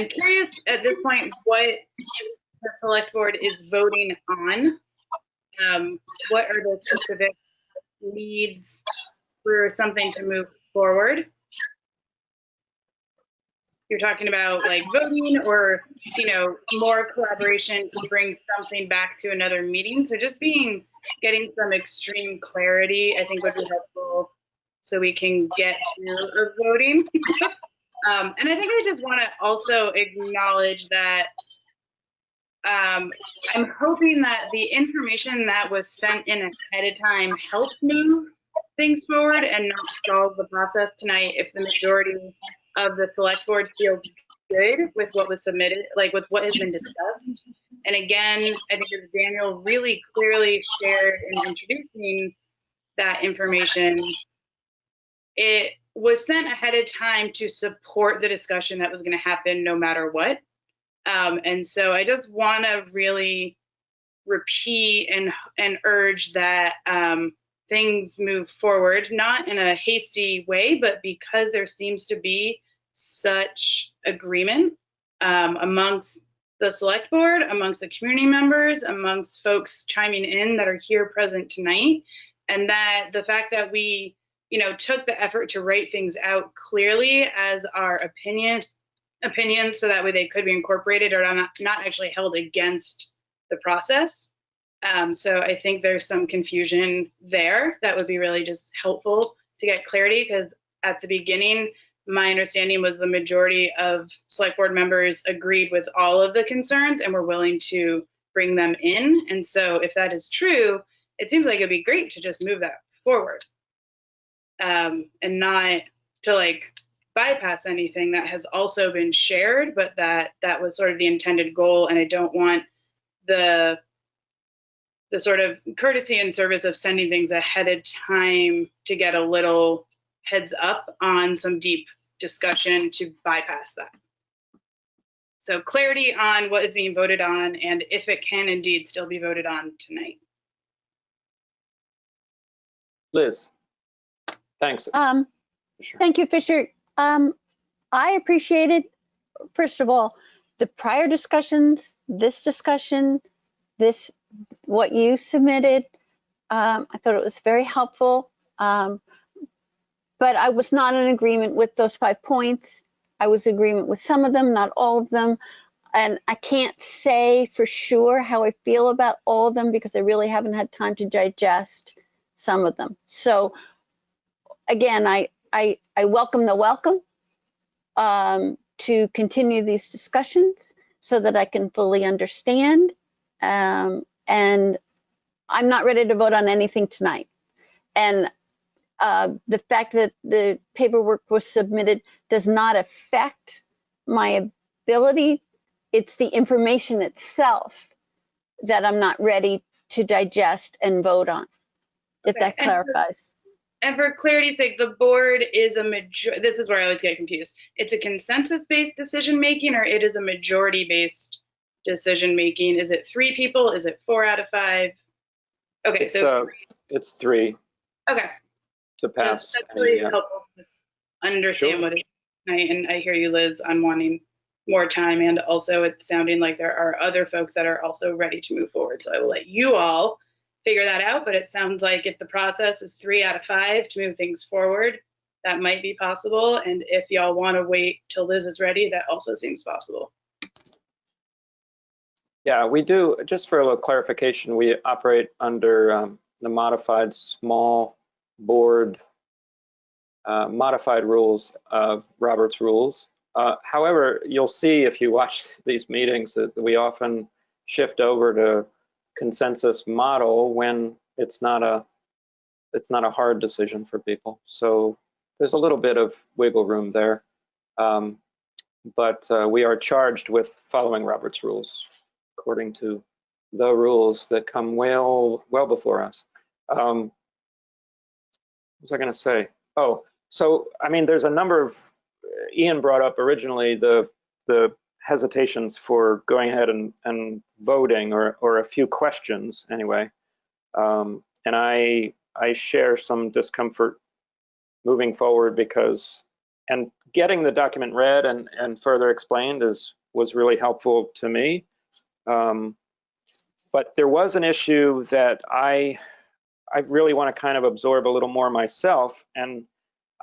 curious at this point what the select board is voting on. What are the specific needs for something to move forward? You're talking about like voting or, you know, more collaboration to bring something back to another meeting. So just getting some extreme clarity, I think would be helpful so we can get to voting. And I think I just want to also acknowledge that I'm hoping that the information that was sent in ahead of time helps move things forward and not solve the process tonight if the majority of the select board feels good with what was submitted, like with what has been discussed. And again, I think as Daniel really clearly shared in introducing that information, it was sent ahead of time to support the discussion that was going to happen no matter what. And so I just want to really repeat and urge that things move forward, not in a hasty way, but because there seems to be such agreement amongst the select board, amongst the community members, amongst folks chiming in that are here present tonight, and that the fact that we, you know, took the effort to write things out clearly as our opinions so that way they could be incorporated or not actually held against the process. So I think there's some confusion there that would be really just helpful to get clarity, because at the beginning, my understanding was the majority of select board members agreed with all of the concerns and were willing to bring them in. And so if that is true, it seems like it'd be great to just move that forward, and not to like bypass anything that has also been shared, but that was sort of the intended goal. And I don't want the sort of courtesy and service of sending things ahead of time to get a little heads up on some deep discussion to bypass that. So clarity on what is being voted on and if it can indeed still be voted on tonight. Liz, thanks. Thank you, Fisher. I appreciated, first of all, the prior discussions, this discussion, what you submitted. I thought it was very helpful, but I was not in agreement with those 5 points. I was in agreement with some of them, not all of them. And I can't say for sure how I feel about all of them because I really haven't had time to digest some of them. So again, I welcome the welcome to continue these discussions so that I can fully understand. And I'm not ready to vote on anything tonight. And the fact that the paperwork was submitted does not affect my ability. It's the information itself that I'm not ready to digest and vote on, if that clarifies. And for clarity's sake, the board is this is where I always get confused. It's a consensus-based decision-making, or it is a majority-based decision-making? Is it 3 people? Is it 4 out of 5? Okay, It's 3. Okay. To pass. That's really helpful to just understand what it is tonight. And I hear you, Liz, on wanting more time. And also it's sounding like there are other folks that are also ready to move forward. So I will let you all figure that out. But it sounds like if the process is 3 out of 5 to move things forward, that might be possible. And if y'all want to wait till Liz is ready, that also seems possible. Yeah, we do. Just for a little clarification, we operate under the modified small board modified rules of Robert's rules. However, you'll see if you watch these meetings is that we often shift over to consensus model when it's not a hard decision for people. So there's a little bit of wiggle room there, but we are charged with following Robert's rules according to the rules that come well before us. What was I going to say? Oh, so I mean, there's a number of, Ian brought up originally the hesitations for going ahead and voting, or a few questions anyway. And I share some discomfort moving forward because, and getting the document read and further explained was really helpful to me. But there was an issue that I really want to kind of absorb a little more myself. And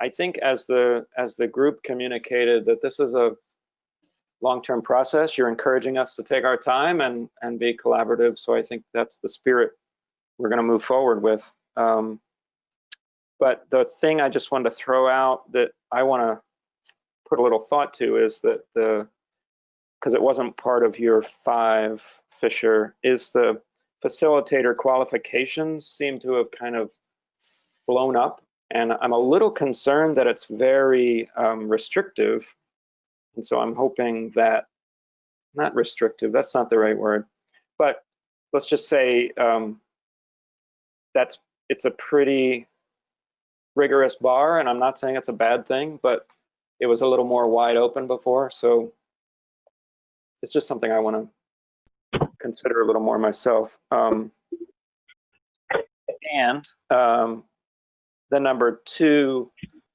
I think as the group communicated that this is a long-term process, you're encouraging us to take our time and be collaborative. So I think that's the spirit we're going to move forward with. But the thing I just wanted to throw out that I want to put a little thought to is that because it wasn't part of your 5, Fisher, is the facilitator qualifications seem to have kind of blown up. And I'm a little concerned that it's very restrictive. And so I'm hoping that, not restrictive, that's not the right word, but let's just say it's a pretty rigorous bar, and I'm not saying it's a bad thing, but it was a little more wide open before. So it's just something I want to consider a little more myself. The number 2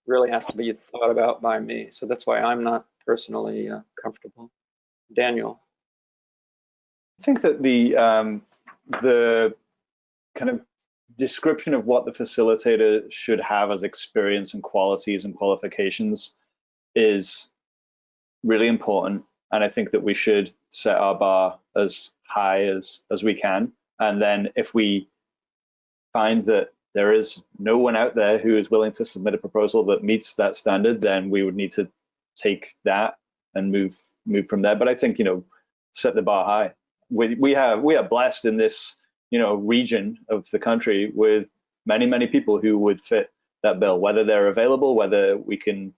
really has to be thought about by me. So that's why I'm not personally comfortable. Daniel. I think that the kind of description of what the facilitator should have as experience and qualities and qualifications is really important. And I think that we should set our bar as high as we can. And then if we find that there is no one out there who is willing to submit a proposal that meets that standard, then we would need to take that and move from there. But I think, set the bar high. we are blessed in this, you know, region of the country with many people who would fit that bill. Whether they're available, whether we can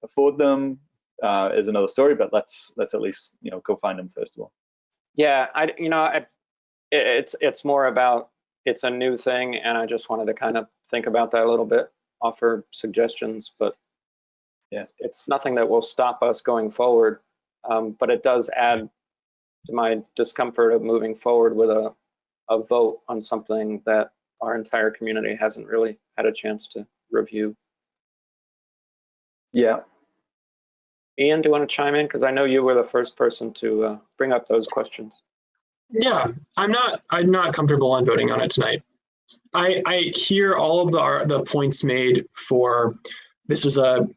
afford them, is another story. But let's at least, you know, go find them first of all. Yeah, it's more about, it's a new thing, and I just wanted to kind of think about that a little bit, offer suggestions, but yeah, it's nothing that will stop us going forward. But it does add to my discomfort of moving forward with a vote on something that our entire community hasn't really had a chance to review. Yeah. Ian, do you want to chime in? Because I know you were the first person to bring up those questions. Yeah, I'm not comfortable on voting on it tonight. I hear all of the points made for this was a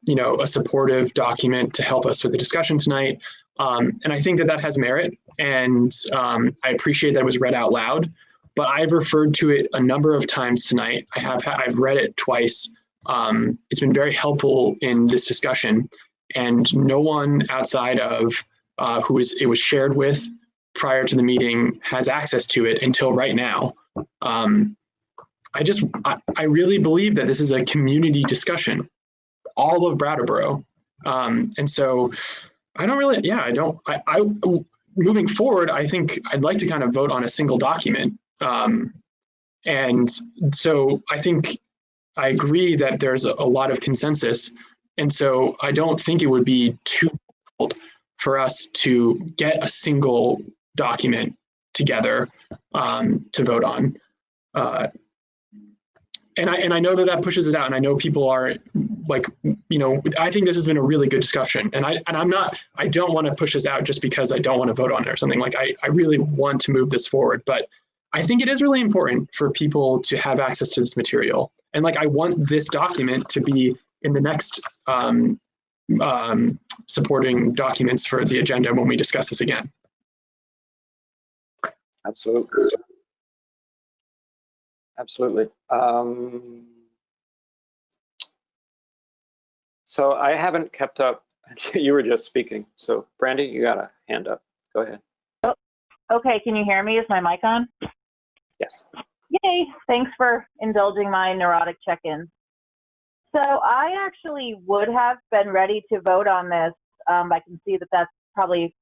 supportive document to help us with the discussion tonight, and I think that has merit, and I appreciate that it was read out loud. But I've referred to it a number of times tonight. I've read it twice. It's been very helpful in this discussion, and no one outside of who it was shared with prior to the meeting has access to it until right now. I really believe that this is a community discussion, all of Brattleboro. And so I don't really, moving forward, I think I'd like to kind of vote on a single document. And so I think I agree that there's a lot of consensus. And so I don't think it would be too difficult for us to get a single document together to vote on. And I know that pushes it out, and I know people are like, I think this has been a really good discussion, and I don't want to push this out just because I don't want to vote on it or something. Like I really want to move this forward, but I think it is really important for people to have access to this material, and like I want this document to be in the next supporting documents for the agenda when we discuss this again. Absolutely. Absolutely. So I haven't kept up. You were just speaking. So Brandy, you got a hand up. Go ahead. Oh, okay. Can you hear me? Is my mic on? Yes. Yay. Thanks for indulging my neurotic check-in. So I actually would have been ready to vote on this. I can see that that's probably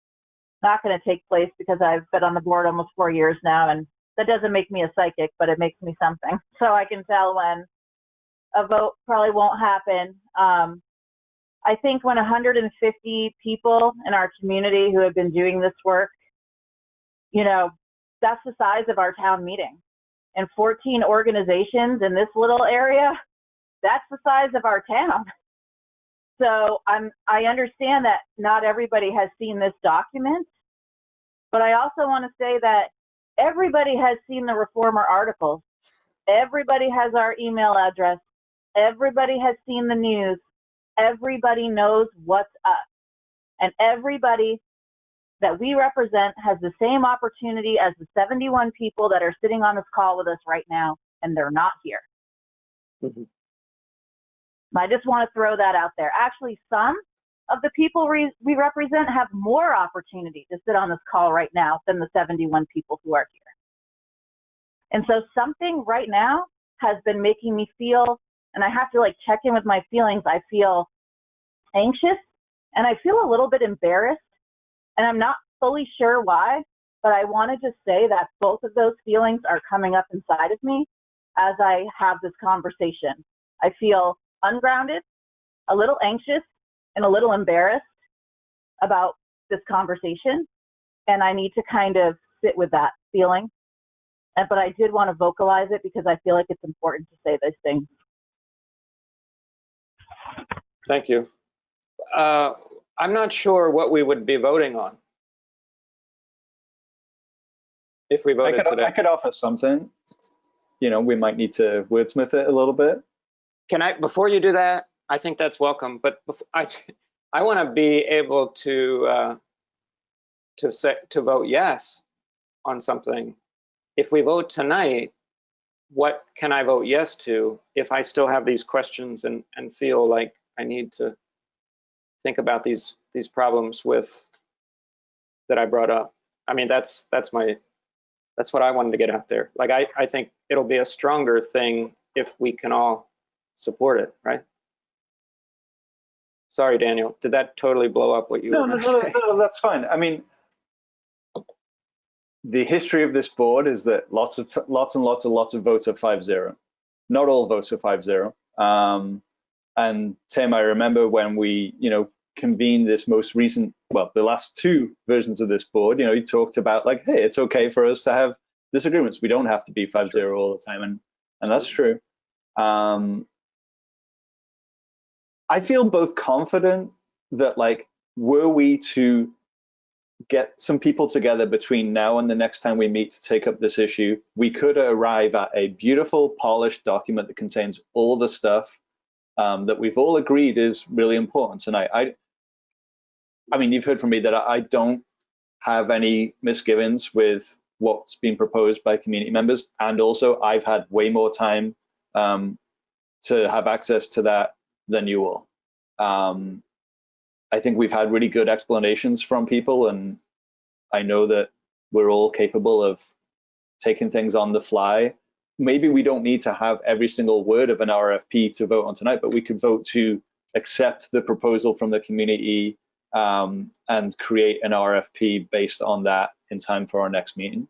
not going to take place because I've been on the board almost 4 years now, and that doesn't make me a psychic, but it makes me something. So I can tell when a vote probably won't happen. I think when 150 people in our community who have been doing this work, that's the size of our town meeting. And 14 organizations in this little area, that's the size of our town. So I understand that not everybody has seen this document, but I also want to say that everybody has seen the Reformer articles. Everybody has our email address. Everybody has seen the news. Everybody knows what's up. And everybody that we represent has the same opportunity as the 71 people that are sitting on this call with us right now, and they're not here. Mm-hmm. I just want to throw that out there. Actually, some of the people we represent have more opportunity to sit on this call right now than the 71 people who are here. And so something right now has been making me feel, and I have to like check in with my feelings. I feel anxious and I feel a little bit embarrassed, and I'm not fully sure why, but I want to just say that both of those feelings are coming up inside of me as I have this conversation. I feel ungrounded, a little anxious, and a little embarrassed about this conversation, and I need to kind of sit with that feeling. But I did want to vocalize it because I feel like it's important to say those things. Thank you. I'm not sure what we would be voting on if we voted today. I could offer something. We might need to wordsmith it a little bit. Can I, before you do that, I think that's welcome, but I want to be able to vote yes on something. If we vote tonight, what can I vote yes to if I still have these questions and feel like I need to think about these problems that I brought up? I mean, that's what I wanted to get out there. Like, I think it'll be a stronger thing if we can all support it, right? Sorry, Daniel, did that totally blow up what you were going to say? No, that's fine. I mean, the history of this board is that lots of votes are 5-0. Not all votes are 5-0. And Tim, I remember when we, convened this most recent, well, the last two versions of this board, you talked about like, hey, it's okay for us to have disagreements. We don't have to be 5-0 all the time, and that's true. I feel both confident that, like, were we to get some people together between now and the next time we meet to take up this issue, we could arrive at a beautiful, polished document that contains all the stuff that we've all agreed is really important tonight. I mean, you've heard from me that I don't have any misgivings with what's been proposed by community members, and also I've had way more time to have access to that than you all. I think we've had really good explanations from people, and I know that we're all capable of taking things on the fly. Maybe we don't need to have every single word of an RFP to vote on tonight, but we could vote to accept the proposal from the community and create an RFP based on that in time for our next meeting.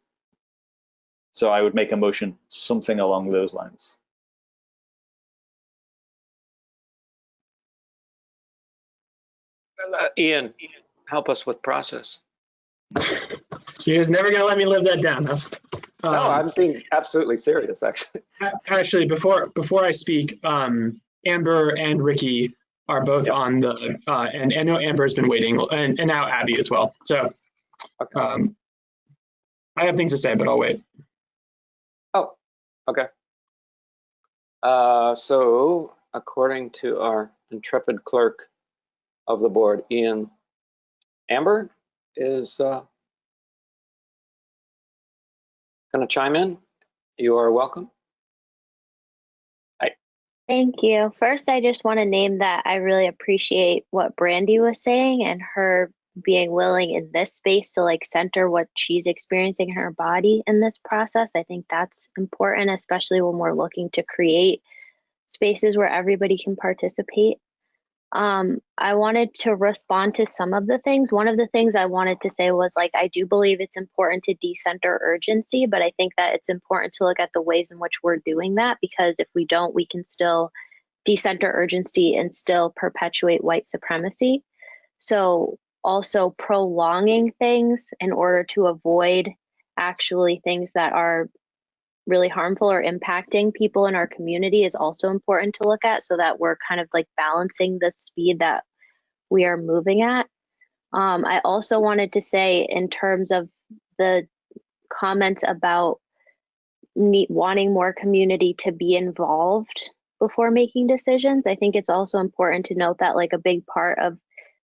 So I would make a motion, something along those lines. Ian, help us with process. She was never going to let me live that down. Huh? No, I'm being absolutely serious, actually. Actually, before I speak, Amber and Ricky are both on the, and I know Amber has been waiting, and now Abby as well. So I have things to say, but I'll wait. Oh, okay. So according to our intrepid clerk of the board, Ian, Amber is going to chime in. You are welcome. Hi. Thank you. First, I just want to name that I really appreciate what Brandy was saying and her being willing in this space to like center what she's experiencing in her body in this process. I think that's important, especially when we're looking to create spaces where everybody can participate. I wanted to respond to some of the things. One of the things I wanted to say was like, I do believe it's important to decenter urgency, but I think that it's important to look at the ways in which we're doing that, because if we don't, we can still decenter urgency and still perpetuate white supremacy. So also prolonging things in order to avoid actually things that are really harmful or impacting people in our community is also important to look at, so that we're kind of like balancing the speed that we are moving at. I also wanted to say, in terms of the comments about wanting more community to be involved before making decisions, I think it's also important to note that like a big part of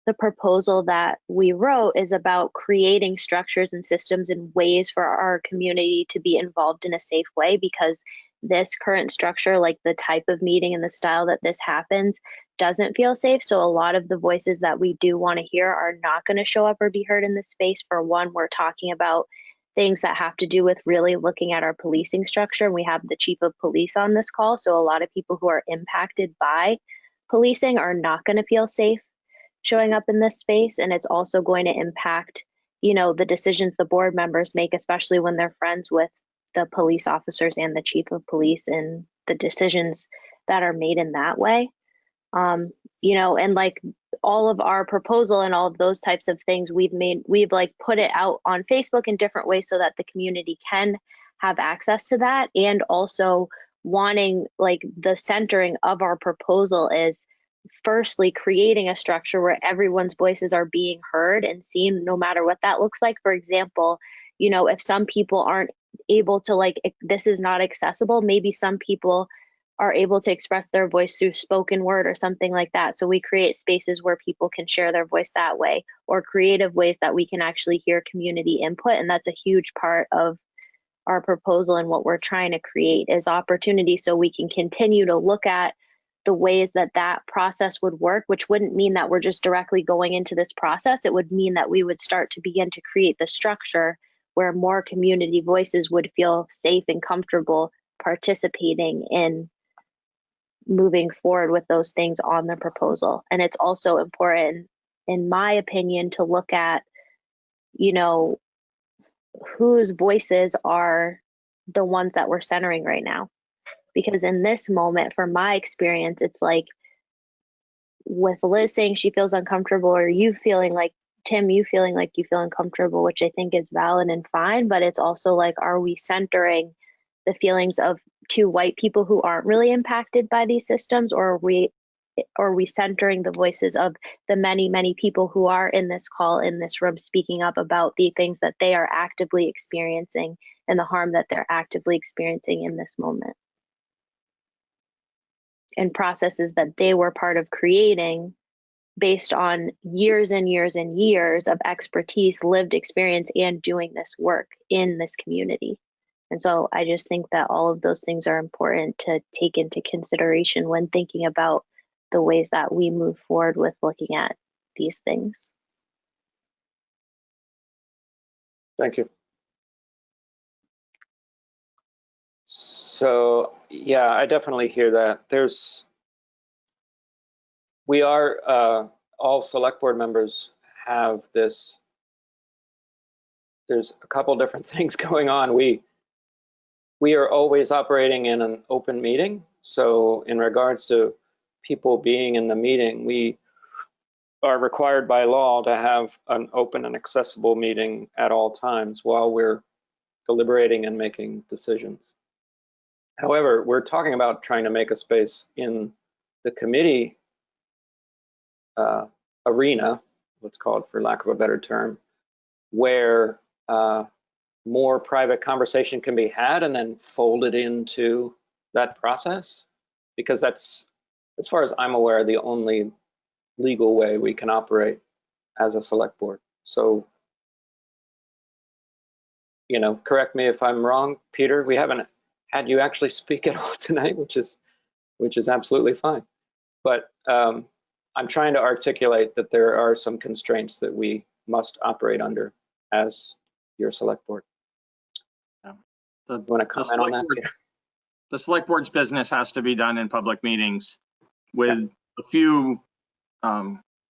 the proposal that we wrote is about creating structures and systems and ways for our community to be involved in a safe way, because this current structure, like the type of meeting and the style that this happens, doesn't feel safe. So a lot of the voices that we do want to hear are not going to show up or be heard in this space. For one, we're talking about things that have to do with really looking at our policing structure. We have the chief of police on this call. So a lot of people who are impacted by policing are not going to feel safe showing up in this space. And it's also going to impact, the decisions the board members make, especially when they're friends with the police officers and the chief of police, and the decisions that are made in that way. And like all of our proposal and all of those types of things we've like put it out on Facebook in different ways so that the community can have access to that. And also wanting like the centering of our proposal is firstly creating a structure where everyone's voices are being heard and seen, no matter what that looks like. For example, if some people aren't able to, like, this is not accessible, maybe some people are able to express their voice through spoken word or something like that. So we create spaces where people can share their voice that way, or creative ways that we can actually hear community input. And that's a huge part of our proposal, and what we're trying to create is opportunity so we can continue to look at the ways that that process would work, which wouldn't mean that we're just directly going into this process. It would mean that we would start to begin to create the structure where more community voices would feel safe and comfortable participating in moving forward with those things on the proposal. And it's also important, in my opinion, to look at, you know, whose voices are the ones that we're centering right now. Because in this moment, from my experience, it's like with Liz saying she feels uncomfortable, or you feeling like, Tim, you feeling like you feel uncomfortable, which I think is valid and fine, but it's also like, are we centering the feelings of two white people who aren't really impacted by these systems, or are we centering the voices of the many, many people who are in this call, in this room, speaking up about the things that they are actively experiencing and the harm that they're actively experiencing in this moment? And processes that they were part of creating based on years and years and years of expertise, lived experience, and doing this work in this community. And so I just think that all of those things are important to take into consideration when thinking about the ways that we move forward with looking at these things. Thank you. So, yeah, I definitely hear that. We are, all select board members have this, there's a couple different things going on. We are always operating in an open meeting. So in regards to people being in the meeting, we are required by law to have an open and accessible meeting at all times while we're deliberating and making decisions. However, we're talking about trying to make a space in the committee arena, let's call it for lack of a better term, where more private conversation can be had and then folded into that process, because that's, as far as I'm aware, the only legal way we can operate as a select board. So, you know, correct me if I'm wrong, Peter, we haven't had you actually speak at all tonight, which is absolutely fine. But I'm trying to articulate that there are some constraints that we must operate under as your select board. Want to comment on that, Peter? The select board's business has to be done in public meetings, with a few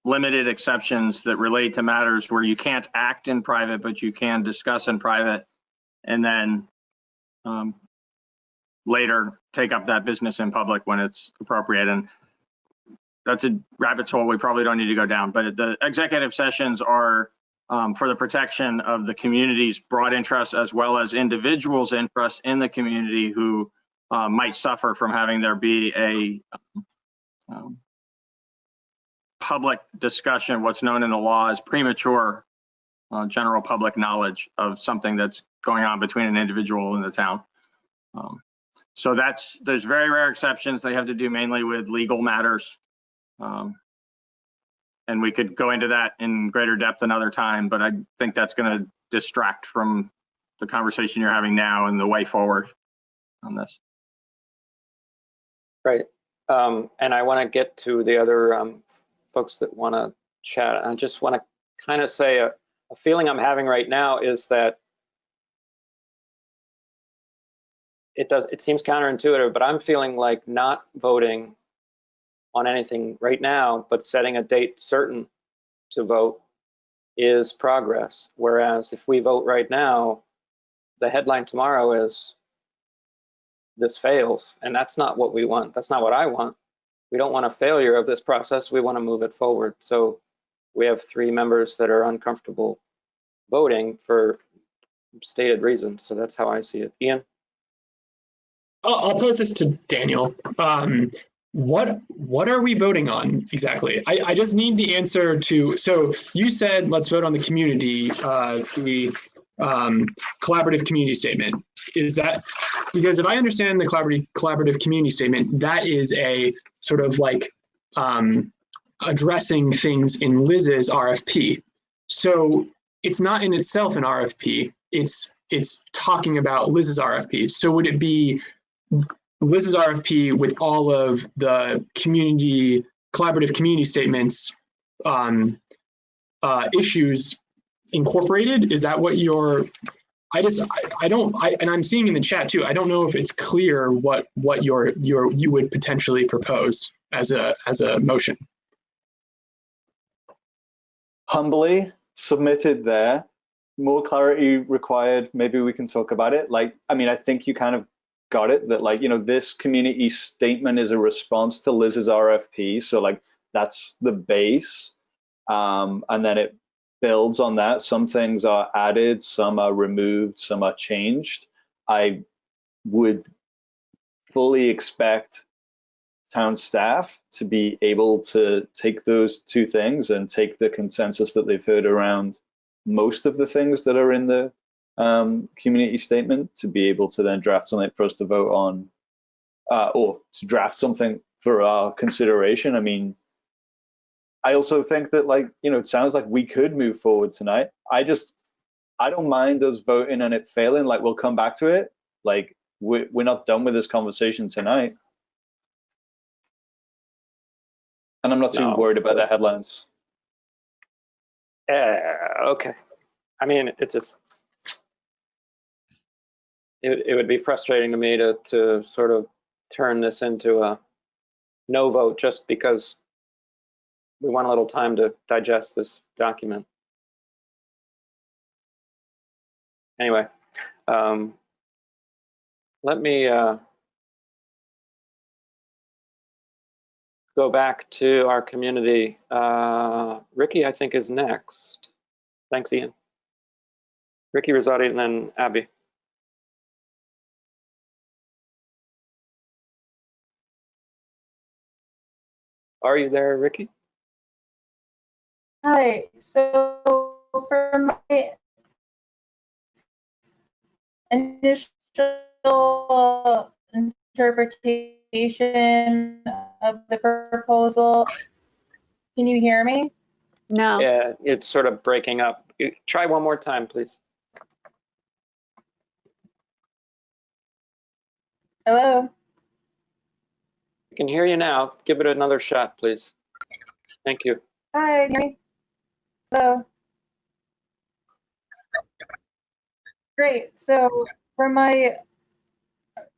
limited exceptions that relate to matters where you can't act in private, but you can discuss in private, and then later take up that business in public when it's appropriate. And that's a rabbit's hole we probably don't need to go down, but the executive sessions are for the protection of the community's broad interests, as well as individuals' interests in the community who might suffer from having there be a public discussion, what's known in the law as premature general public knowledge of something that's going on between an individual and the town. So there's very rare exceptions. They have to do mainly with legal matters. And we could go into that in greater depth another time, but I think that's going to distract from the conversation you're having now and the way forward on this. Right. And I want to get to the other folks that want to chat. I just want to kind of say a feeling I'm having right now is that it seems counterintuitive, but I'm feeling like not voting on anything right now, but setting a date certain to vote is progress. Whereas if we vote right now, the headline tomorrow is this fails, and that's not what we want. That's not what I want. We don't want a failure of this process. We want to move it forward. So we have 3 members that are uncomfortable voting for stated reasons. So that's how I see it. Ian? I'll pose this to Daniel. What are we voting on exactly? I just need the answer to, so you said, let's vote on the community, the collaborative community statement. Is that, because if I understand the collaborative community statement, that is a sort of like addressing things in Liz's RFP. So it's not in itself an RFP, it's talking about Liz's RFP. So would it be Liz's RFP with all of the collaborative community statements issues incorporated? Is that what you're? And I'm seeing in the chat too. I don't know if it's clear what you would potentially propose as a motion. Humbly submitted there. More clarity required. Maybe we can talk about it. Like, I mean, I think you kind of got it that, like, you know, this community statement is a response to Liz's RFP. So like that's the base. And then it builds on that. Some things are added, some are removed, some are changed. I would fully expect town staff to be able to take those two things and take the consensus that they've heard around most of the things that are in the community statement to be able to then draft something for us to vote on, or to draft something for our consideration. I mean, I also think that, like, you know, it sounds like we could move forward tonight. I don't mind us voting and it failing. Like, we'll come back to it. Like, we're not done with this conversation tonight. And I'm not too worried about the headlines. Okay. I mean, it would be frustrating to me to sort of turn this into a no vote just because we want a little time to digest this document. Anyway, let me go back to our community. Ricky, I think, is next. Thanks, Ian. Ricky Rosati and then Abby. Are you there, Ricky? Hi, so for my initial interpretation of the proposal, can you hear me? No. Yeah, it's sort of breaking up. Try one more time, please. Hello? I can hear you now. Give it another shot, please. Thank you. Hi, can you hear me? Hello? Great, so for my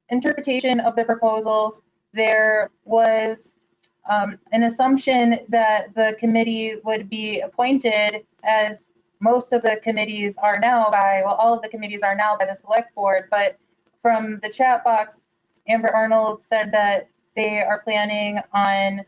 interpretation of the proposals, there was an assumption that the committee would be appointed, as most of the committees are now by, well, all of the committees are now by the select board, but from the chat box, Amber Arnold said that they are planning on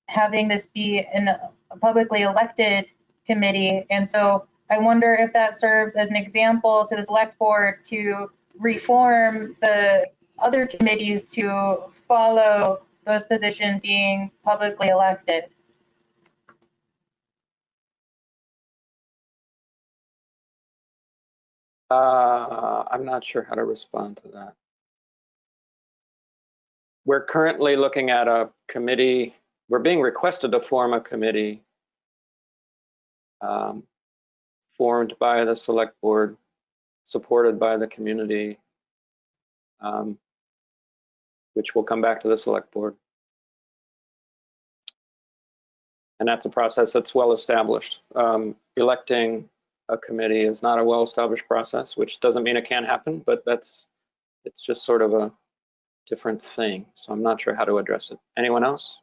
having this be a publicly elected committee. And so I wonder if that serves as an example to the select board to reform the other committees to follow those positions being publicly elected. I'm not sure how to respond to that. We're currently looking at a committee. We're being requested to form a committee formed by the select board, supported by the community, which will come back to the select board. And that's a process that's well established. Electing a committee is not a well established process, which doesn't mean it can't happen, but it's just sort of a different thing. So I'm not sure how to address it. Anyone else?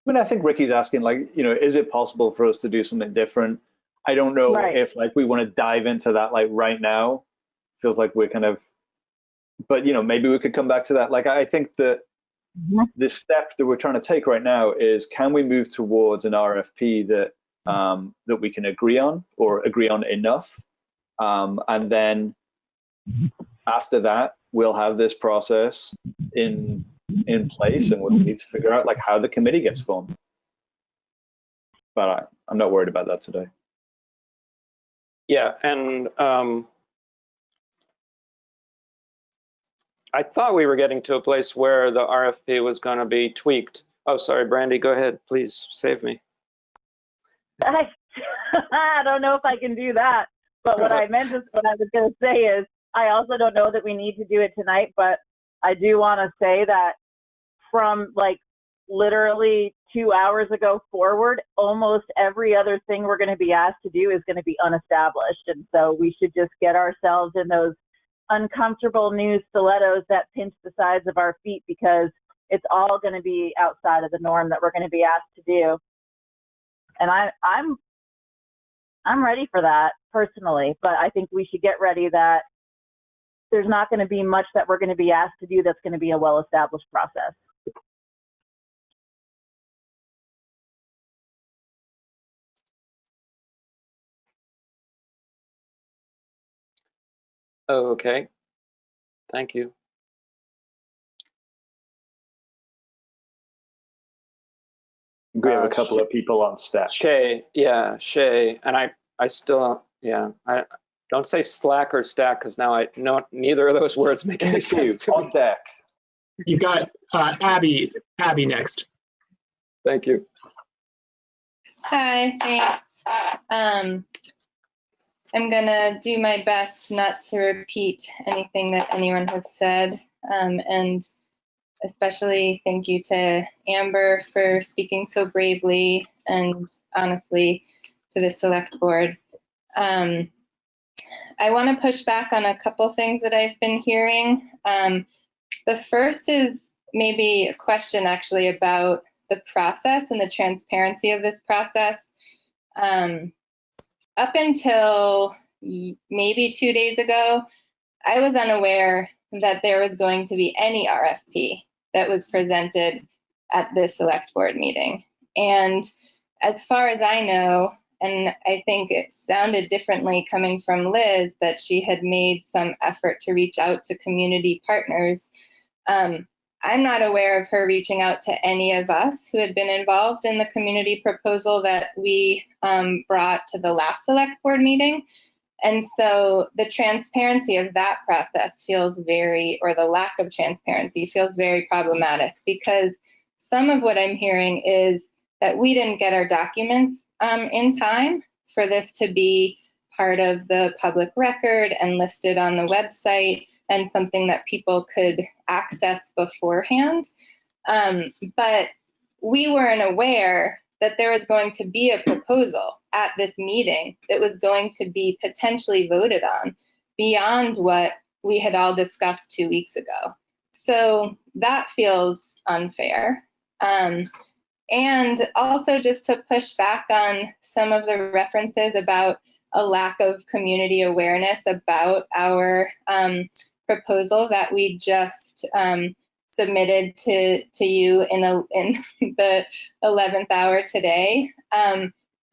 I mean, I think Ricky's asking, like, you know, is it possible for us to do something different? I don't know if, like, we want to dive into that, like, right now. Feels like we're kind of, but, you know, maybe we could come back to that. Like, I think that the step that we're trying to take right now is, can we move towards an RFP that that we can agree on, or agree on enough? And then after that, we'll have this process in place, and we'll need to figure out, like, how the committee gets formed. But I'm not worried about that today. Yeah, and I thought we were getting to a place where the RFP was going to be tweaked. Oh, sorry, Brandy, go ahead, please save me. I don't know if I can do that, but what I was going to say is, I also don't know that we need to do it tonight, but I do want to say that from like literally 2 hours ago forward, almost every other thing we're going to be asked to do is going to be unestablished. And so we should just get ourselves in those uncomfortable new stilettos that pinch the sides of our feet, because it's all going to be outside of the norm that we're going to be asked to do. And I'm ready for that personally, but I think we should get ready that there's not going to be much that we're going to be asked to do that's going to be a well-established process. Okay, thank you. We have a couple of people on staff. Shay, yeah, Shay, and I still, yeah, I don't say slack or stack, because now I know neither of those words make any sense. On deck. You've got Abby next. Thank you. Hi, thanks. I'm gonna do my best not to repeat anything that anyone has said, and especially thank you to Amber for speaking so bravely and honestly to the select board. I want to push back on a couple things that I've been hearing. The first is maybe a question actually about the process and the transparency of this process. Up until maybe 2 days ago, I was unaware that there was going to be any RFP that was presented at this select board meeting. And as far as I know, and I think it sounded differently coming from Liz, that she had made some effort to reach out to community partners. I'm not aware of her reaching out to any of us who had been involved in the community proposal that we brought to the last select board meeting. And so the transparency of that process feels or the lack of transparency feels very problematic, because some of what I'm hearing is that we didn't get our documents in time for this to be part of the public record and listed on the website and something that people could access beforehand. But we weren't aware that there was going to be a proposal at this meeting that was going to be potentially voted on beyond what we had all discussed 2 weeks ago. So that feels unfair. And also just to push back on some of the references about a lack of community awareness about our proposal that we just submitted to you in the 11th hour today.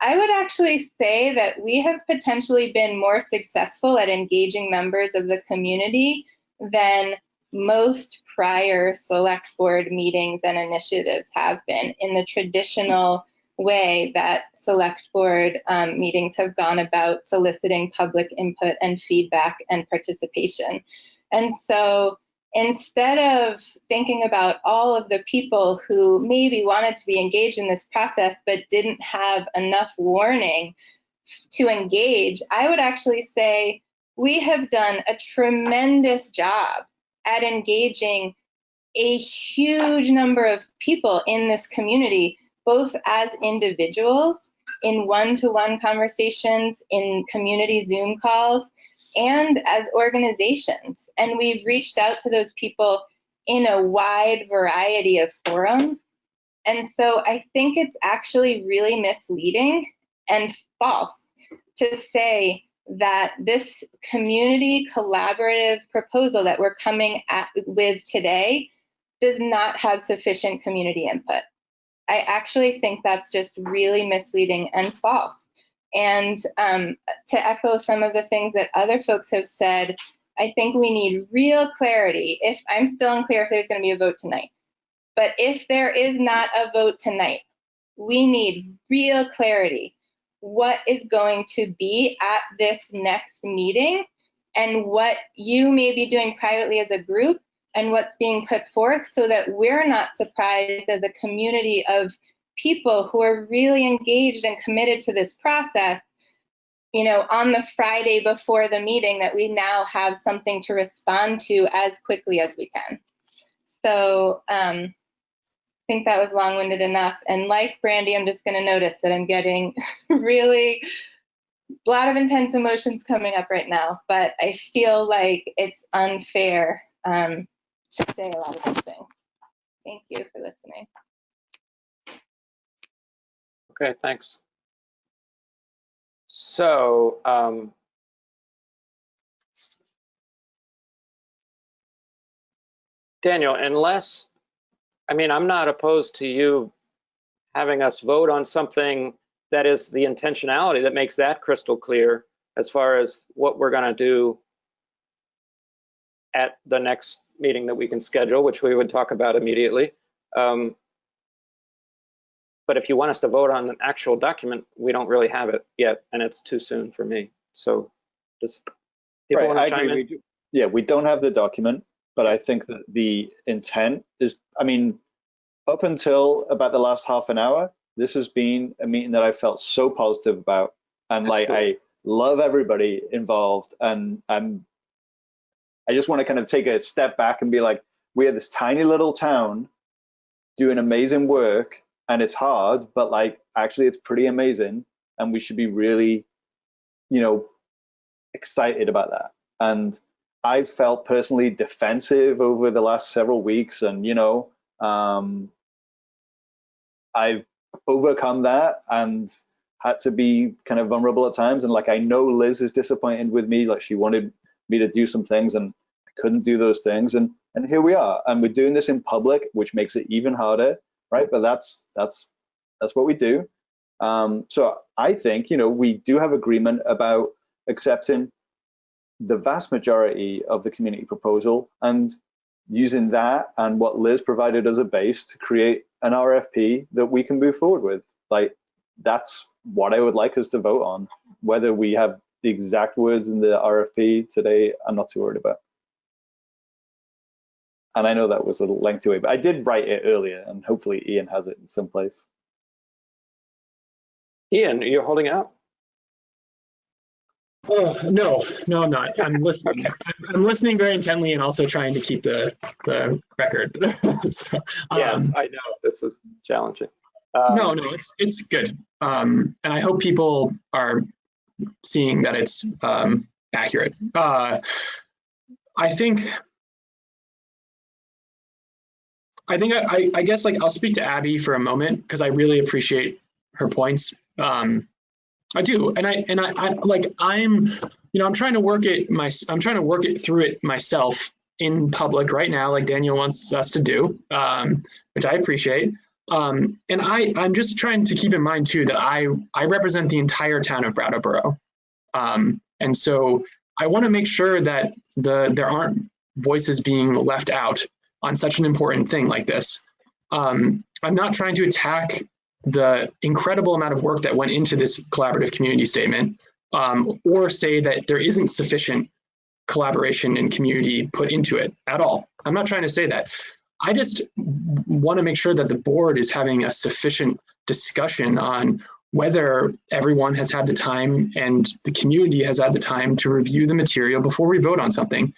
I would actually say that we have potentially been more successful at engaging members of the community than most prior select board meetings and initiatives have been in the traditional way that select board meetings have gone about soliciting public input and feedback and participation. And so instead of thinking about all of the people who maybe wanted to be engaged in this process but didn't have enough warning to engage, I would actually say we have done a tremendous job at engaging a huge number of people in this community, both as individuals, in one-to-one conversations, in community Zoom calls, and as organizations. And we've reached out to those people in a wide variety of forums. And so I think it's actually really misleading and false to say that this community collaborative proposal that we're coming with today does not have sufficient community input. I actually think that's just really misleading and false. And to echo some of the things that other folks have said, I think we need real clarity. If I'm still unclear if there's going to be a vote tonight, but if there is not a vote tonight, we need real clarity. What is going to be at this next meeting and what you may be doing privately as a group and what's being put forth, so that we're not surprised as a community of people who are really engaged and committed to this process you know, on the Friday before the meeting, that we now have something to respond to as quickly as we can. So I think that was long-winded enough. And like Brandy, I'm just going to notice that I'm getting really a lot of intense emotions coming up right now, but I feel like it's unfair to say a lot of these things. Thank you for listening. Okay, thanks. So, Daniel, unless, I mean, I'm not opposed to you having us vote on something that is the intentionality that makes that crystal clear as far as what we're going to do at the next meeting that we can schedule, which we would talk about immediately. But if you want us to vote on an actual document, we don't really have it yet, and it's too soon for me. So does people want to chime in? Yeah, we don't have the document, but I think that the intent is, I mean, up until about the last half an hour, this has been a meeting that I felt so positive about. And like, I love everybody involved. And I just want to kind of take a step back and be like, we are this tiny little town doing amazing work, and it's hard, but like, actually it's pretty amazing. And we should be really, you know, excited about that. And I felt personally defensive over the last several weeks, and you know, I've overcome that and had to be kind of vulnerable at times. And like, I know Liz is disappointed with me. Like, she wanted me to do some things and I couldn't do those things. And here we are, and we're doing this in public, which makes it even harder, right? But that's what we do. So I think, you know, we do have agreement about accepting the vast majority of the community proposal and using that and what Liz provided as a base to create an RFP that we can move forward with. Like, that's what I would like us to vote on. Whether we have the exact words in the RFP today, I'm not too worried about. And I know that was a little lengthy way, but I did write it earlier, and hopefully Ian has it in some place. Ian, you're holding out? Oh, no, I'm not. I'm listening. I'm listening very intently and also trying to keep the record. So, yes, I know this is challenging. No, it's good. And I hope people are seeing that it's accurate. I guess like I'll speak to Abby for a moment because I really appreciate her points. I do, and I like I'm trying to work it through it myself in public right now, like Daniel wants us to do, which I appreciate. And I'm just trying to keep in mind too that I represent the entire town of Brattleboro, and so I want to make sure that there aren't voices being left out on such an important thing like this. I'm not trying to attack the incredible amount of work that went into this collaborative community statement, or say that there isn't sufficient collaboration and community put into it at all. I'm not trying to say that. I just want to make sure that the board is having a sufficient discussion on whether everyone has had the time and the community has had the time to review the material before we vote on something.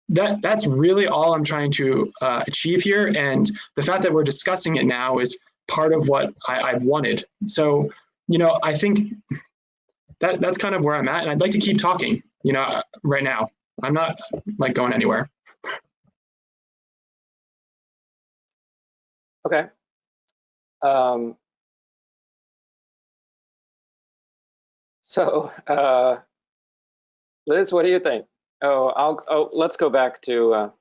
That's really all I'm trying to achieve here. And the fact that we're discussing it now is part of what I've wanted. So, I think that's kind of where I'm at, and I'd like to keep talking, right now. I'm not like going anywhere. Okay. So, Liz, what do you think? Let's go back to,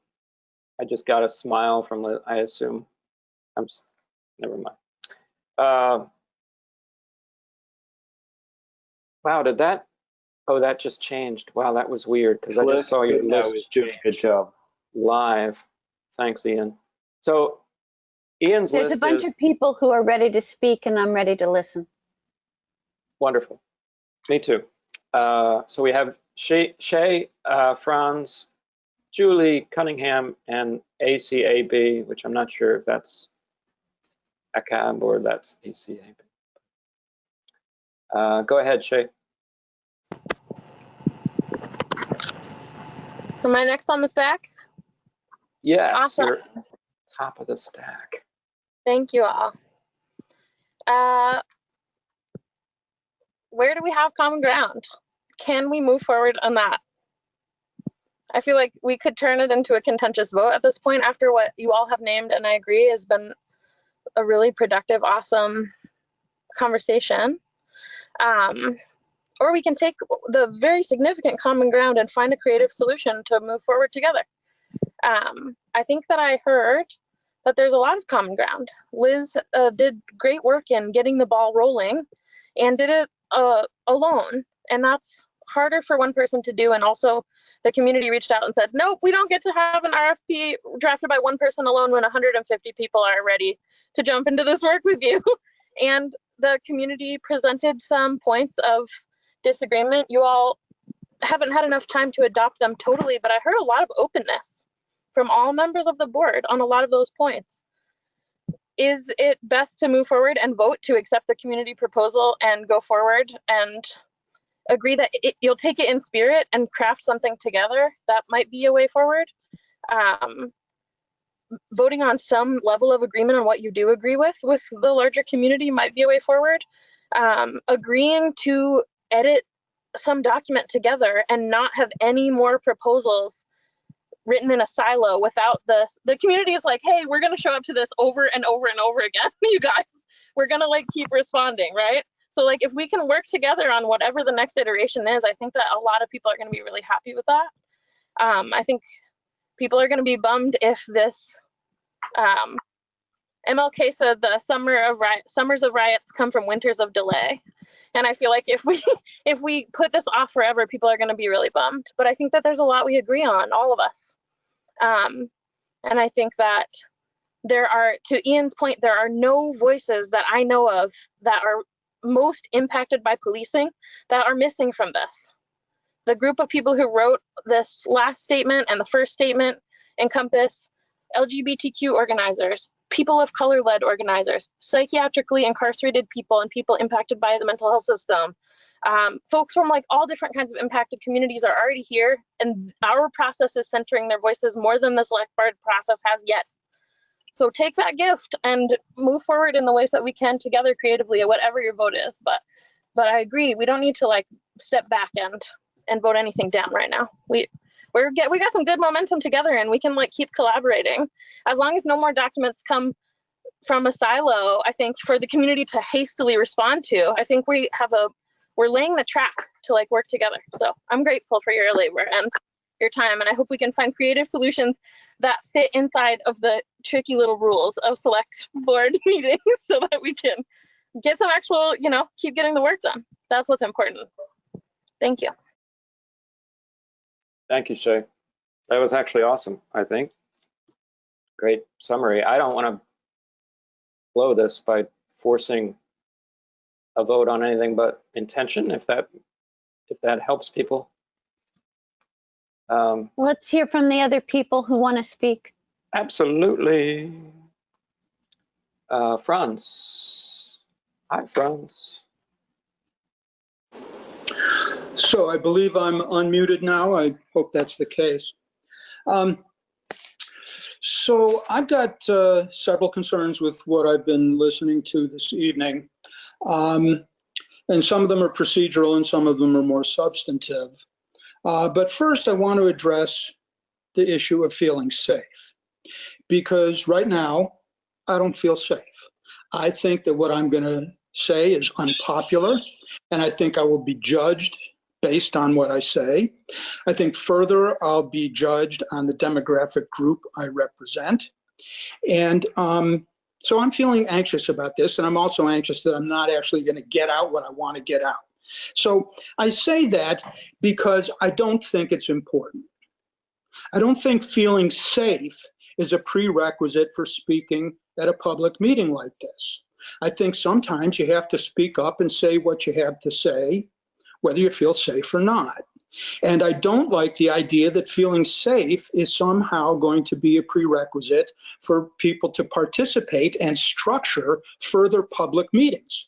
I just got a smile from Liz, I assume. Never mind. Wow, did that? Oh, that just changed. Wow, that was weird because I just saw your list doing a good job live. Thanks, Ian. So Ian's There's list a bunch of people who are ready to speak, and I'm ready to listen. Wonderful. Me too. So we have Shay, Franz, Julie, Cunningham, and ACAB, which I'm not sure if that's ACAB or that's ACAB. Go ahead, Shay. Am I next on the stack? Yes, Awesome. you're top of the stack. Thank you all. Where do we have common ground? Can we move forward on that? I feel like we could turn it into a contentious vote at this point after what you all have named, and I agree has been a really productive, awesome conversation. Or we can take the very significant common ground and find a creative solution to move forward together. I think that I heard that there's a lot of common ground. Liz did great work in getting the ball rolling and did it alone. And that's harder for one person to do. And also the community reached out and said, nope, we don't get to have an RFP drafted by one person alone when 150 people are ready to jump into this work with you. And the community presented some points of disagreement. You all haven't had enough time to adopt them totally, but I heard a lot of openness from all members of the board on a lot of those points. Is it best to move forward and vote to accept the community proposal and go forward and agree that you'll take it in spirit and craft something together? That might be a way forward. Voting on some level of agreement on what you do agree with the larger community might be a way forward. Agreeing to edit some document together and not have any more proposals written in a silo without the community is like, hey, we're gonna show up to this over and over and over again, you guys. We're gonna like keep responding, right? So like if we can work together on whatever the next iteration is, I think that a lot of people are gonna be really happy with that. I think people are gonna be bummed if this, MLK said the summers of riots come from winters of delay. And I feel like if we put this off forever, people are going to be really bummed. But I think that there's a lot we agree on, all of us. And I think that there are, to Ian's point, there are no voices that I know of that are most impacted by policing that are missing from this. The group of people who wrote this last statement and the first statement encompass LGBTQ organizers, people of color-led organizers, psychiatrically incarcerated people and people impacted by the mental health system. Folks from like all different kinds of impacted communities are already here, and our process is centering their voices more than the select board process has yet. So take that gift and move forward in the ways that we can together creatively, or whatever your vote is. But I agree, we don't need to like step back and vote anything down right now. We got some good momentum together, and we can like keep collaborating. As long as no more documents come from a silo, I think for the community to hastily respond to, I think we're laying the track to like work together. So I'm grateful for your labor and your time, and I hope we can find creative solutions that fit inside of the tricky little rules of select board meetings so that we can get some actual, keep getting the work done. That's what's important. Thank you. Thank you, Shay. That was actually awesome, I think. Great summary. I don't want to blow this by forcing a vote on anything but intention, if that helps people. Let's hear from the other people who want to speak. Absolutely. Franz. Hi, Franz. So I believe I'm unmuted now. I hope that's the case. So I've got several concerns with what I've been listening to this evening. And some of them are procedural and some of them are more substantive. But first I want to address the issue of feeling safe, because right now I don't feel safe. I think that what I'm going to say is unpopular, and I think I will be judged based on what I say. I think further, I'll be judged on the demographic group I represent. And so I'm feeling anxious about this, and I'm also anxious that I'm not actually going to get out what I want to get out. So I say that because I don't think it's important. I don't think feeling safe is a prerequisite for speaking at a public meeting like this. I think sometimes you have to speak up and say what you have to say, whether you feel safe or not. And I don't like the idea that feeling safe is somehow going to be a prerequisite for people to participate and structure further public meetings.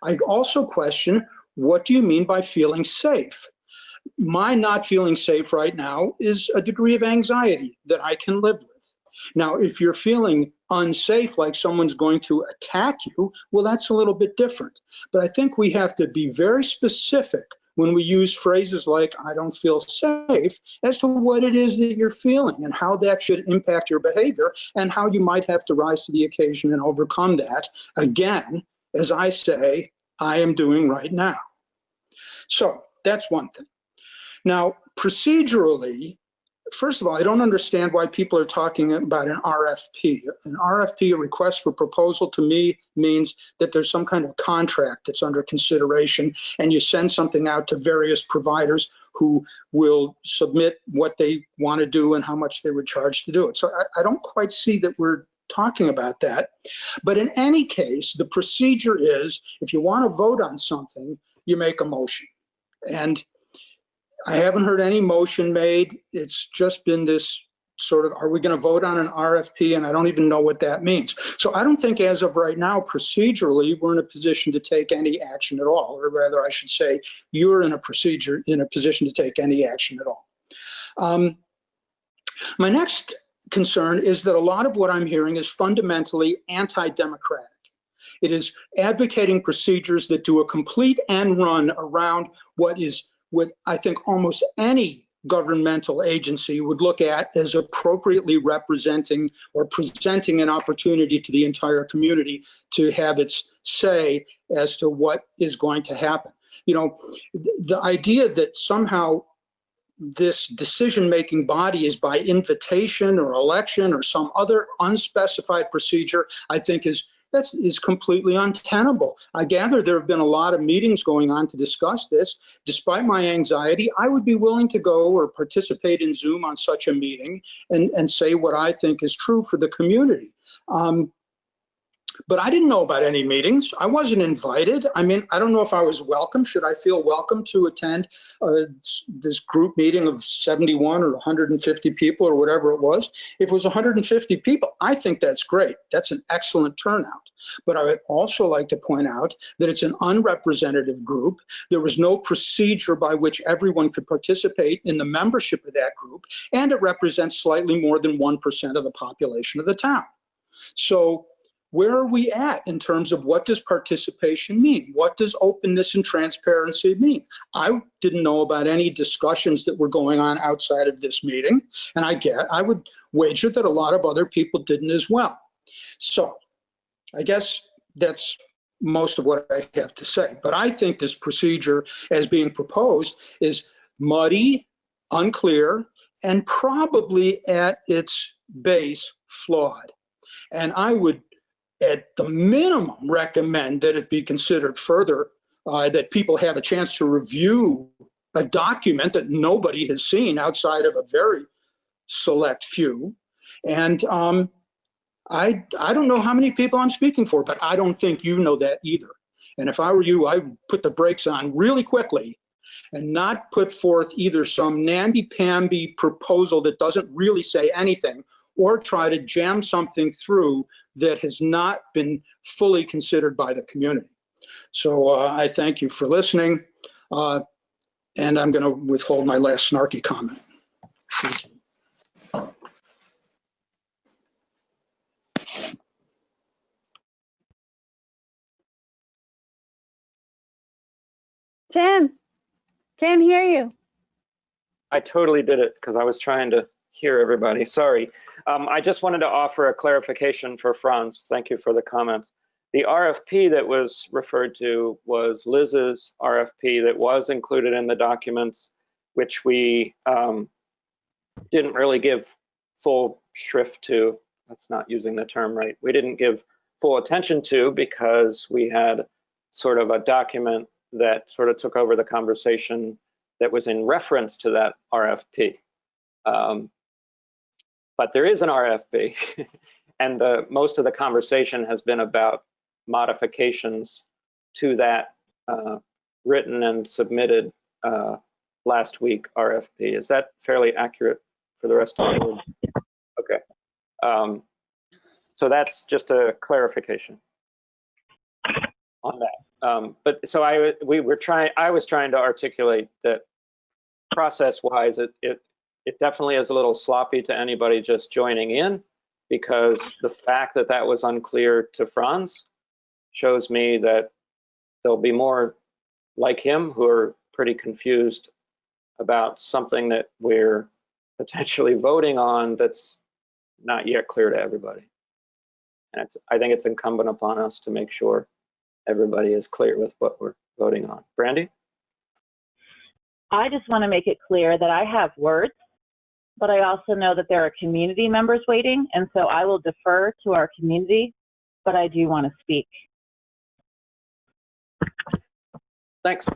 I also question, what do you mean by feeling safe? My not feeling safe right now is a degree of anxiety that I can live with. Now, if you're feeling unsafe, like someone's going to attack you, well, that's a little bit different. But I think we have to be very specific when we use phrases like, I don't feel safe, as to what it is that you're feeling and how that should impact your behavior and how you might have to rise to the occasion and overcome that, again, as I say, I am doing right now. So that's one thing. Now, procedurally, first of all, I don't understand why people are talking about an RFP. An RFP, a request for proposal, to me means that there's some kind of contract that's under consideration, and you send something out to various providers who will submit what they want to do and how much they would charge to do it. So I don't quite see that we're talking about that. But in any case, the procedure is, if you want to vote on something, you make a motion. And I haven't heard any motion made. It's just been this sort of, are we going to vote on an RFP? And I don't even know what that means. So I don't think as of right now, procedurally, we're in a position to take any action at all. Or rather, I should say, you're in a position to take any action at all. My next concern is that a lot of what I'm hearing is fundamentally anti-democratic. It is advocating procedures that do a complete end run around what I think almost any governmental agency would look at as appropriately representing or presenting an opportunity to the entire community to have its say as to what is going to happen. You know, the idea that somehow this decision-making body is by invitation or election or some other unspecified procedure, I think is completely untenable. I gather there have been a lot of meetings going on to discuss this. Despite my anxiety, I would be willing to go or participate in Zoom on such a meeting and say what I think is true for the community. But I didn't know about any meetings. I wasn't invited. I mean, I don't know if I was welcome. Should I feel welcome to attend this group meeting of 71 or 150 people or whatever it was? If it was 150 people, I think that's great. That's an excellent turnout. But I would also like to point out that it's an unrepresentative group. There was no procedure by which everyone could participate in the membership of that group, and it represents slightly more than 1% of the population of the town. So where are we at in terms of what does participation mean? What does openness and transparency mean? I didn't know about any discussions that were going on outside of this meeting, and I would wager that a lot of other people didn't as well. So I guess that's most of what I have to say. But I think this procedure as being proposed is muddy, unclear, and probably at its base flawed. And I would at the minimum recommend that it be considered further, that people have a chance to review a document that nobody has seen outside of a very select few. And I don't know how many people I'm speaking for, but I don't think you know that either. And if I were you, I would put the brakes on really quickly and not put forth either some namby-pamby proposal that doesn't really say anything, or try to jam something through that has not been fully considered by the community. So I thank you for listening, and I'm going to withhold my last snarky comment. Thank you. Tim, can't hear you. I totally did it because I was trying to hear everybody. Sorry. I just wanted to offer a clarification for Franz. Thank you for the comments. The RFP that was referred to was Liz's RFP that was included in the documents, which we didn't really give full shrift to. That's not using the term right. We didn't give full attention to because we had sort of a document that sort of took over the conversation that was in reference to that RFP. But there is an RFP, and most of the conversation has been about modifications to that written and submitted last week RFP. Is that fairly accurate for the rest of the board? Okay. So that's just a clarification on that. But so I was trying to articulate that process-wise, it definitely is a little sloppy to anybody just joining in, because the fact that that was unclear to Franz shows me that there'll be more like him who are pretty confused about something that we're potentially voting on that's not yet clear to everybody. And I think it's incumbent upon us to make sure everybody is clear with what we're voting on. Brandy? I just want to make it clear that I have words, but I also know that there are community members waiting, and so I will defer to our community, but I do want to speak. Thanks.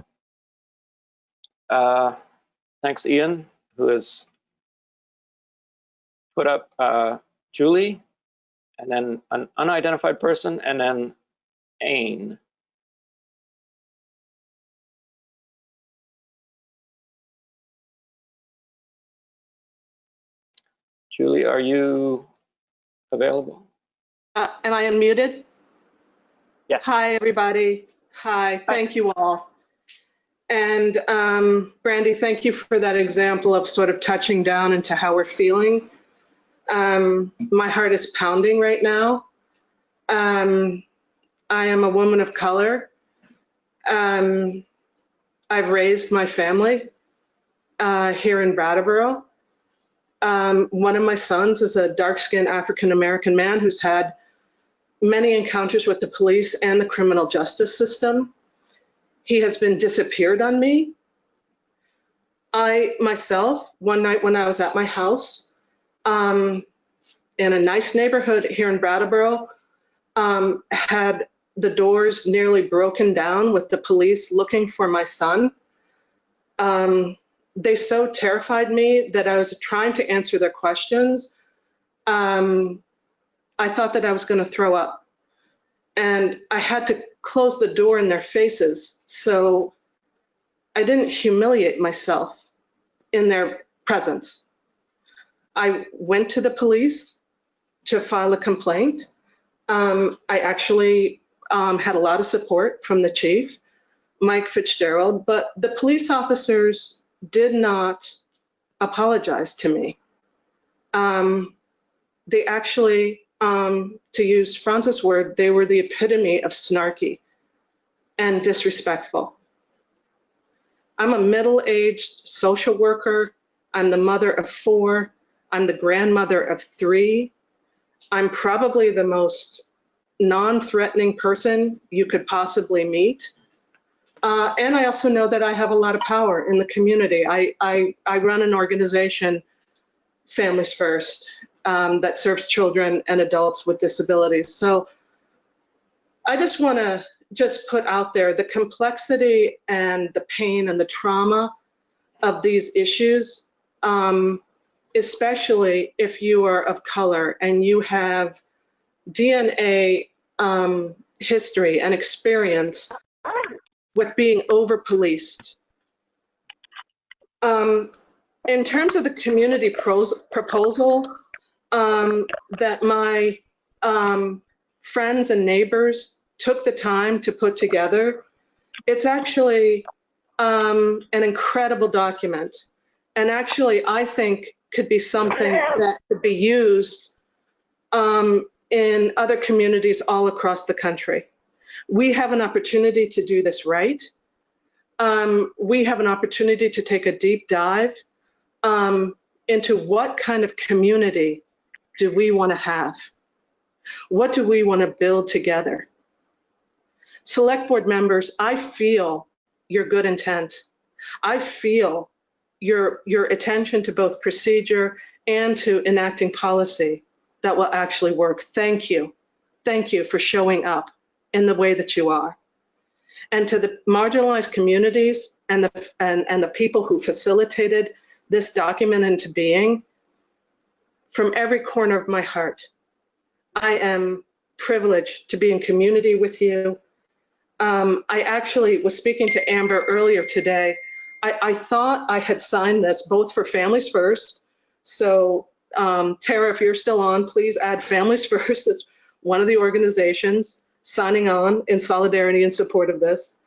Thanks, Ian, who has put up Julie, and then an unidentified person, and then Ain. Julie, are you available? Am I unmuted? Yes. Hi, everybody. Hi, thank you all. And Brandy, thank you for that example of sort of touching down into how we're feeling. My heart is pounding right now. I am a woman of color. I've raised my family here in Brattleboro. One of my sons is a dark-skinned African-American man who's had many encounters with the police and the criminal justice system. He has been disappeared on me. I myself, one night when I was at my house in a nice neighborhood here in Brattleboro, had the doors nearly broken down with the police looking for my son. They so terrified me that I was trying to answer their questions. I thought that I was going to throw up. And I had to close the door in their faces so I didn't humiliate myself in their presence. I went to the police to file a complaint. I actually had a lot of support from the chief, Mike Fitzgerald, but the police officers did not apologize to me. They actually, to use Franz's word, they were the epitome of snarky and disrespectful. I'm a middle-aged social worker. I'm the mother of 4. I'm the grandmother of 3. I'm probably the most non-threatening person you could possibly meet. And I also know that I have a lot of power in the community. I run an organization, Families First, that serves children and adults with disabilities. So I just want to put out there the complexity and the pain and the trauma of these issues, especially if you are of color and you have DNA history and experience with being over-policed. In terms of the community proposal that my friends and neighbors took the time to put together, it's actually an incredible document. And actually, I think could be something that could be used in other communities all across the country. We have an opportunity to do this right. We have an opportunity to take a deep dive into what kind of community do we want to have? What do we want to build together? Select board members, I feel your good intent. I feel your attention to both procedure and to enacting policy that will actually work. Thank you. Thank you for showing up in the way that you are. And to the marginalized communities and the people who facilitated this document into being, from every corner of my heart, I am privileged to be in community with you. I actually was speaking to Amber earlier today. I thought I had signed this both for Families First. So Tara, if you're still on, please add Families First as one of the organizations signing on in solidarity and support of this.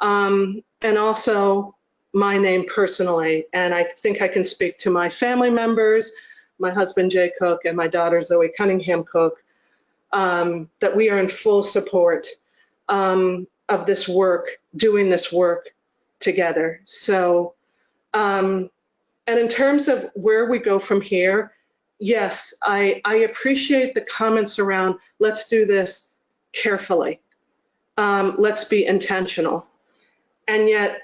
And also my name personally, and I think I can speak to my family members, my husband Jay Cook and my daughter Zoe Cunningham Cook, that we are in full support of this work, doing this work together. So, and in terms of where we go from here, yes, I appreciate the comments around let's do this carefully. Let's be intentional. And yet,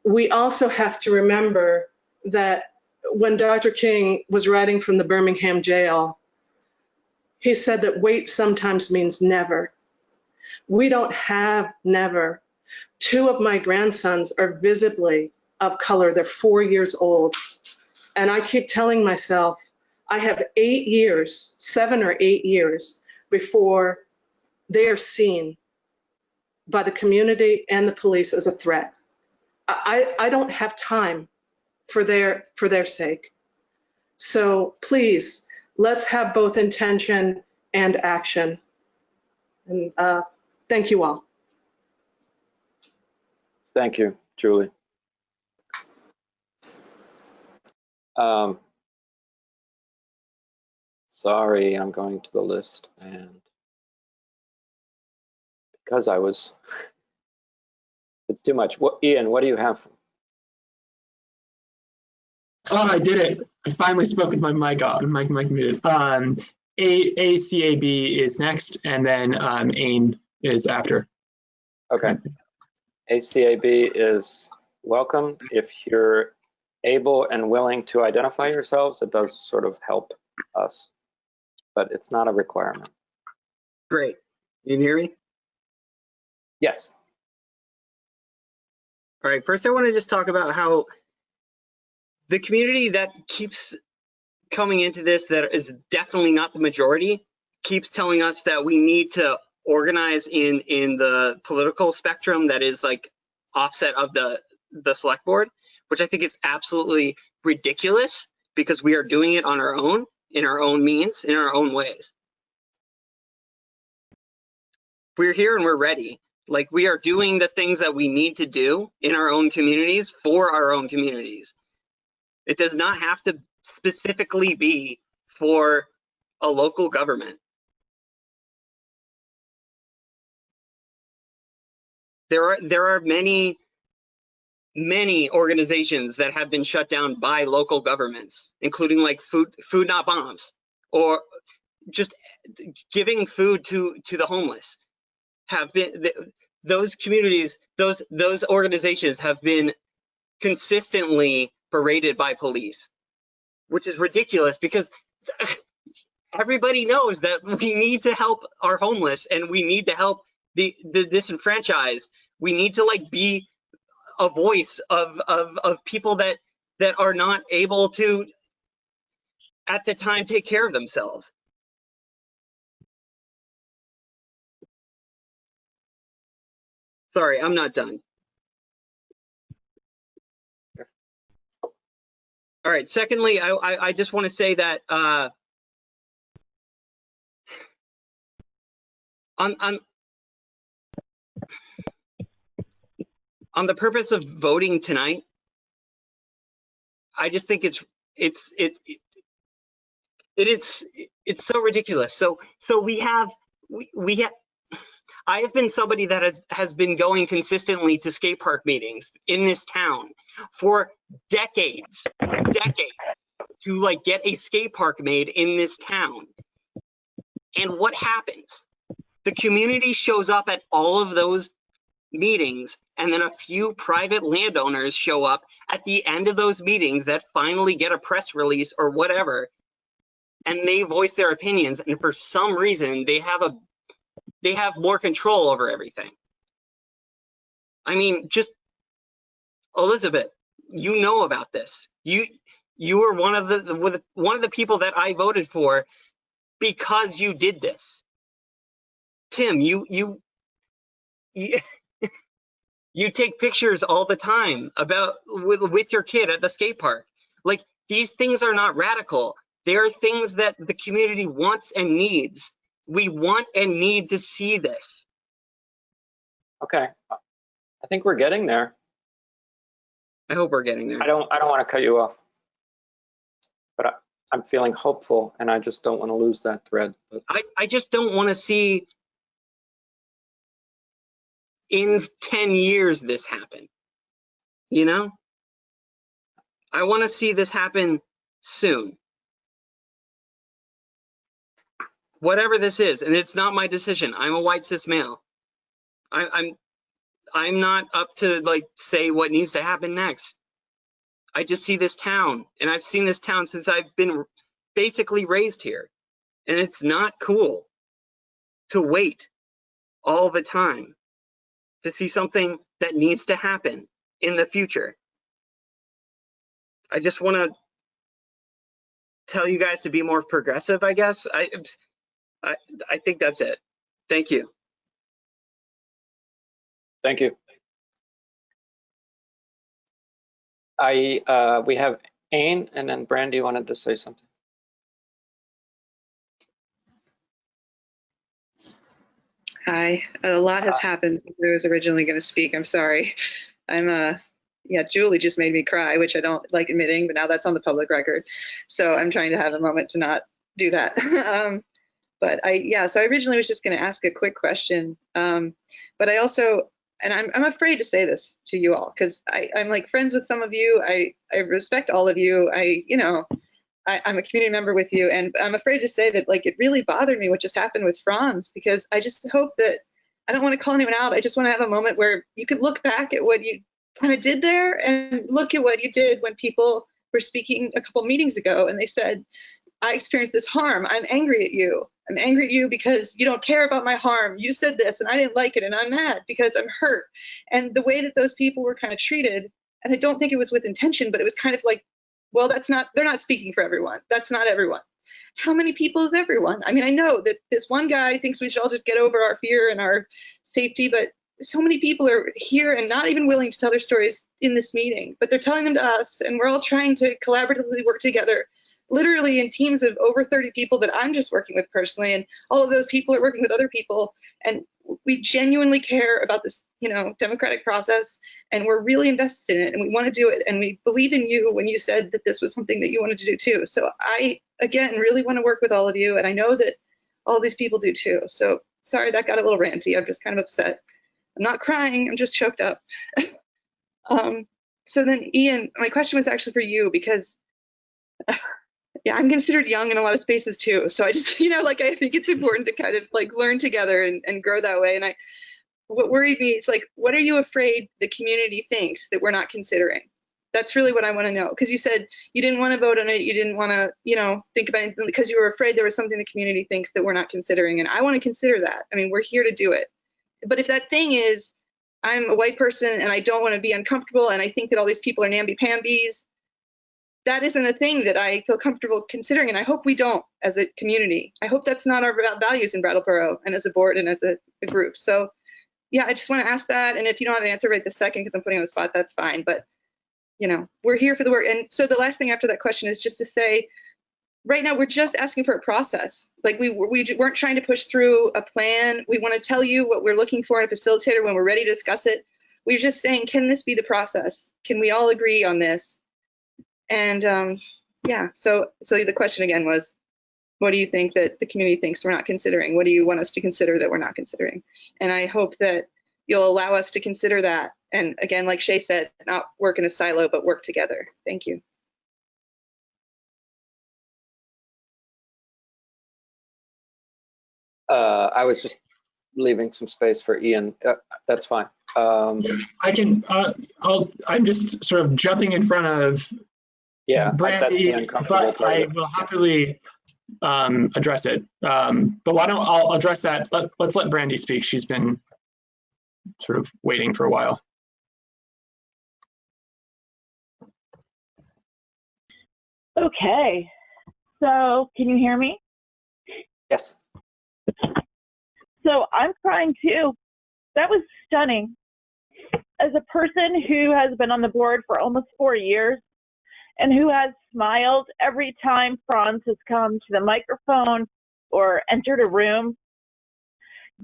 we also have to remember that when Dr. King was writing from the Birmingham jail, he said that wait sometimes means never. We don't have never. 2 of my grandsons are visibly of color. They're 4 years old. And I keep telling myself, I have 8 years, 7 or 8 years before they are seen by the community and the police as a threat. I don't have time for their sake. So please, let's have both intention and action. And thank you all. Thank you, Julie. Sorry, I'm going to the list, and because it's too much. Ian, what do you have? Oh, I did it. I finally spoke with my mic on, mic muted. ACAB is next, and then AIM is after. Okay. ACAB is welcome. If you're able and willing to identify yourselves, it does sort of help us, but it's not a requirement. Great. You can hear me? Yes. All right. First, I want to just talk about how the community that keeps coming into this, that is definitely not the majority, keeps telling us that we need to organize in the political spectrum that is like offset of the select board, which I think is absolutely ridiculous because we are doing it on our own, in our own means, in our own ways. We're here and we're ready. Like, we are doing the things that we need to do in our own communities for our own communities. It does not have to specifically be for a local government. There are many organizations that have been shut down by local governments, including like Food Not Bombs, or just giving food to the homeless. Have been those communities, those organizations have been consistently berated by police, which is ridiculous because everybody knows that we need to help our homeless and we need to help the disenfranchised. We need to like be a voice of people that are not able to at the time take care of themselves. Sorry, I'm not done. All right, secondly, I just want to say that on the purpose of voting tonight, I just think it's so ridiculous. So we have I have been somebody that has been going consistently to skate park meetings in this town for decades to like get a skate park made in this town. And what happens? The community shows up at all of those meetings, and then a few private landowners show up at the end of those meetings that finally get a press release or whatever, and they voice their opinions, and for some reason they have more control over everything. I mean, just Elizabeth, you know about this. You were one of the people that I voted for because you did this. Tim, you take pictures all the time about with your kid at the skate park. Like, these things are not radical. They are things that the community wants and needs. We want and need to see this. Okay, I think we're getting there. I hope we're getting there. I don't want to cut you off, but I'm feeling hopeful, and I just don't want to lose that thread. I just don't want to see in 10 years this happen. You know? I want to see this happen soon. Whatever this is, and it's not my decision. I'm a white cis male. I'm not up to like say what needs to happen next. I just see this town, and I've seen this town since I've been basically raised here. And it's not cool to wait all the time to see something that needs to happen in the future. I just want to tell you guys to be more progressive, I guess. I think that's it. Thank you. Thank you. We have Ain, and then Brandy wanted to say something. Hi, a lot has happened since I was originally going to speak. I'm sorry. Yeah, Julie just made me cry, which I don't like admitting, but now that's on the public record. So I'm trying to have a moment to not do that. So I originally was just going to ask a quick question. But I also, and I'm afraid to say this to you all, because I'm like friends with some of you. I respect all of you. I'm a community member with you, and I'm afraid to say that like it really bothered me what just happened with Franz, because I just hope that, I don't want to call anyone out. I just want to have a moment where you could look back at what you kind of did there and look at what you did when people were speaking a couple meetings ago and they said, I experienced this harm. I'm angry at you. I'm angry at you because you don't care about my harm. You said this and I didn't like it and I'm mad because I'm hurt. And the way that those people were kind of treated, and I don't think it was with intention, but it was kind of like, well, they're not speaking for everyone. That's not everyone. How many people is everyone? I mean, I know that this one guy thinks we should all just get over our fear and our safety, but so many people are here and not even willing to tell their stories in this meeting, but they're telling them to us, and we're all trying to collaboratively work together, literally in teams of over 30 people that I'm just working with personally, and all of those people are working with other people, and we genuinely care about this, democratic process, and we're really invested in it, and we want to do it, and we believe in you when you said that this was something that you wanted to do too. So I, again, really want to work with all of you, and I know that all these people do too. So sorry that got a little ranty. I'm just kind of upset. I'm not crying, I'm just choked up. So then Ian, my question was actually for you, because yeah, I'm considered young in a lot of spaces too. So I just, I think it's important to kind of like learn together and grow that way. And what worried me is like, what are you afraid the community thinks that we're not considering? That's really what I want to know. Because you said you didn't want to vote on it. You didn't want to, think about it because you were afraid there was something the community thinks that we're not considering. And I want to consider that. I mean, we're here to do it. But if that thing is, I'm a white person and I don't want to be uncomfortable and I think that all these people are namby-pambies, that isn't a thing that I feel comfortable considering, and I hope we don't as a community. I hope that's not our values in Brattleboro and as a board and as a group. So yeah, I just want to ask that, and if you don't have an answer right this second because I'm putting you on the spot, that's fine, but we're here for the work. And so the last thing after that question is just to say, right now we're just asking for a process. Like we weren't trying to push through a plan. We want to tell you what we're looking for in a facilitator when we're ready to discuss it. We're just saying, can this be the process? Can we all agree on this? And yeah, so the question again was, what do you think that the community thinks we're not considering? What do you want us to consider that we're not considering? And I hope that you'll allow us to consider that. And again, like Shay said, not work in a silo, but work together. Thank you. I was just leaving some space for Ian. That's fine. I can. I'm just sort of jumping in front of. Yeah, Brandy, that's the uncomfortable but part. I will happily address it. But why don't I'll address that? Let's let Brandy speak. She's been sort of waiting for a while. Okay, so can you hear me? Yes. So I'm crying too. That was stunning. As a person who has been on the board for almost 4 years and who has smiled every time Franz has come to the microphone or entered a room,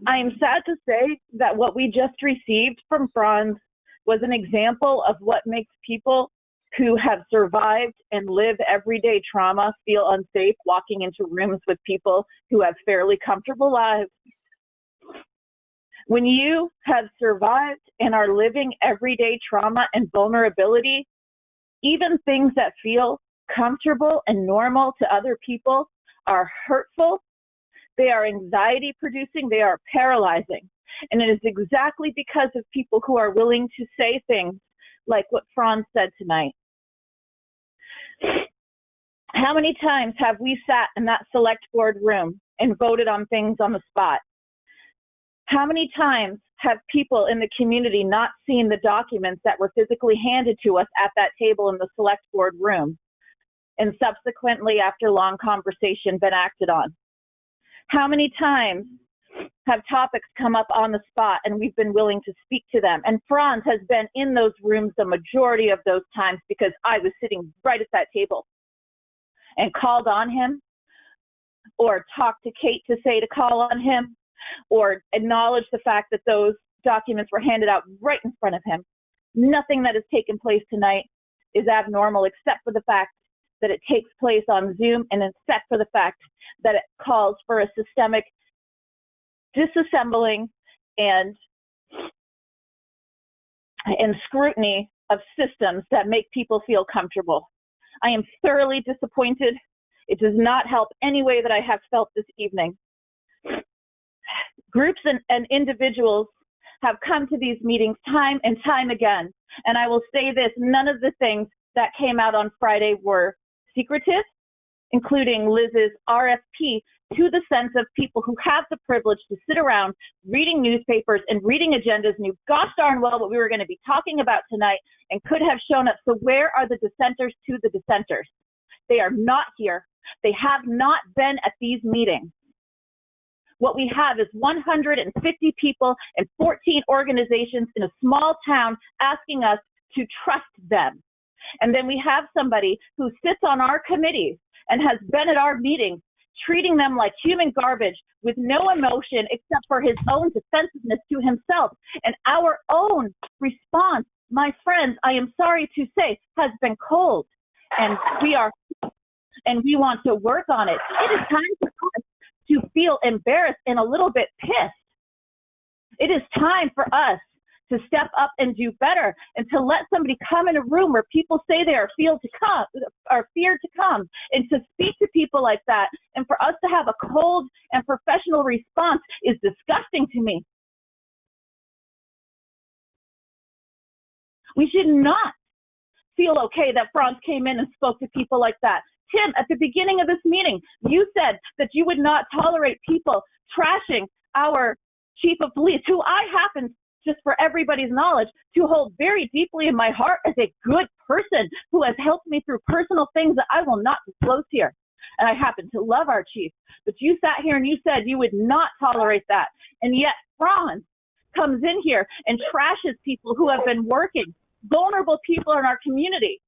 I am sad to say that what we just received from Franz was an example of what makes people who have survived and live everyday trauma feel unsafe walking into rooms with people who have fairly comfortable lives. When you have survived and are living everyday trauma and vulnerability, even things that feel comfortable and normal to other people are hurtful, they are anxiety producing, they are paralyzing. And it is exactly because of people who are willing to say things like what Franz said tonight. How many times have we sat in that select board room and voted on things on the spot? How many times have people in the community not seen the documents that were physically handed to us at that table in the select board room and subsequently, after long conversation, been acted on? How many times have topics come up on the spot and we've been willing to speak to them? And Franz has been in those rooms the majority of those times because I was sitting right at that table and called on him or talked to Kate to say to call on him or acknowledge the fact that those documents were handed out right in front of him. Nothing that has taken place tonight is abnormal except for the fact that it takes place on Zoom and except for the fact that it calls for a systemic disassembling and scrutiny of systems that make people feel comfortable. I am thoroughly disappointed. It does not help any way that I have felt this evening. Groups and individuals have come to these meetings time and time again. And I will say this, none of the things that came out on Friday were secretive, including Liz's RFP to the sense of people who have the privilege to sit around reading newspapers and reading agendas, knew gosh darn well what we were going to be talking about tonight and could have shown up. So where are the dissenters to the dissenters? They are not here. They have not been at these meetings. What we have is 150 people and 14 organizations in a small town asking us to trust them. And then we have somebody who sits on our committees and has been at our meetings, treating them like human garbage with no emotion except for his own defensiveness to himself. And our own response, my friends, I am sorry to say, has been cold. And we want to work on it. It is time for us to feel embarrassed and a little bit pissed. It is time for us to step up and do better and to let somebody come in a room where people say they are feared to come and to speak to people like that. And for us to have a cold and professional response is disgusting to me. We should not feel okay that Franz came in and spoke to people like that. Tim, at the beginning of this meeting, you said that you would not tolerate people trashing our chief of police, who I happen, just for everybody's knowledge, to hold very deeply in my heart as a good person who has helped me through personal things that I will not disclose here. And I happen to love our chief. But you sat here and you said you would not tolerate that. And yet Franz comes in here and trashes people who have been working, vulnerable people in our community.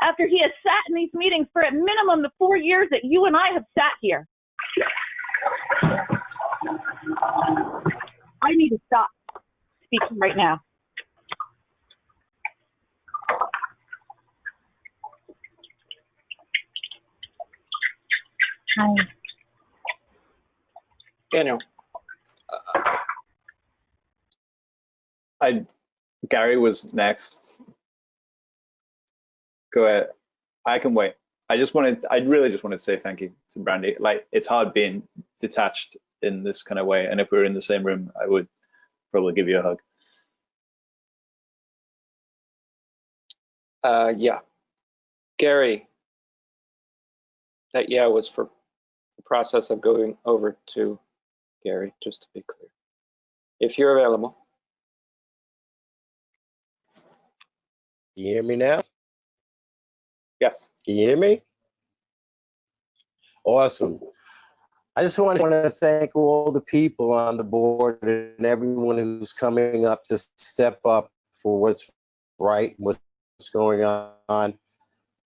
After he has sat in these meetings for at minimum the 4 years that you and I have sat here. I need to stop speaking right now. Hi. Daniel. Gary was next. Go ahead. I can wait. I really just wanted to say thank you to Brandy. Like, it's hard being detached in this kind of way. And if we were in the same room, I would probably give you a hug. Yeah. Gary, that was for the process of going over to Gary, just to be clear. If you're available. Can you hear me now? Yes. Can you hear me? Awesome. I just want to thank all the people on the board and everyone who's coming up to step up for what's right, what's going on.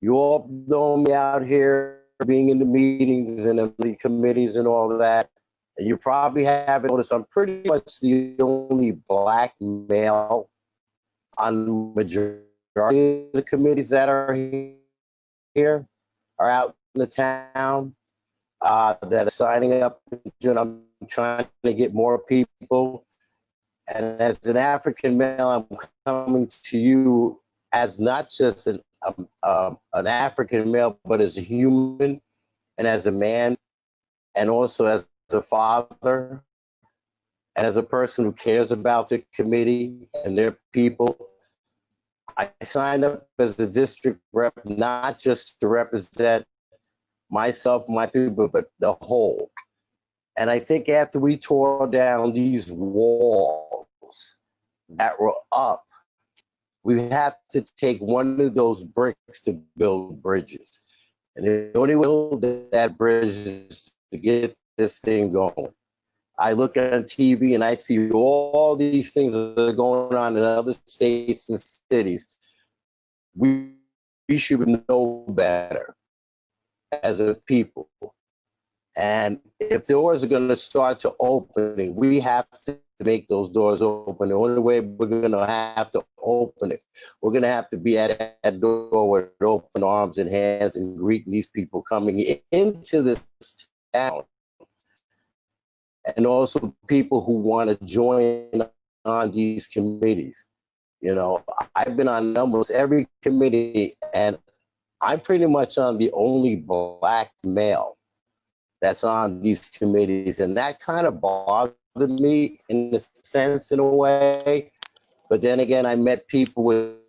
You all know me out here being in the meetings and in the committees and all of that. And you probably haven't noticed, I'm pretty much the only black male on the majority of the committees that are here, are out in the town, that are signing up. I'm trying to get more people. And as an African male, I'm coming to you as not just an African male, but as a human and as a man, and also as a father, and as a person who cares about the committee and their people. I signed up as the district rep, not just to represent myself, my people, but the whole. And I think after we tore down these walls that were up, we have to take one of those bricks to build bridges. And the only way to build that bridge is to get this thing going. I look on TV and I see all these things that are going on in other states and cities. We should know better as a people. And if doors are going to start to opening, we have to make those doors open. The only way we're going to have to open it, we're going to have to be at that door with open arms and hands and greeting these people coming into this town. And also people who want to join on these committees. You know, I've been on almost every committee, and I'm pretty much on the only black male that's on these committees, and that kind of bothered me in a sense, in a way. But then again, I met people with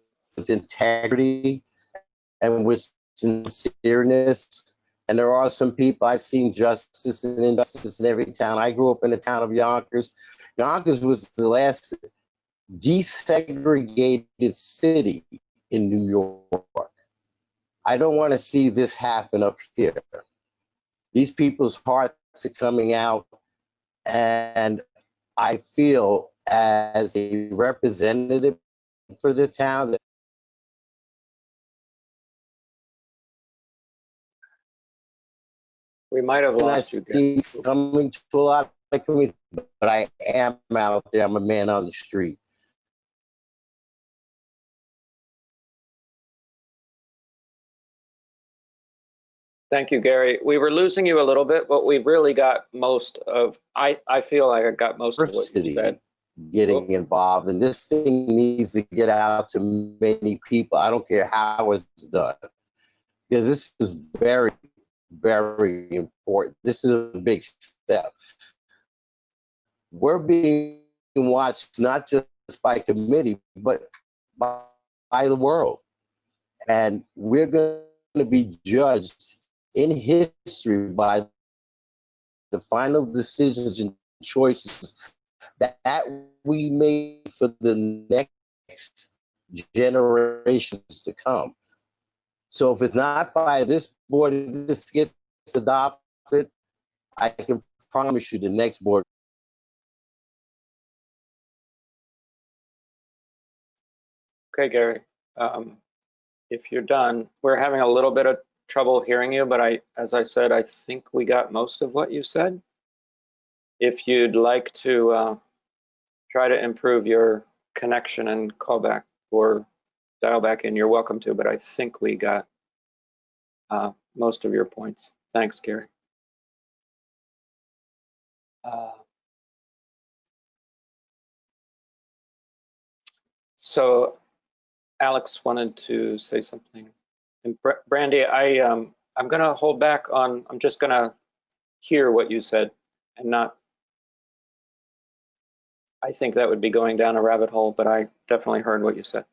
integrity and with sincereness. And there are some people, I've seen justice and injustice in every town. I grew up in the town of Yonkers. Yonkers was the last desegregated city in New York. I don't want to see this happen up here. These people's hearts are coming out, and I feel as a representative for the town that We might have lost you, Gary. coming to a lot of communities, but I am out there. I'm a man on the street. Thank you, Gary. We were losing you a little bit, but we really got most of, I feel like I got most of what you said. Getting involved, and this thing needs to get out to many people. I don't care how it's done, because this is very, very important. This is a big step. We're being watched not just by committee, but by the world. And we're going to be judged in history by the final decisions and choices that we make for the next generations to come. So if it's not by this board, if this gets adopted, I can promise you the next board. Okay, Gary. If you're done, we're having a little bit of trouble hearing you, but as I said, I think we got most of what you said. If you'd like to try to improve your connection and call back or dial back in, you're welcome to, but I think we got most of your points. Thanks, Gary. So Alex wanted to say something. And Brandy, I'm going to hold back on, I'm just going to hear what you said and not, I think that would be going down a rabbit hole, but I definitely heard what you said.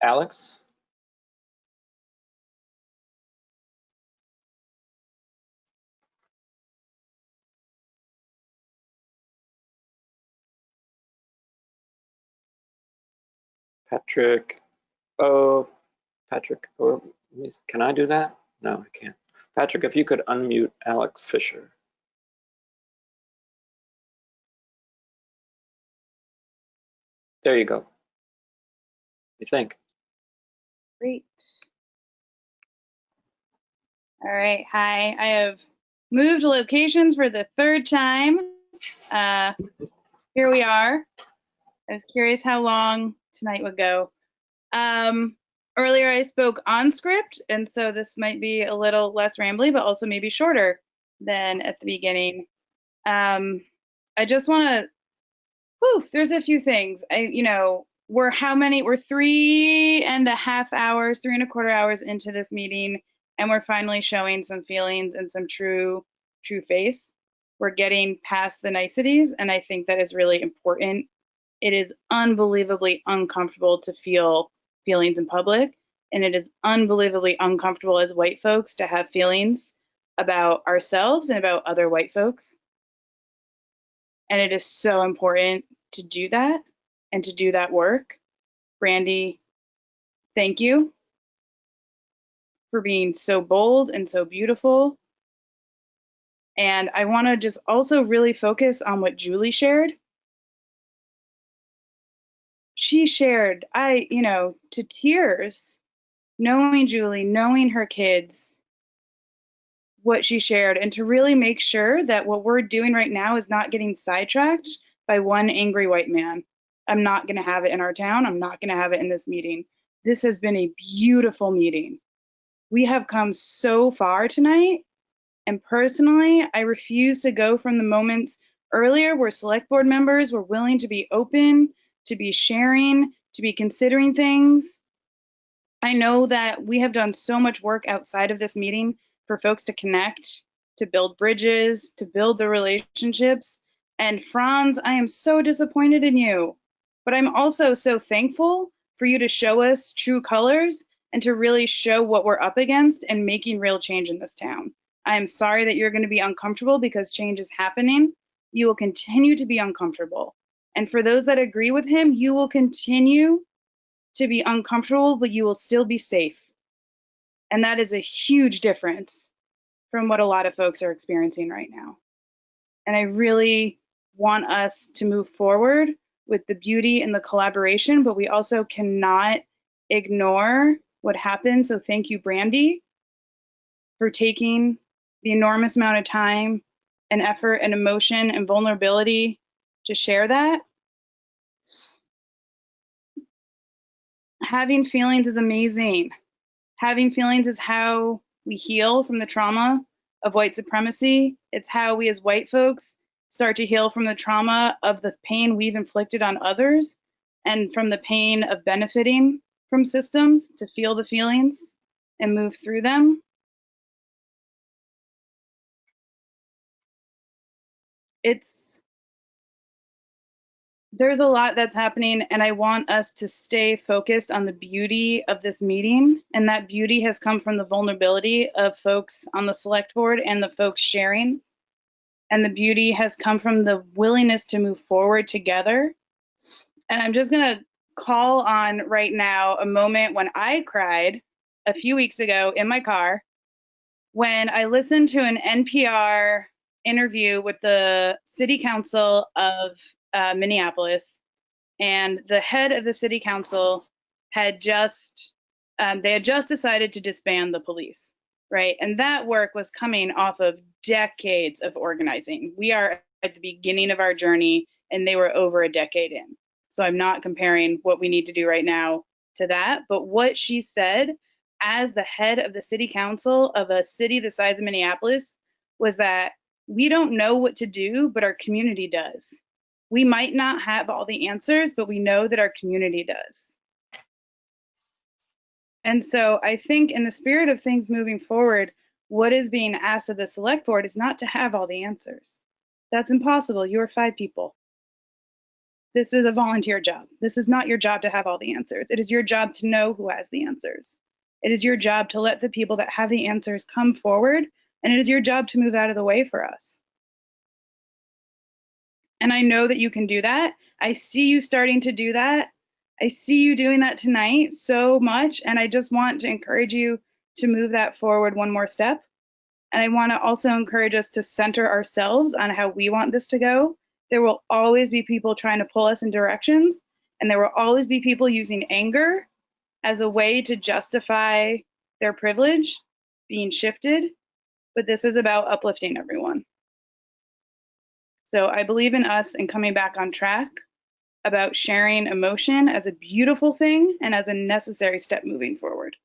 Alex? Patrick, oh, Patrick, or can I do that? No, I can't. Patrick, if you could unmute Alex Fisher. There you go. You think? Great. All right. Hi. I have moved locations for the third time. Here we are. I was curious how long tonight would go. Earlier I spoke on script, and so this might be a little less rambly, but also maybe shorter than at the beginning. I just want to, there's a few things. We're 3.25 hours, 3.25 hours into this meeting, and we're finally showing some feelings and some true face. We're getting past the niceties, and I think that is really important. It is unbelievably uncomfortable to feel feelings in public, and it is unbelievably uncomfortable as white folks to have feelings about ourselves and about other white folks. And it is so important to do that and to do that work. Brandy, thank you for being so bold and so beautiful. And I want to just also really focus on what Julie shared. She shared, to tears, knowing Julie, knowing her kids, what she shared, and to really make sure that what we're doing right now is not getting sidetracked by one angry white man. I'm not going to have it in our town. I'm not going to have it in this meeting. This has been a beautiful meeting. We have come so far tonight, and personally, I refuse to go from the moments earlier where select board members were willing to be open, to be sharing, to be considering things. I know that we have done so much work outside of this meeting for folks to connect, to build bridges, to build the relationships. And Franz, I am so disappointed in you, but I'm also so thankful for you to show us true colors and to really show what we're up against and making real change in this town. I am sorry that you're going to be uncomfortable because change is happening. You will continue to be uncomfortable. And for those that agree with him, you will continue to be uncomfortable, but you will still be safe. And that is a huge difference from what a lot of folks are experiencing right now. And I really want us to move forward with the beauty and the collaboration, but we also cannot ignore what happened. So thank you, Brandy, for taking the enormous amount of time and effort and emotion and vulnerability to share that. Having feelings is amazing. Having feelings is how we heal from the trauma of white supremacy. It's how we as white folks start to heal from the trauma of the pain we've inflicted on others and from the pain of benefiting from systems to feel the feelings and move through them. There's a lot that's happening, and I want us to stay focused on the beauty of this meeting, and that beauty has come from the vulnerability of folks on the select board and the folks sharing, and the beauty has come from the willingness to move forward together. And I'm just going to call on right now a moment when I cried a few weeks ago in my car when I listened to an NPR interview with the city council of Minneapolis, and the head of the city council had just decided to disband the police, right? And that work was coming off of decades of organizing. We are at the beginning of our journey, and they were over a decade in. So I'm not comparing what we need to do right now to that, but what she said as the head of the city council of a city the size of Minneapolis was that we don't know what to do, but our community does. We might not have all the answers, but we know that our community does. And so I think in the spirit of things moving forward, what is being asked of the select board is not to have all the answers. That's impossible. You are 5 people. This is a volunteer job. This is not your job to have all the answers. It is your job to know who has the answers. It is your job to let the people that have the answers come forward, and it is your job to move out of the way for us. And I know that you can do that. I see you starting to do that. I see you doing that tonight so much, and I just want to encourage you to move that forward one more step. And I want to also encourage us to center ourselves on how we want this to go. There will always be people trying to pull us in directions, and there will always be people using anger as a way to justify their privilege. being shifted, but this is about uplifting everyone. So I believe in us and coming back on track about sharing emotion as a beautiful thing and as a necessary step moving forward.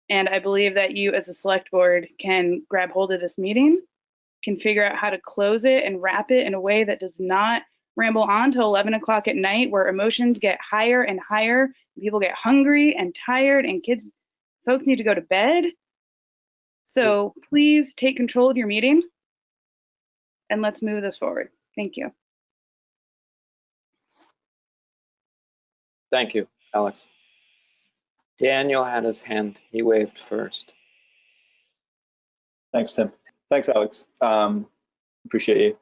And I believe that you as a select board can grab hold of this meeting, can figure out how to close it and wrap it in a way that does not ramble on till 11 o'clock at night, where emotions get higher and higher, and people get hungry and tired, and folks need to go to bed. So please take control of your meeting and let's move this forward. Thank you. Thank you, Alex. Daniel had his hand. He waved first. Thanks, Tim. Thanks, Alex. Appreciate you.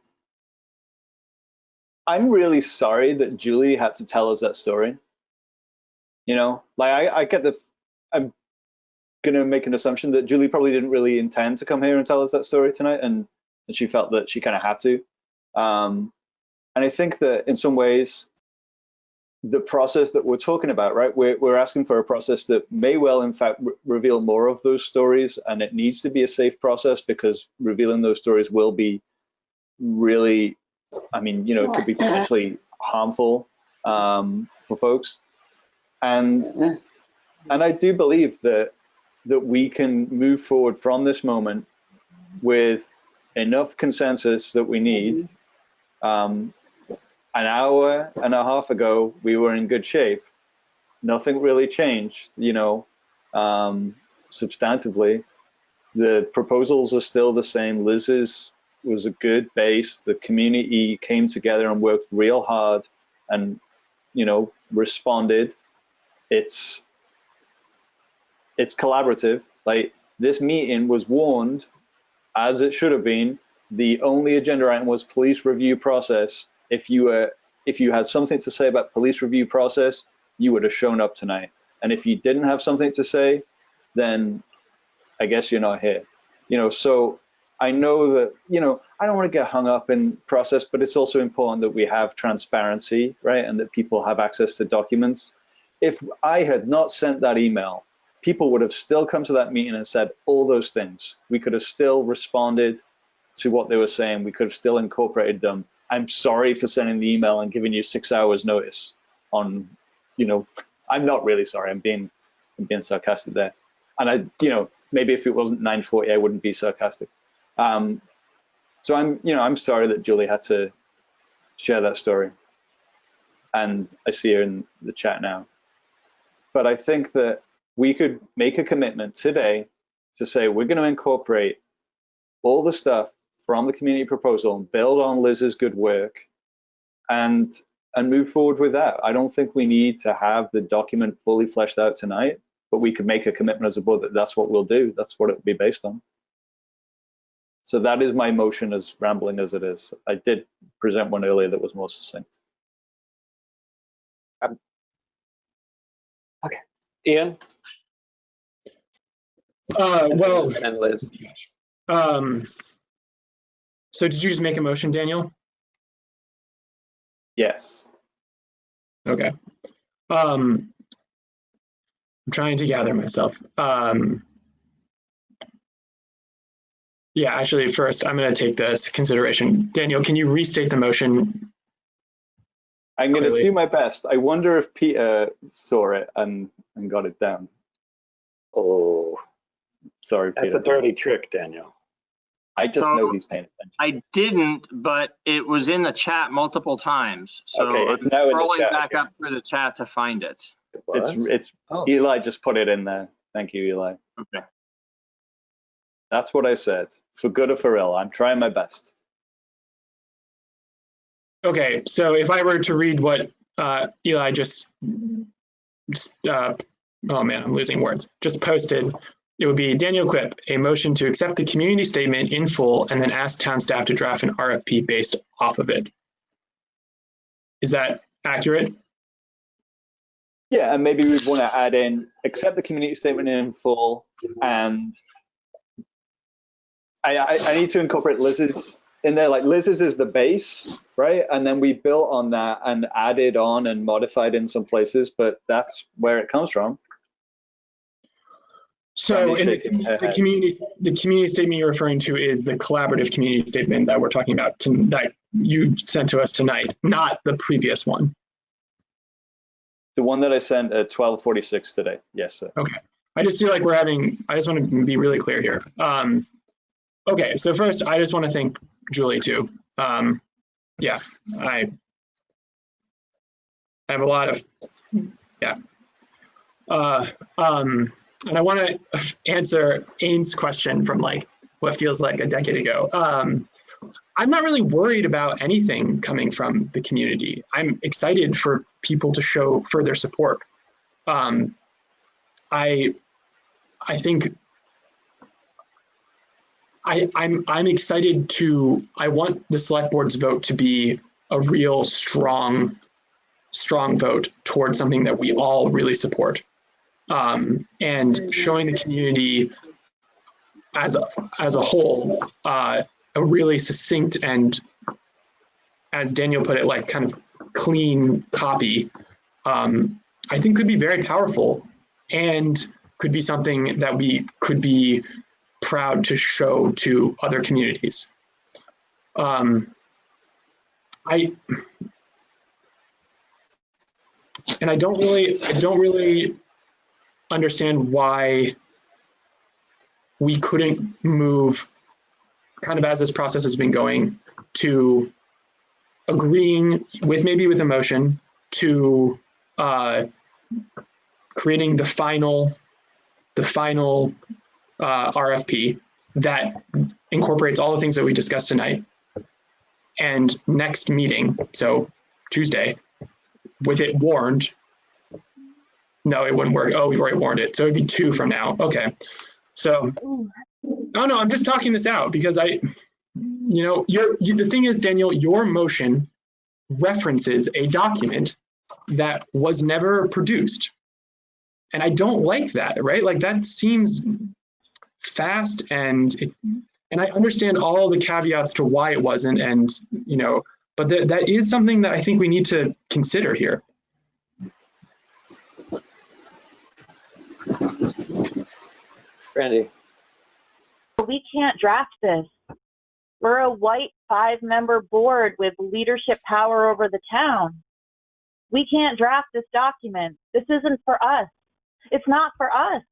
I'm really sorry that Julie had to tell us that story. You know, like I get I'm gonna make an assumption that Julie probably didn't really intend to come here and tell us that story tonight, and she felt that she kind of had to. And I think that in some ways, the process that we're talking about, right? We're asking for a process that may well, in fact, reveal more of those stories, and it needs to be a safe process because revealing those stories will be really, I mean, you know, it could be potentially harmful for folks. And I do believe that we can move forward from this moment with enough consensus that we need. An hour and a half ago, we were in good shape. Nothing really changed, you know, substantively. The proposals are still the same. Liz's was a good base. The community came together and worked real hard and, you know, responded. It's collaborative. Like, this meeting was warned, as it should have been. The only agenda item was police review process. If you had something to say about police review process, you would have shown up tonight. And if you didn't have something to say, then I guess you're not here. You know, so I know that, you know, I don't want to get hung up in process, but it's also important that we have transparency, right? And that people have access to documents. If I had not sent that email, people would have still come to that meeting and said all those things. We could have still responded to what they were saying. We could have still incorporated them. I'm sorry for sending the email and giving you 6 hours notice on, you know, I'm not really sorry. I'm being sarcastic there. And I, you know, maybe if it wasn't 9:40, I wouldn't be sarcastic. So I'm sorry that Julie had to share that story. And I see her in the chat now. But I think that we could make a commitment today to say we're going to incorporate all the stuff from the community proposal and build on Liz's good work and move forward with that. I don't think we need to have the document fully fleshed out tonight, but we could make a commitment as a board that that's what we'll do. That's what it will be based on. So that is my motion, as rambling as it is. I did present one earlier that was more succinct. Okay, Ian? Well, and Liz. So did you just make a motion, Daniel? Yes. Okay. I'm trying to gather myself. Yeah, actually, first, I'm going to take this consideration. Daniel, can you restate the motion? I'm going to do my best. I wonder if Peter saw it and got it down. Oh, sorry, Peter. That's a dirty trick, Daniel. I just know he's paying attention. I didn't, but it was in the chat multiple times. So okay, it's I'm now in the scrolling chat. back up through the chat to find it. It's Eli just put it in there. Thank you, Eli. Okay. That's what I said. For good or for ill, I'm trying my best. Okay, so if I were to read what Eli just oh man, I'm losing words, just posted, it would be Daniel Quip, a motion to accept the community statement in full and then ask town staff to draft an RFP based off of it. Is that accurate? Yeah, and maybe we'd want to add in, accept the community statement in full, and I need to incorporate Liz's in there. Like, Liz's is the base, right? And then we built on that and added on and modified in some places, but that's where it comes from. So in the community statement you're referring to is the collaborative community statement that we're talking about, that you sent to us tonight, not the previous one. The one that I sent at 12:46 today. Yes, sir. Okay. I just feel like I just want to be really clear here. Okay, so first, I just want to thank Julie too. Yeah, I have a lot of, yeah. And I want to answer Ains' question from like what feels like a decade ago. I'm not really worried about anything coming from the community. I'm excited for people to show further support. I think I'm excited to, I want the select board's vote to be a real strong vote towards something that we all really support. And showing the community as a whole, a really succinct and, as Daniel put it, like kind of clean copy, I think could be very powerful and could be something that we could be proud to show to other communities. I don't really understand why we couldn't move, kind of as this process has been going, to agreeing with, maybe with a motion, to creating the final RFP that incorporates all the things that we discussed tonight. And next meeting, so Tuesday, with it warned, no, it wouldn't work. Oh, we've already warned it. So it'd be 2 from now. Okay. So, oh no, I'm just talking this out because the thing is, Daniel, your motion references a document that was never produced. And I don't like that, right? Like that seems fast, and I understand all the caveats to why it wasn't, and but that is something that I think we need to consider here. Randy. We can't draft this. We're a white 5-member board with leadership power over the town. We can't draft this document. This isn't for us. It's not for us.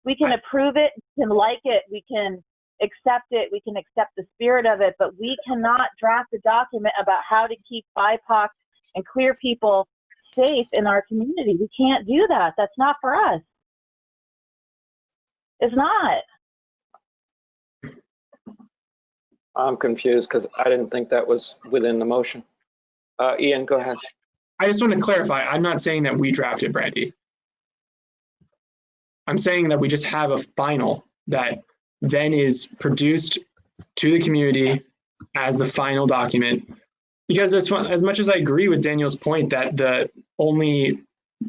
We can approve it, we can like it, we can accept it, we can accept the spirit of it, but we cannot draft a document about how to keep BIPOC and queer people safe in our community. We can't do that. That's not for us. It's not. I'm confused because I didn't think that was within the motion. Ian, go ahead. I just want to clarify, I'm not saying that we drafted Brandy. I'm saying that we just have a final that then is produced to the community as the final document. Because as much as I agree with Daniel's point that the only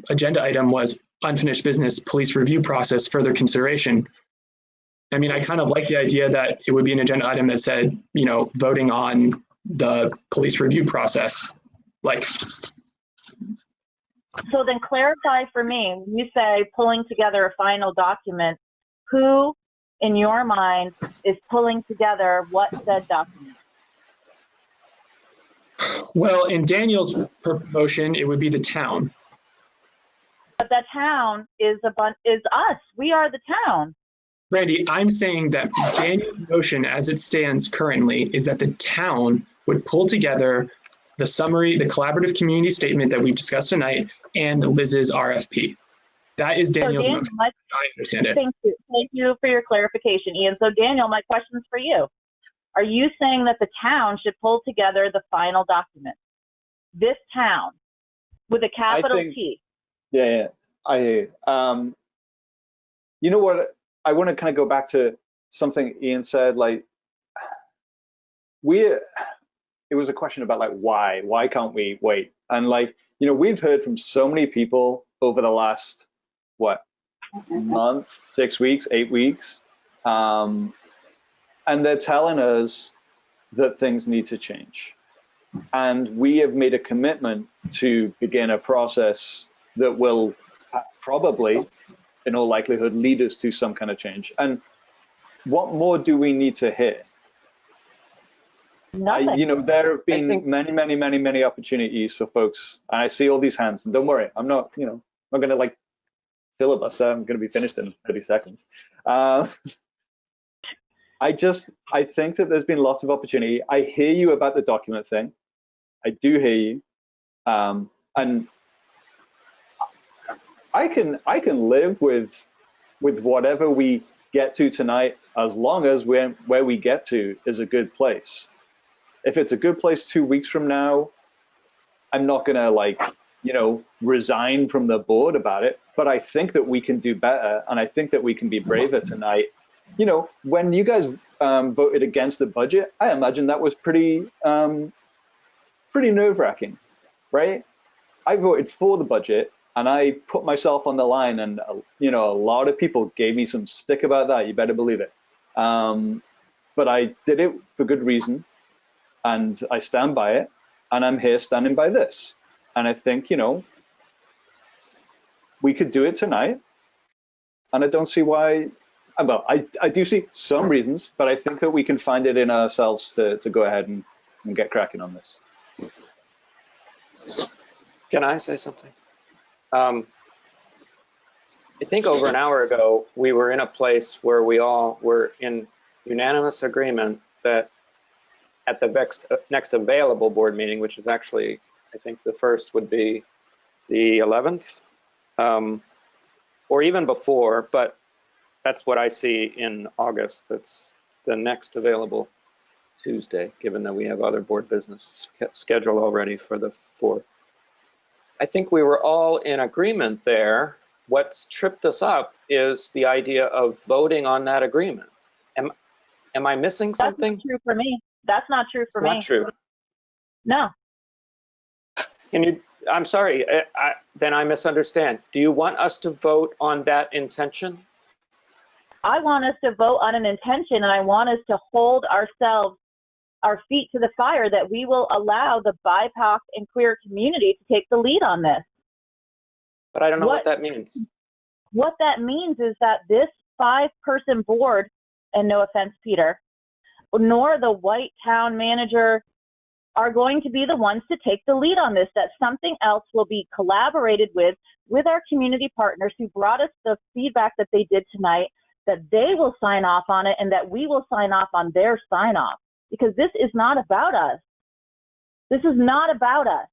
agenda item was unfinished business police review process further consideration, I mean, I kind of like the idea that it would be an agenda item that said, voting on the police review process. Like, so then clarify for me, when you say pulling together a final document, who in your mind is pulling together what said document? Well, in Daniel's motion, it would be the town. But the town is us. We are the town. Randy, I'm saying that Daniel's motion as it stands currently is that the town would pull together the summary, the collaborative community statement that we've discussed tonight, and Liz's RFP. That is Daniel's motion. I understand it. Thank you. Thank you for your clarification, Ian. So Daniel, my question's for you. Are you saying that the town should pull together the final document? This town, with a capital T. Yeah. You know what? I want to kind of go back to something Ian said. Like, it was a question about like why can't we wait? And like, we've heard from so many people over the last month, 6 weeks, 8 weeks, and they're telling us that things need to change. And we have made a commitment to begin a process that will probably in all likelihood lead us to some kind of change. And what more do we need to hear? There have been many opportunities for folks. And I see all these hands, and don't worry, I'm not, not going to like filibuster. I'm going to be finished in 30 seconds. I think that there's been lots of opportunity. I hear you about the document thing. I do hear you. And I can live with whatever we get to tonight, as long as where we get to is a good place. If it's a good place 2 weeks from now, I'm not gonna resign from the board about it, but I think that we can do better, and I think that we can be braver tonight. When you guys voted against the budget, I imagine that was pretty nerve-wracking, right? I voted for the budget, and I put myself on the line, and a lot of people gave me some stick about that. You better believe it. But I did it for good reason, and I stand by it, and I'm here standing by this. And I think, we could do it tonight, and I don't see why. Well, I do see some reasons, but I think that we can find it in ourselves to go ahead and get cracking on this. Can I say something? I think over an hour ago, we were in a place where we all were in unanimous agreement that at the next available board meeting, which is actually, I think the first would be the 11th, or even before, but that's what I see in August. That's the next available Tuesday, given that we have other board business scheduled already for the 4th. I think we were all in agreement there. What's tripped us up is the idea of voting on that agreement. Am I missing something? That's not true for me. That's not true for me. It's not true. No. Can you, I'm sorry, then I misunderstand. Do you want us to vote on that intention? I want us to vote on an intention, and I want us to hold our feet to the fire that we will allow the BIPOC and queer community to take the lead on this. But I don't know what that means. What that means is that this 5-person board, and no offense, Peter, nor the white town manager are going to be the ones to take the lead on this, that something else will be collaborated with our community partners who brought us the feedback that they did tonight, that they will sign off on it, and that we will sign off on their sign off. Because this is not about us. This is not about us.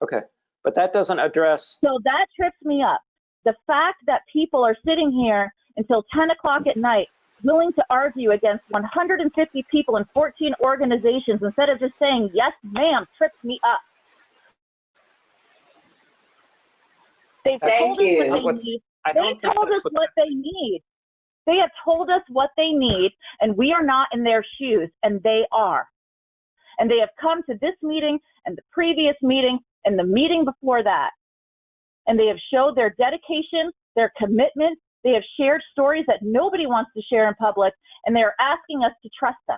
Okay, but that doesn't address. So that trips me up. The fact that people are sitting here until 10 o'clock at night, willing to argue against 150 people in 14 organizations instead of just saying, yes, ma'am, trips me up. They've told us what they need. They told us what they need. They have told us what they need, and we are not in their shoes, and they are. And they have come to this meeting and the previous meeting and the meeting before that. And they have showed their dedication, their commitment. They have shared stories that nobody wants to share in public, and they are asking us to trust them.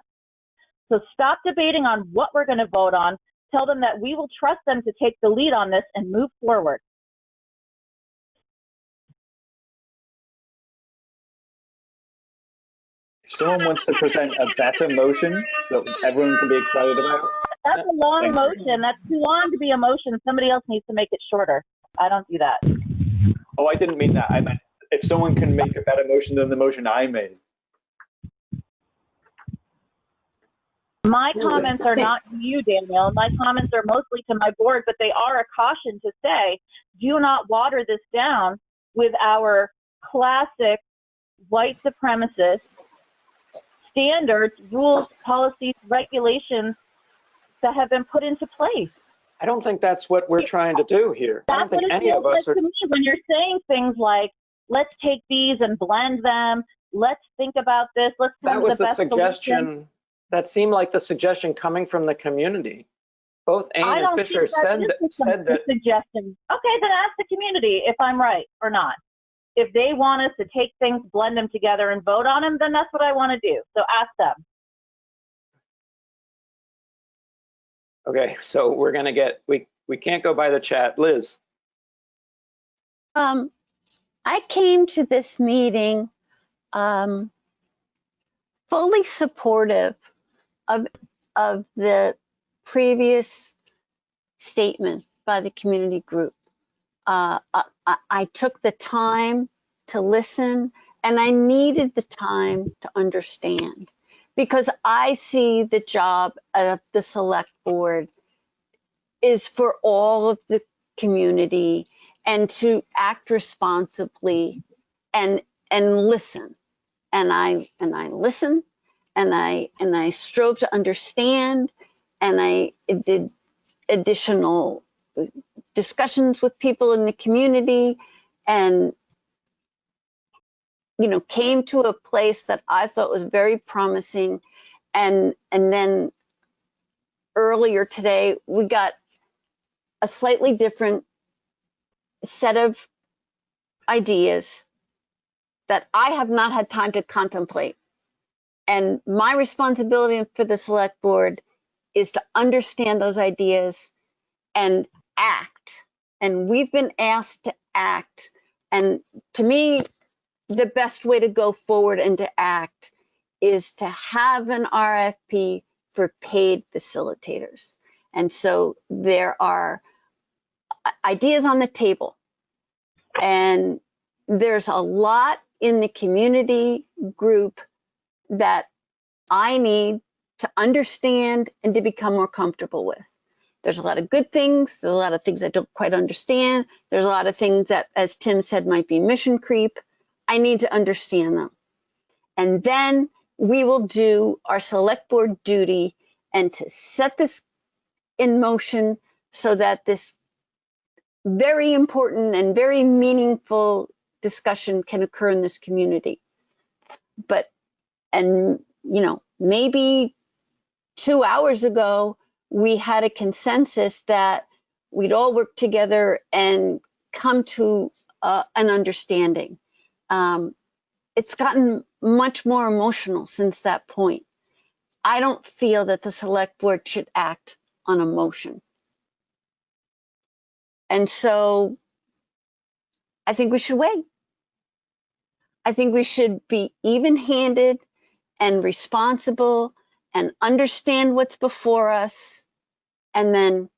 So stop debating on what we're going to vote on. Tell them that we will trust them to take the lead on this and move forward. If someone wants to present a better motion that everyone can be excited about. That's a long motion. That's too long to be a motion. Somebody else needs to make it shorter. I don't do that. Oh, I didn't mean that. I meant if someone can make a better motion than the motion I made. My comments are not to you, Daniel. My comments are mostly to my board, but they are a caution to say, do not water this down with our classic white supremacist standards, rules, policies, regulations that have been put into place. I don't think that's what we're trying to do here. I don't think any of us are. To me, when you're saying things like, let's take these and blend them, let's think about this, let's come to the best That was the suggestion. Solution. That seemed like the suggestion coming from the community. Both Ain and Fisher said that. Suggestion. Okay, then ask the community if I'm right or not. If they want us to take things, blend them together, and vote on them, then that's what I want to do. So ask them. Okay, so we're gonna get, we can't go by the chat. Liz. I came to this meeting fully supportive of the previous statement by the community group. I took the time to listen, and I needed the time to understand, because I see the job of the select board is for all of the community, and to act responsibly and listen. And I listened, and I strove to understand, and I did additional discussions with people in the community, and came to a place that I thought was very promising. And then earlier today we got a slightly different set of ideas that I have not had time to contemplate. And my responsibility for the select board is to understand those ideas and act. And we've been asked to act. And to me, the best way to go forward and to act is to have an RFP for paid facilitators. And so there are ideas on the table, and there's a lot in the community group that I need to understand and to become more comfortable with. There's a lot of good things. There's a lot of things I don't quite understand. There's a lot of things that, as Tim said, might be mission creep. I need to understand them. And then we will do our select board duty and to set this in motion so that this very important and very meaningful discussion can occur in this community. But, maybe 2 hours ago, we had a consensus that we'd all work together and come to an understanding. It's gotten much more emotional since that point. I don't feel that the select board should act on emotion. And so I think we should wait. I think we should be even-handed and responsible and understand what's before us. And then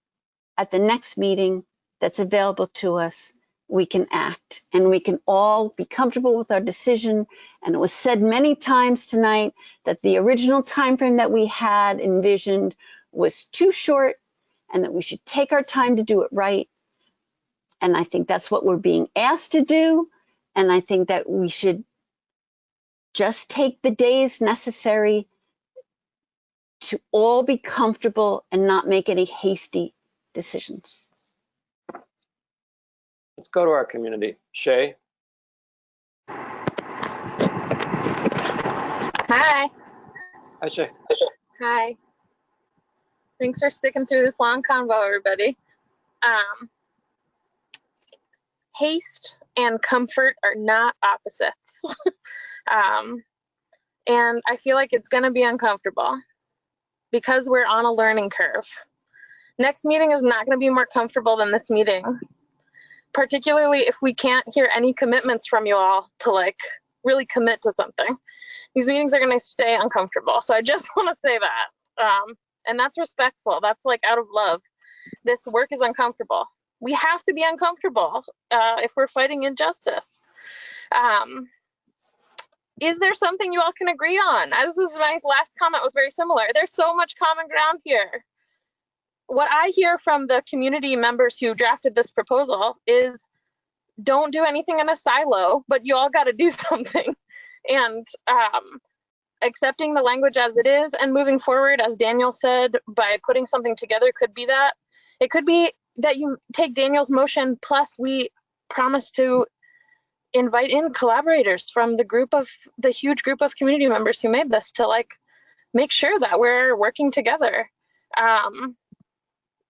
at the next meeting that's available to us, we can act and we can all be comfortable with our decision. And it was said many times tonight that the original time frame that we had envisioned was too short and that we should take our time to do it right. And I think that's what we're being asked to do. And I think that we should just take the days necessary to all be comfortable and not make any hasty decisions. Let's go to our community. Shay? Hi. Hi, Shay. Hi. Thanks for sticking through this long convo, everybody. Haste and comfort are not opposites. And I feel like it's going to be uncomfortable because we're on a learning curve. Next meeting is not going to be more comfortable than this meeting, particularly if we can't hear any commitments from you all to really commit to something. These meetings are going to stay uncomfortable. So I just want to say that. And that's respectful. That's out of love. This work is uncomfortable. We have to be uncomfortable if we're fighting injustice. Is there something you all can agree on? This is my last comment was very similar. There's so much common ground here. What I hear from the community members who drafted this proposal is don't do anything in a silo, but you all got to do something. And accepting the language as it is and moving forward, as Daniel said, by putting something together could be that. It could be that you take Daniel's motion, plus we promise to invite in collaborators from the huge group of community members who made this to make sure that we're working together.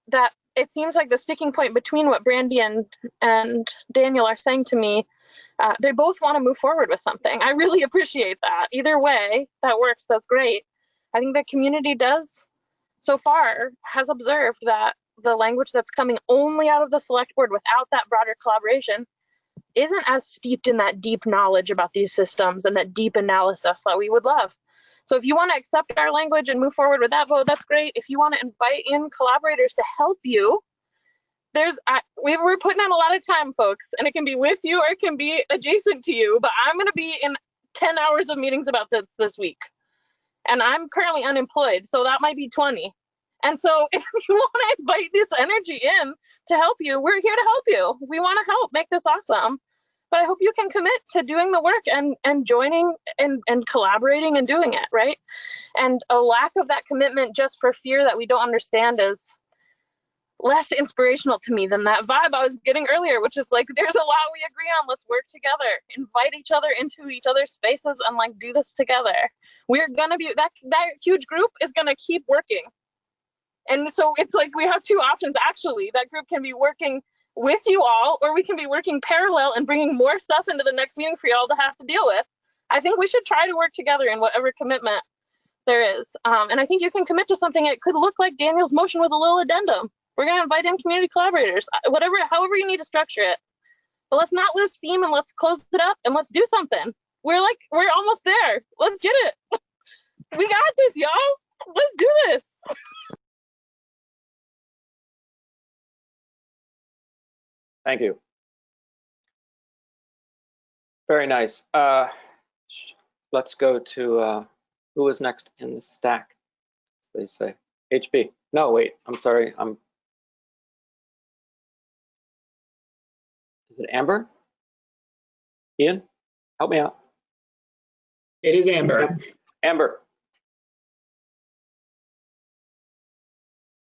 That it seems like the sticking point between what Brandy and Daniel are saying to me, they both want to move forward with something. I really appreciate that. Either way, that works, that's great. I think the community so far has observed that the language that's coming only out of the select board without that broader collaboration isn't as steeped in that deep knowledge about these systems and that deep analysis that we would love. So if you want to accept our language and move forward with that vote, that's great. If you want to invite in collaborators to help you, we're putting in a lot of time, folks, and it can be with you or it can be adjacent to you, but I'm going to be in 10 hours of meetings about this week. And I'm currently unemployed, so that might be 20. And so if you want to invite this energy in to help you, we're here to help you. We want to help make this awesome. But I hope you can commit to doing the work and joining and collaborating and doing it, right? And a lack of that commitment just for fear that we don't understand is less inspirational to me than that vibe I was getting earlier, which is like, there's a lot we agree on. Let's work together, invite each other into each other's spaces and like do this together. We're gonna be, that huge group is gonna keep working. And so it's like we have two options actually. That group can be working with you all, or we can be working parallel and bringing more stuff into the next meeting for y'all to have to deal with. I think we should try to work together in whatever commitment there is. And I think you can commit to something. It could look like Daniel's motion with a little addendum. We're going to invite in community collaborators, however you need to structure it. But let's not lose steam and let's close it up and let's do something. We're almost there. Let's get it. We got this, y'all. Let's do this. Thank you. Very nice. Let's go to who is next in the stack, as they say. HB. No, wait, I'm sorry. Is it Amber? Ian, help me out. It is Amber. Amber.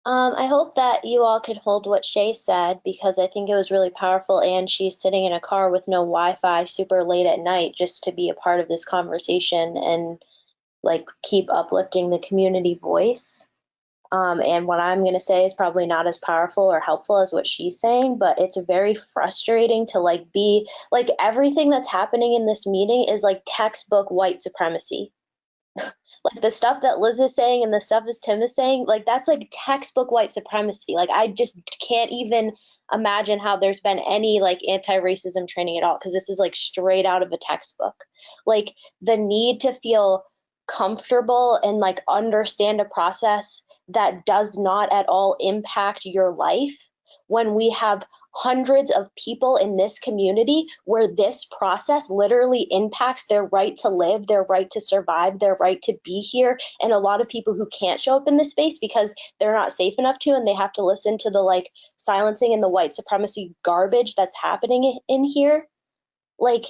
I hope that you all could hold what Shay said, because I think it was really powerful, and she's sitting in a car with no Wi-Fi super late at night just to be a part of this conversation and like keep uplifting the community voice. And what I'm going to say is probably not as powerful or helpful as what she's saying, but it's very frustrating to like be like, everything that's happening in this meeting is like textbook white supremacy. Like the stuff that Liz is saying and the stuff that Tim is saying, like that's like textbook white supremacy. Like I just can't even imagine how there's been any like anti-racism training at all, because this is like straight out of a textbook. Like the need to feel comfortable and like understand a process that does not at all impact your life, when we have hundreds of people in this community where this process literally impacts their right to live, their right to survive, their right to be here, and a lot of people who can't show up in this space because they're not safe enough to, and they have to listen to the like silencing and the white supremacy garbage that's happening in here. Like,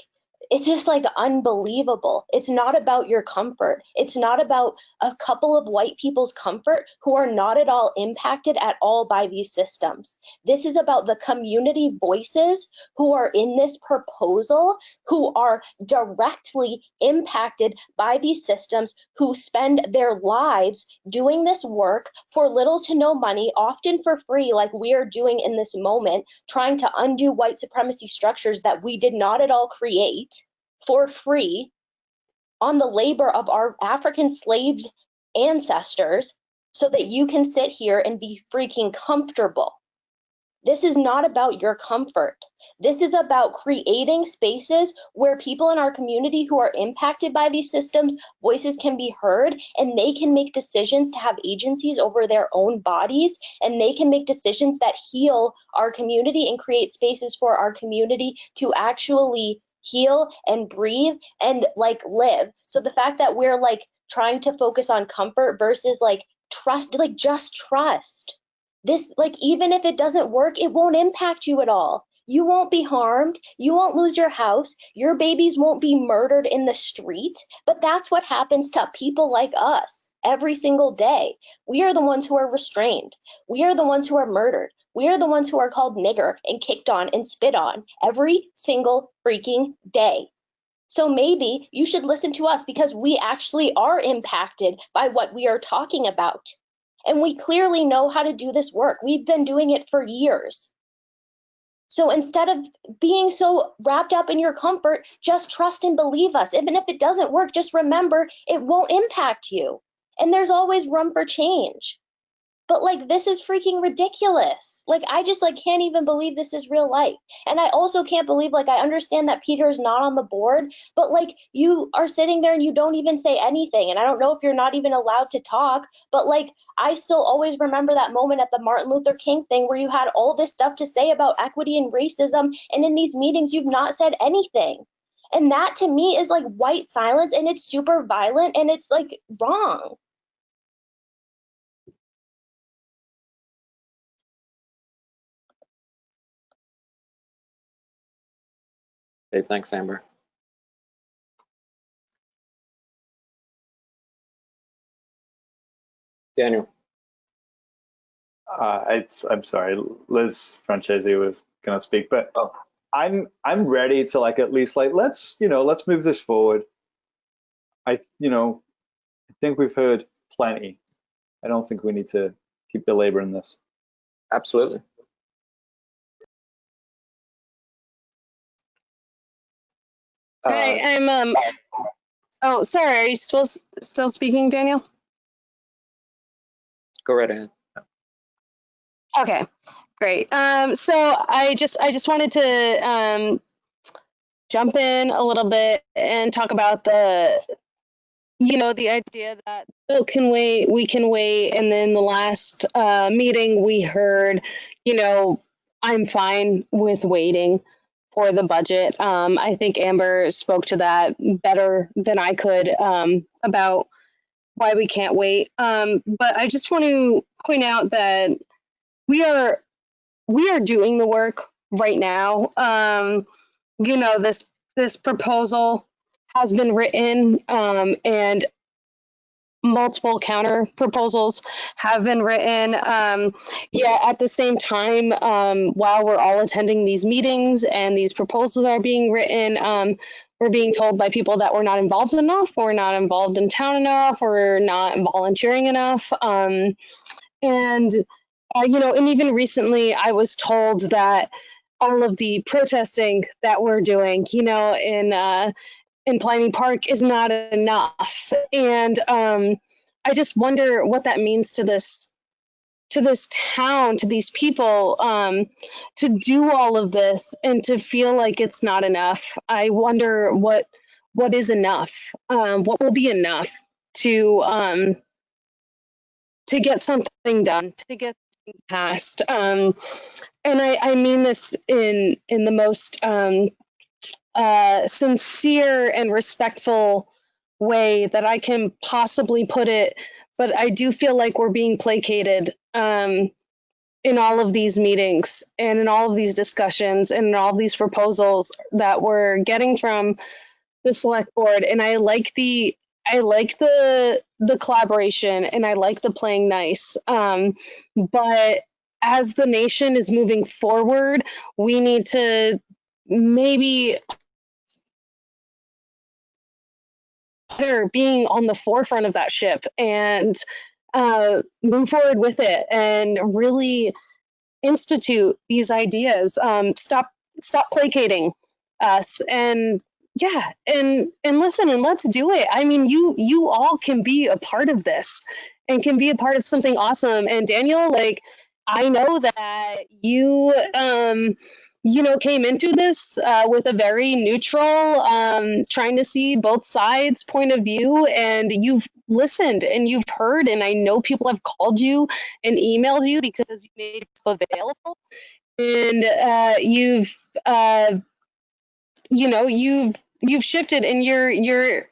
it's just like unbelievable. It's not about your comfort. It's not about a couple of white people's comfort who are not at all impacted at all by these systems. This is about the community voices who are in this proposal, who are directly impacted by these systems, who spend their lives doing this work for little to no money, often for free, like we are doing in this moment, trying to undo white supremacy structures that we did not at all create for free on the labor of our African slaved ancestors, so that you can sit here and be freaking comfortable. This is not about your comfort. This is about creating spaces where people in our community who are impacted by these systems, voices can be heard, and they can make decisions to have agencies over their own bodies, and they can make decisions that heal our community and create spaces for our community to actually heal and breathe and like live. So the fact that we're like trying to focus on comfort versus like trust, like just trust. This, like, even if it doesn't work, it won't impact you at all. You won't be harmed. You won't lose your house. Your babies won't be murdered in the street. But that's what happens to people like us every single day. We are the ones who are restrained. We are the ones who are murdered. We are the ones who are called nigger and kicked on and spit on every single freaking day. So maybe you should listen to us, because we actually are impacted by what we are talking about. And we clearly know how to do this work. We've been doing it for years. So instead of being so wrapped up in your comfort, just trust and believe us. Even if it doesn't work, just remember it won't impact you. And there's always room for change. but like this is freaking ridiculous. Like I just like can't even believe this is real life. And I also can't believe, like, I understand that Peter is not on the board, but like you are sitting there and you don't even say anything. And I don't know if you're not even allowed to talk, but like I still always remember that moment at the Martin Luther King thing where you had all this stuff to say about equity and racism, and in these meetings you've not said anything. And that to me is like white silence, and it's super violent, and it's like wrong. Okay, thanks, Amber. Daniel. I'm sorry, Liz Francesi was gonna speak, but I'm ready to like at least like let's move this forward. I think we've heard plenty. I don't think we need to keep belaboring this. Absolutely. Hi, I'm oh, sorry, are you still speaking, Daniel? Go right ahead. Okay, great. So I just wanted to jump in a little bit and talk about the idea that bill can wait, we can wait, and then the last meeting we heard, I'm fine with waiting for the budget. I think Amber spoke to that better than I could about why we can't wait. But I just want to point out that we are doing the work right now. This proposal has been written, and multiple counter proposals have been written. At the same time, while we're all attending these meetings and these proposals are being written, we're being told by people that we're not involved enough, we're not involved in town enough, we're not volunteering enough. And even recently I was told that all of the protesting that we're doing, in Piney Park is not enough. And I just wonder what that means to this town, to these people, to do all of this and to feel like it's not enough. I wonder what is enough, what will be enough to get something done, to get something passed. And I mean this in the most sincere and respectful way that I can possibly put it, but I do feel like we're being placated in all of these meetings and in all of these discussions and in all of these proposals that we're getting from the select board. And I like the collaboration, and I like the playing nice. But as the nation is moving forward, we need to maybe being on the forefront of that ship and move forward with it and really institute these ideas. Stop placating us, and listen, and let's do it. I mean, you all can be a part of this and can be a part of something awesome. And Daniel, like, I know that you came into this with a very neutral, trying to see both sides point of view, and you've listened and you've heard, and I know people have called you and emailed you because you made yourself available, and you've shifted, and you're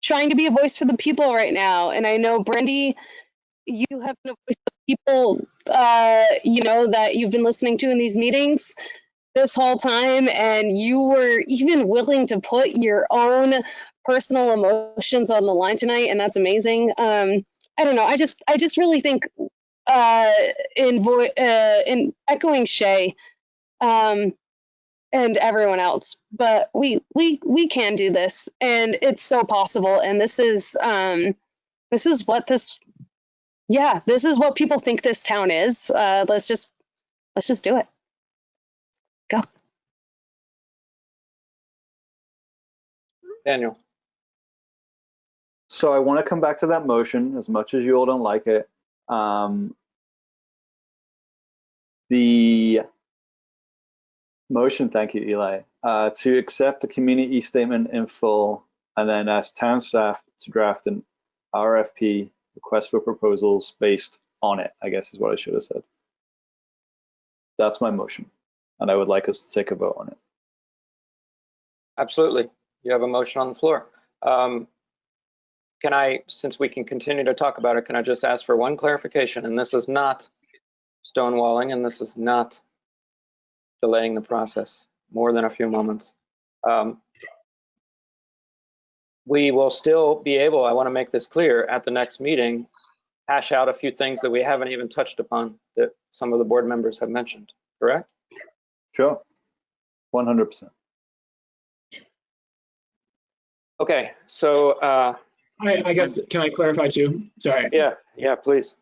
trying to be a voice for the people right now. And I know, Brandy, you have been a voice for people that you've been listening to in these meetings this whole time, and you were even willing to put your own personal emotions on the line tonight, and that's amazing. I don't know, I just really think in echoing Shay and everyone else, but we can do this, and it's so possible. And this is what people think this town is. Let's just do it. Go. Daniel. So I want to come back to that motion as much as you all don't like it. the motion, thank you, Eli, to accept the community statement in full and then ask town staff to draft an RFP, request for proposals, based on it, I guess is what I should have said. That's my motion, and I would like us to take a vote on it. Absolutely. You have a motion on the floor. Can I, since we can continue to talk about it, can I just ask for one clarification? And this is not stonewalling, and this is not delaying the process more than a few moments. We will still be able, I want to make this clear, at the next meeting, hash out a few things that we haven't even touched upon that some of the board members have mentioned, correct? Sure, 100%. Okay, so I guess, can I clarify too? Sorry. Yeah, please.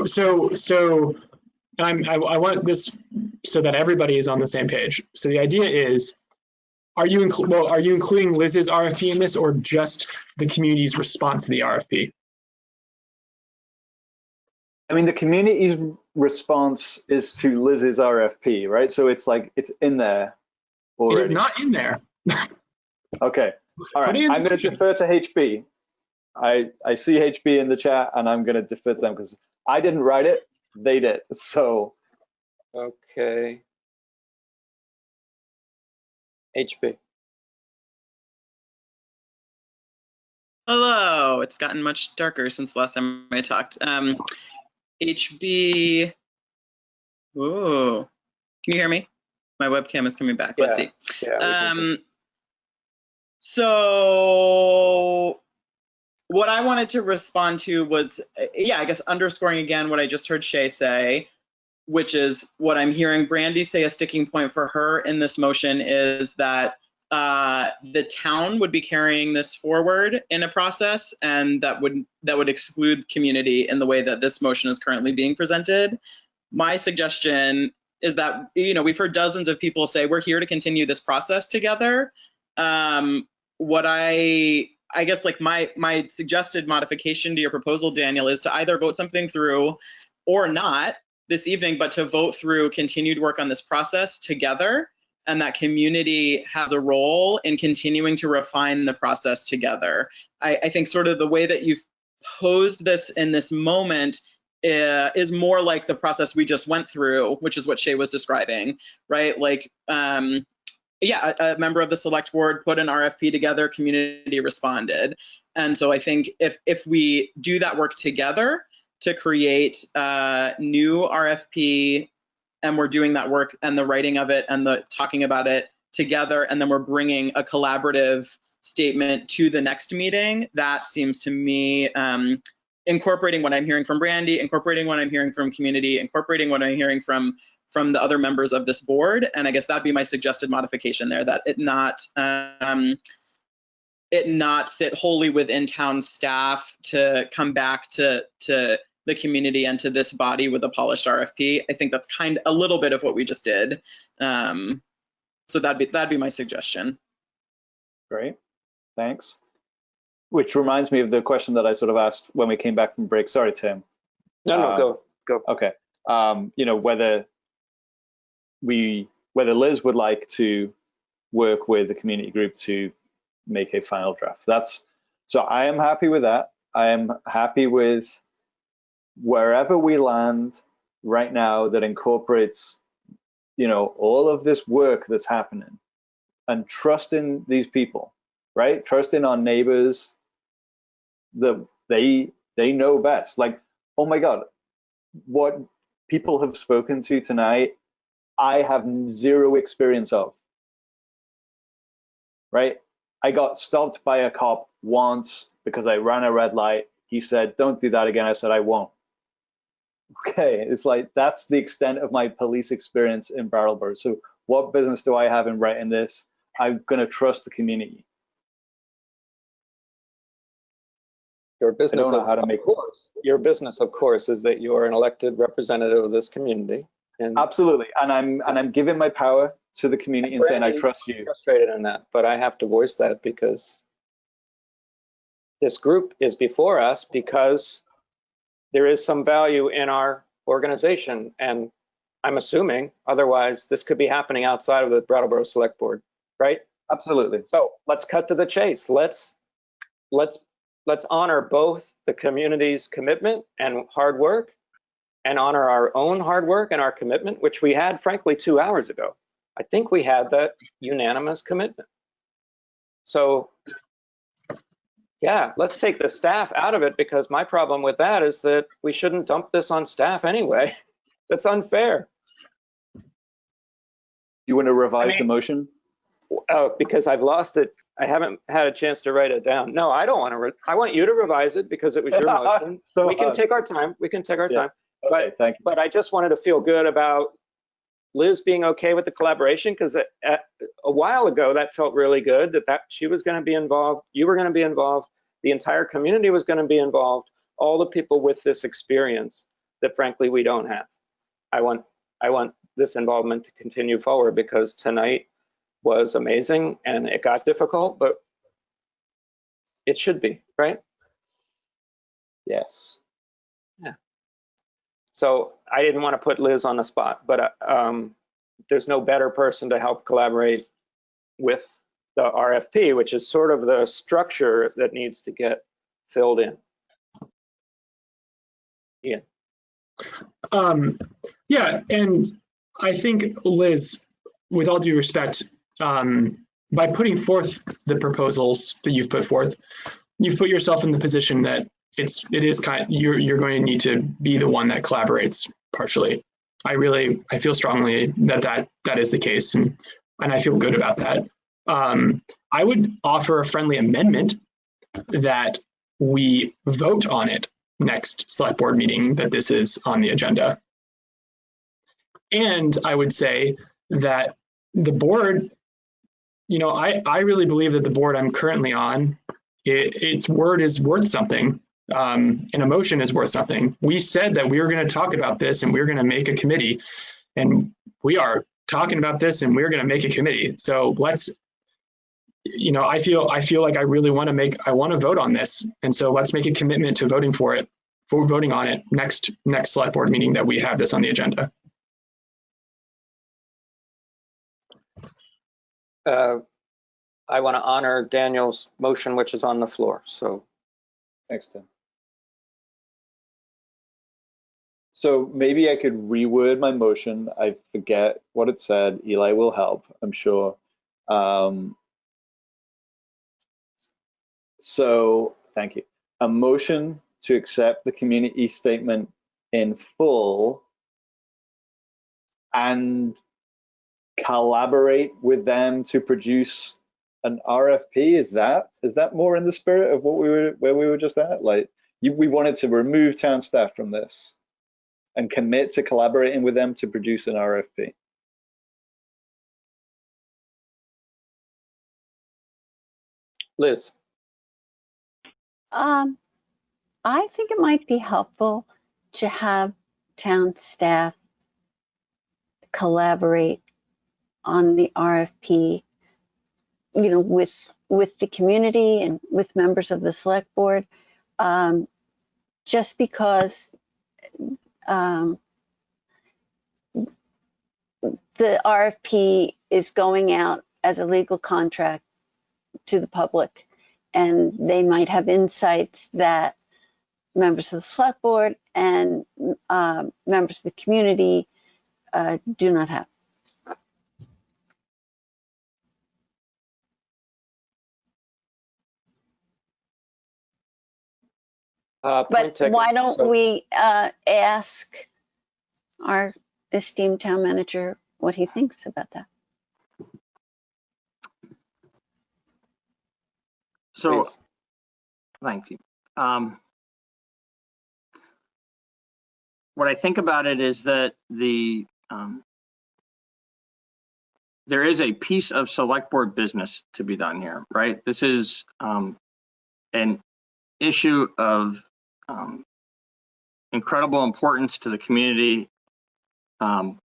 So I want this so that everybody is on the same page. So the idea is, are you including Liz's RFP in this, or just the community's response to the RFP? I mean, the community's response is to Liz's RFP, right? So it's like, it's in there already. It is not in there. Okay, all right, I'm going to defer to HB. I see HB in the chat, and I'm going to defer to them because I didn't write it, they did, so. Okay. HB. Hello, it's gotten much darker since the last time I talked. HB, whoa, can you hear me? My webcam is coming back, let's see. Yeah, so what I wanted to respond to was, I guess underscoring again what I just heard Shay say, which is what I'm hearing Brandy say a sticking point for her in this motion is that the town would be carrying this forward in a process, and that would exclude community in the way that this motion is currently being presented. My suggestion is that, we've heard dozens of people say we're here to continue this process together. What I guess like my suggested modification to your proposal, Daniel, is to either vote something through or not this evening, but to vote through continued work on this process together, and that community has a role in continuing to refine the process together. I think sort of the way that you've posed this in this moment is more like the process we just went through, which is what Shay was describing, right? Like, a member of the select board put an RFP together, community responded. And so I think if we do that work together to create a new RFP, and we're doing that work and the writing of it and the talking about it together, and then we're bringing a collaborative statement to the next meeting, that seems to me incorporating what I'm hearing from Brandy, incorporating what I'm hearing from community, incorporating what I'm hearing from the other members of this board. And I guess that'd be my suggested modification there, that it not sit wholly within town staff to come back to the community and to this body with a polished RFP. I think that's a little bit of what we just did. So that'd be my suggestion. Great, thanks. Which reminds me of the question that I sort of asked when we came back from break. Sorry, Tim. No, go. Okay. Whether Liz would like to work with the community group to make a final draft. So I am happy with that. I am happy with wherever we land right now that incorporates, all of this work that's happening, and trust in these people, right? Trust in our neighbors, that they know best. Like, oh my God, what people have spoken to tonight, I have zero experience of, right? I got stopped by a cop once because I ran a red light. He said, don't do that again. I said, I won't. Okay, it's like, that's the extent of my police experience in Brattleboro. So what business do I have in writing this? I'm gonna trust the community. Your business, I don't know how to make your business, of course, is that you are an elected representative of this community. And absolutely, and I'm giving my power to the community and saying I trust you. Frustrated in that, but I have to voice that because this group is before us because there is some value in our organization, and I'm assuming, otherwise this could be happening outside of the Brattleboro Select Board, right? Absolutely. So let's cut to the chase. Let's honor both the community's commitment and hard work, and honor our own hard work and our commitment, which we had, frankly, 2 hours ago. I think we had that unanimous commitment. So yeah, let's take the staff out of it, because my problem with that is that we shouldn't dump this on staff anyway. That's unfair. Do you want to revise the motion? Oh, because I've lost it. I haven't had a chance to write it down. No, I don't want to. I want you to revise it because it was your motion. So we can take our time. We can take our time. Okay, thank you. But I just wanted to feel good about Liz being okay with the collaboration, because a while ago that felt really good, that she was going to be involved, you were going to be involved, the entire community was going to be involved, all the people with this experience that frankly we don't have. I want this involvement to continue forward, because tonight was amazing and it got difficult, but it should be, right? Yes. Yeah. So I didn't want to put Liz on the spot, but there's no better person to help collaborate with the RFP, which is sort of the structure that needs to get filled in. Yeah. Yeah, and I think, Liz, with all due respect, by putting forth the proposals that you've put forth, you've put yourself in the position that you're going to need to be the one that collaborates partially. I feel strongly that is the case, and I feel good about that. I would offer a friendly amendment that we vote on it next select board meeting, that this is on the agenda. And I would say that the board, I really believe that the board I'm currently on, its word is worth something. An emotion is worth something. We said that we were going to talk about this and we were going to make a committee, and we are talking about this and we're going to make a committee. So let's, I feel like I really want to vote on this. And so let's make a commitment to voting on it next select board meeting that we have this on the agenda. I want to honor Daniel's motion, which is on the floor. So thanks, Tim. So maybe I could reword my motion. I forget what it said. Eli will help, I'm sure. So thank you. A motion to accept the community statement in full and collaborate with them to produce an RFP. Is that more in the spirit of where we were just at? Like we wanted to remove town staff from this and commit to collaborating with them to produce an RFP. Liz. I think it might be helpful to have town staff collaborate on the RFP, with the community and with members of the select board, just because the RFP is going out as a legal contract to the public, and they might have insights that members of the select board and members of the community do not have. But why don't we ask our esteemed town manager what he thinks about that? So, thank you. What I think about it is that there is a piece of select board business to be done here, right? This is an issue of incredible importance to the community. And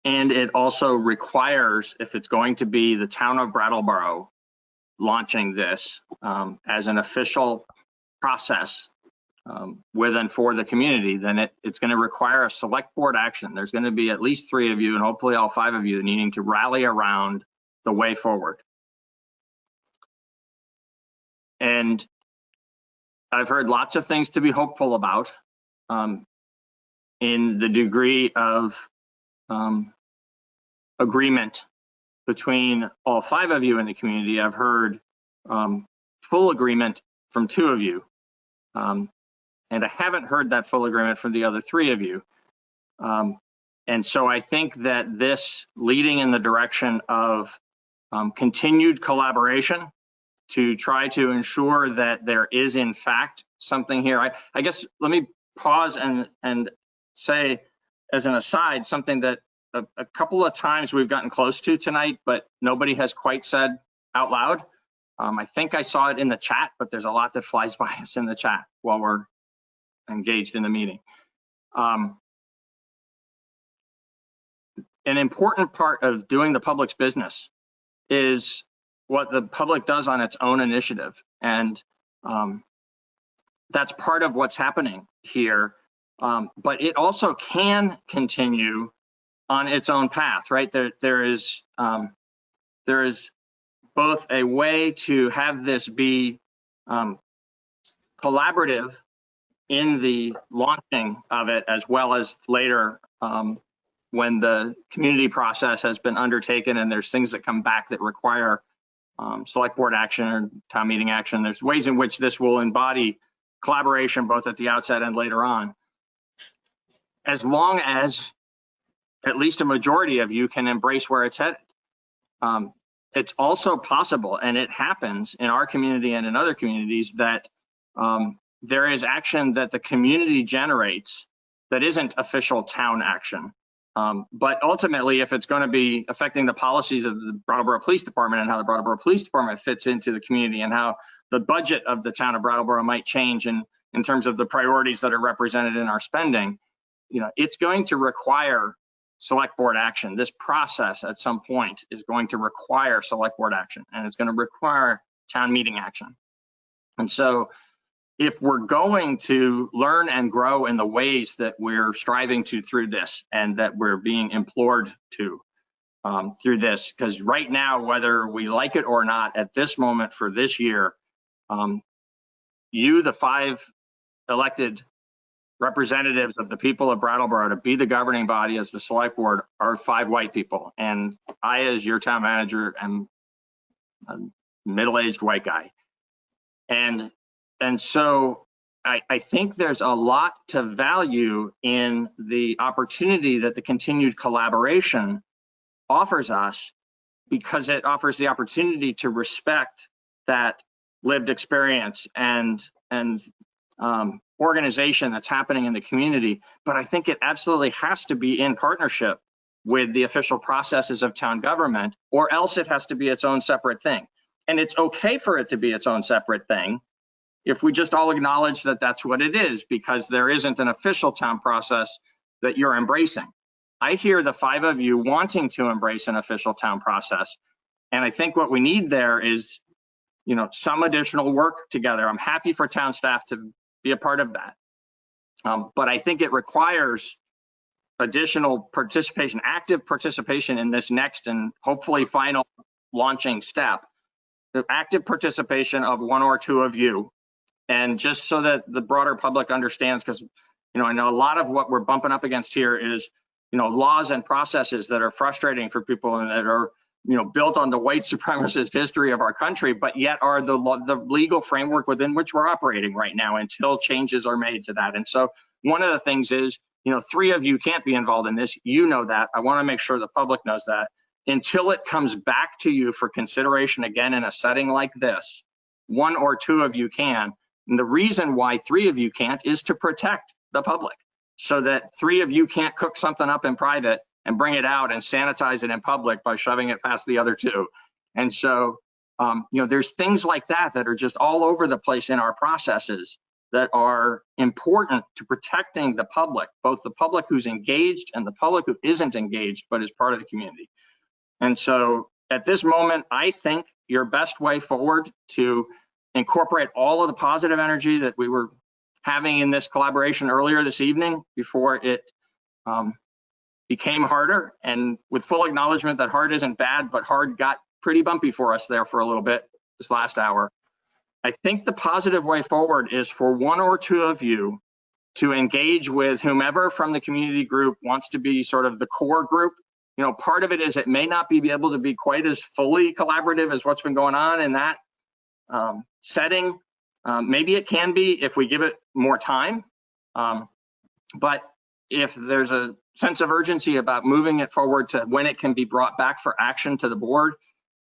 it also requires, if it's going to be the town of Brattleboro launching this as an official process with and for the community, then it's going to require a select board action. There's going to be at least 3 of you and hopefully all 5 of you needing to rally around the way forward. And I've heard lots of things to be hopeful about in the degree of agreement between all 5 of you in the community. I've heard full agreement from 2 of you. And I haven't heard that full agreement from the other 3 of you. And so I think that this leading in the direction of continued collaboration to try to ensure that there is in fact something here. I guess let me pause and say as an aside, something that a couple of times we've gotten close to tonight, but nobody has quite said out loud. I think I saw it in the chat, but there's a lot that flies by us in the chat while we're engaged in the meeting. An important part of doing the public's business is what the public does on its own initiative. And that's part of what's happening here. But it also can continue on its own path, right? There is both a way to have this be collaborative in the launching of it, as well as later when the community process has been undertaken and there's things that come back that require select board action or town meeting action. There's ways in which this will embody collaboration both at the outset and later on. As long as at least a majority of you can embrace where it's headed. It's also possible, and it happens in our community and in other communities, that there is action that the community generates that isn't official town action. But ultimately, if it's going to be affecting the policies of the Brattleboro Police Department and how the Brattleboro Police Department fits into the community and how the budget of the town of Brattleboro might change in terms of the priorities that are represented in our spending, it's going to require select board action. This process at some point is going to require select board action, and it's going to require town meeting action. And so if we're going to learn and grow in the ways that we're striving to through this and that we're being implored to through this, because right now, whether we like it or not, at this moment for this year, you, the 5 elected representatives of the people of Brattleboro to be the governing body as the select board are 5 white people. And I, as your town manager, am a middle-aged white guy. And so I think there's a lot to value in the opportunity that the continued collaboration offers us, because it offers the opportunity to respect that lived experience and organization that's happening in the community. But I think it absolutely has to be in partnership with the official processes of town government, or else it has to be its own separate thing. And it's okay for it to be its own separate thing if we just all acknowledge that that's what it is, because there isn't an official town process that you're embracing. I hear the 5 of you wanting to embrace an official town process. And I think what we need there is, some additional work together. I'm happy for town staff to be a part of that. But I think it requires additional participation, active participation in this next and hopefully final launching step, the active participation of 1 or 2 of you. And just so that the broader public understands, because, I know a lot of what we're bumping up against here is, laws and processes that are frustrating for people and that are, built on the white supremacist history of our country, but yet are the legal framework within which we're operating right now until changes are made to that. And so one of the things is, 3 of you can't be involved in this. That. I want to make sure the public knows that until it comes back to you for consideration again in a setting like this, 1 or 2 of you can. And the reason why 3 of you can't is to protect the public, so that 3 of you can't cook something up in private and bring it out and sanitize it in public by shoving it past the other 2. And so, there's things like that that are just all over the place in our processes that are important to protecting the public, both the public who's engaged and the public who isn't engaged, but is part of the community. And so at this moment, I think your best way forward to incorporate all of the positive energy that we were having in this collaboration earlier this evening before it became harder, and with full acknowledgement that hard isn't bad, but hard got pretty bumpy for us there for a little bit this last hour. I think the positive way forward is for one or two of you to engage with whomever from the community group wants to be sort of the core group. You know, part of it is it may not be able to be quite as fully collaborative as what's been going on in that setting. Maybe it can be if we give it more time. But if there's a sense of urgency about moving it forward to when it can be brought back for action to the board,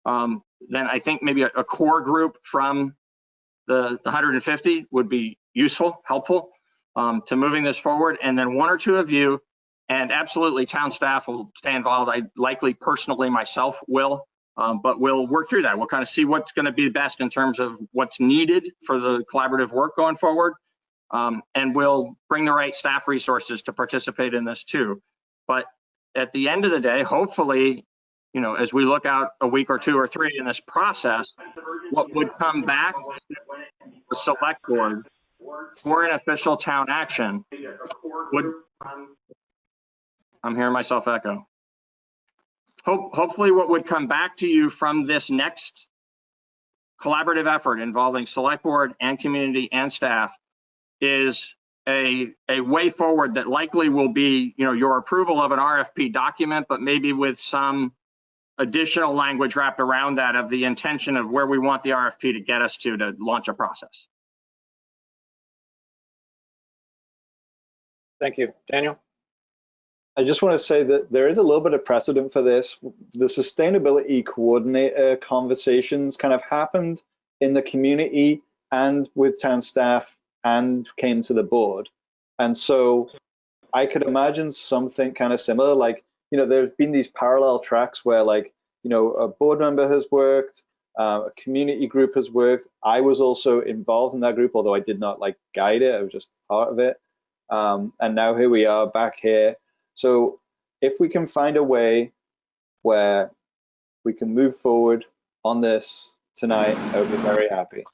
then I think maybe a core group from the 150 would be useful, helpful to moving this forward. And then one or two of you, and absolutely town staff will stay involved. I likely personally myself will, but we'll work through that. We'll kind of see what's going to be best in terms of what's needed for the collaborative work going forward. And we'll bring the right staff resources to participate in this too. But at the end of the day, hopefully, you know, as we look out a week or two or three in this process, what would come back to the select board for an official town action would, I'm hearing myself echo. Hopefully what would come back to you from this next collaborative effort involving select board and community and staff is a way forward that likely will be, you know, your approval of an RFP document, but maybe with some additional language wrapped around that of the intention of where we want the RFP to get us to launch a process. Thank you. Daniel? I just want to say that there is a little bit of precedent for this. The sustainability coordinator conversations kind of happened in the community and with town staff and came to the board. And so I could imagine something kind of similar, like, you know, there's been these parallel tracks where, like, you know, a board member has worked, a community group has worked. I was also involved in that group, although I did not like guide it, I was just part of it. And now here we are back here. So if we can find a way where we can move forward on this tonight, I would be very happy.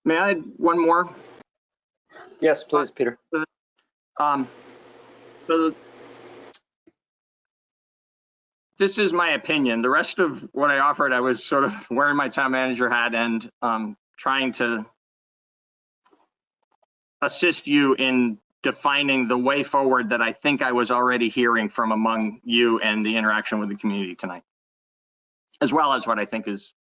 May I add one more? Yes, please, Peter. This is my opinion. The rest of what I offered, I was sort of wearing my town manager hat and trying to assist you in defining the way forward that I think I was already hearing from among you and the interaction with the community tonight, as well as what I think is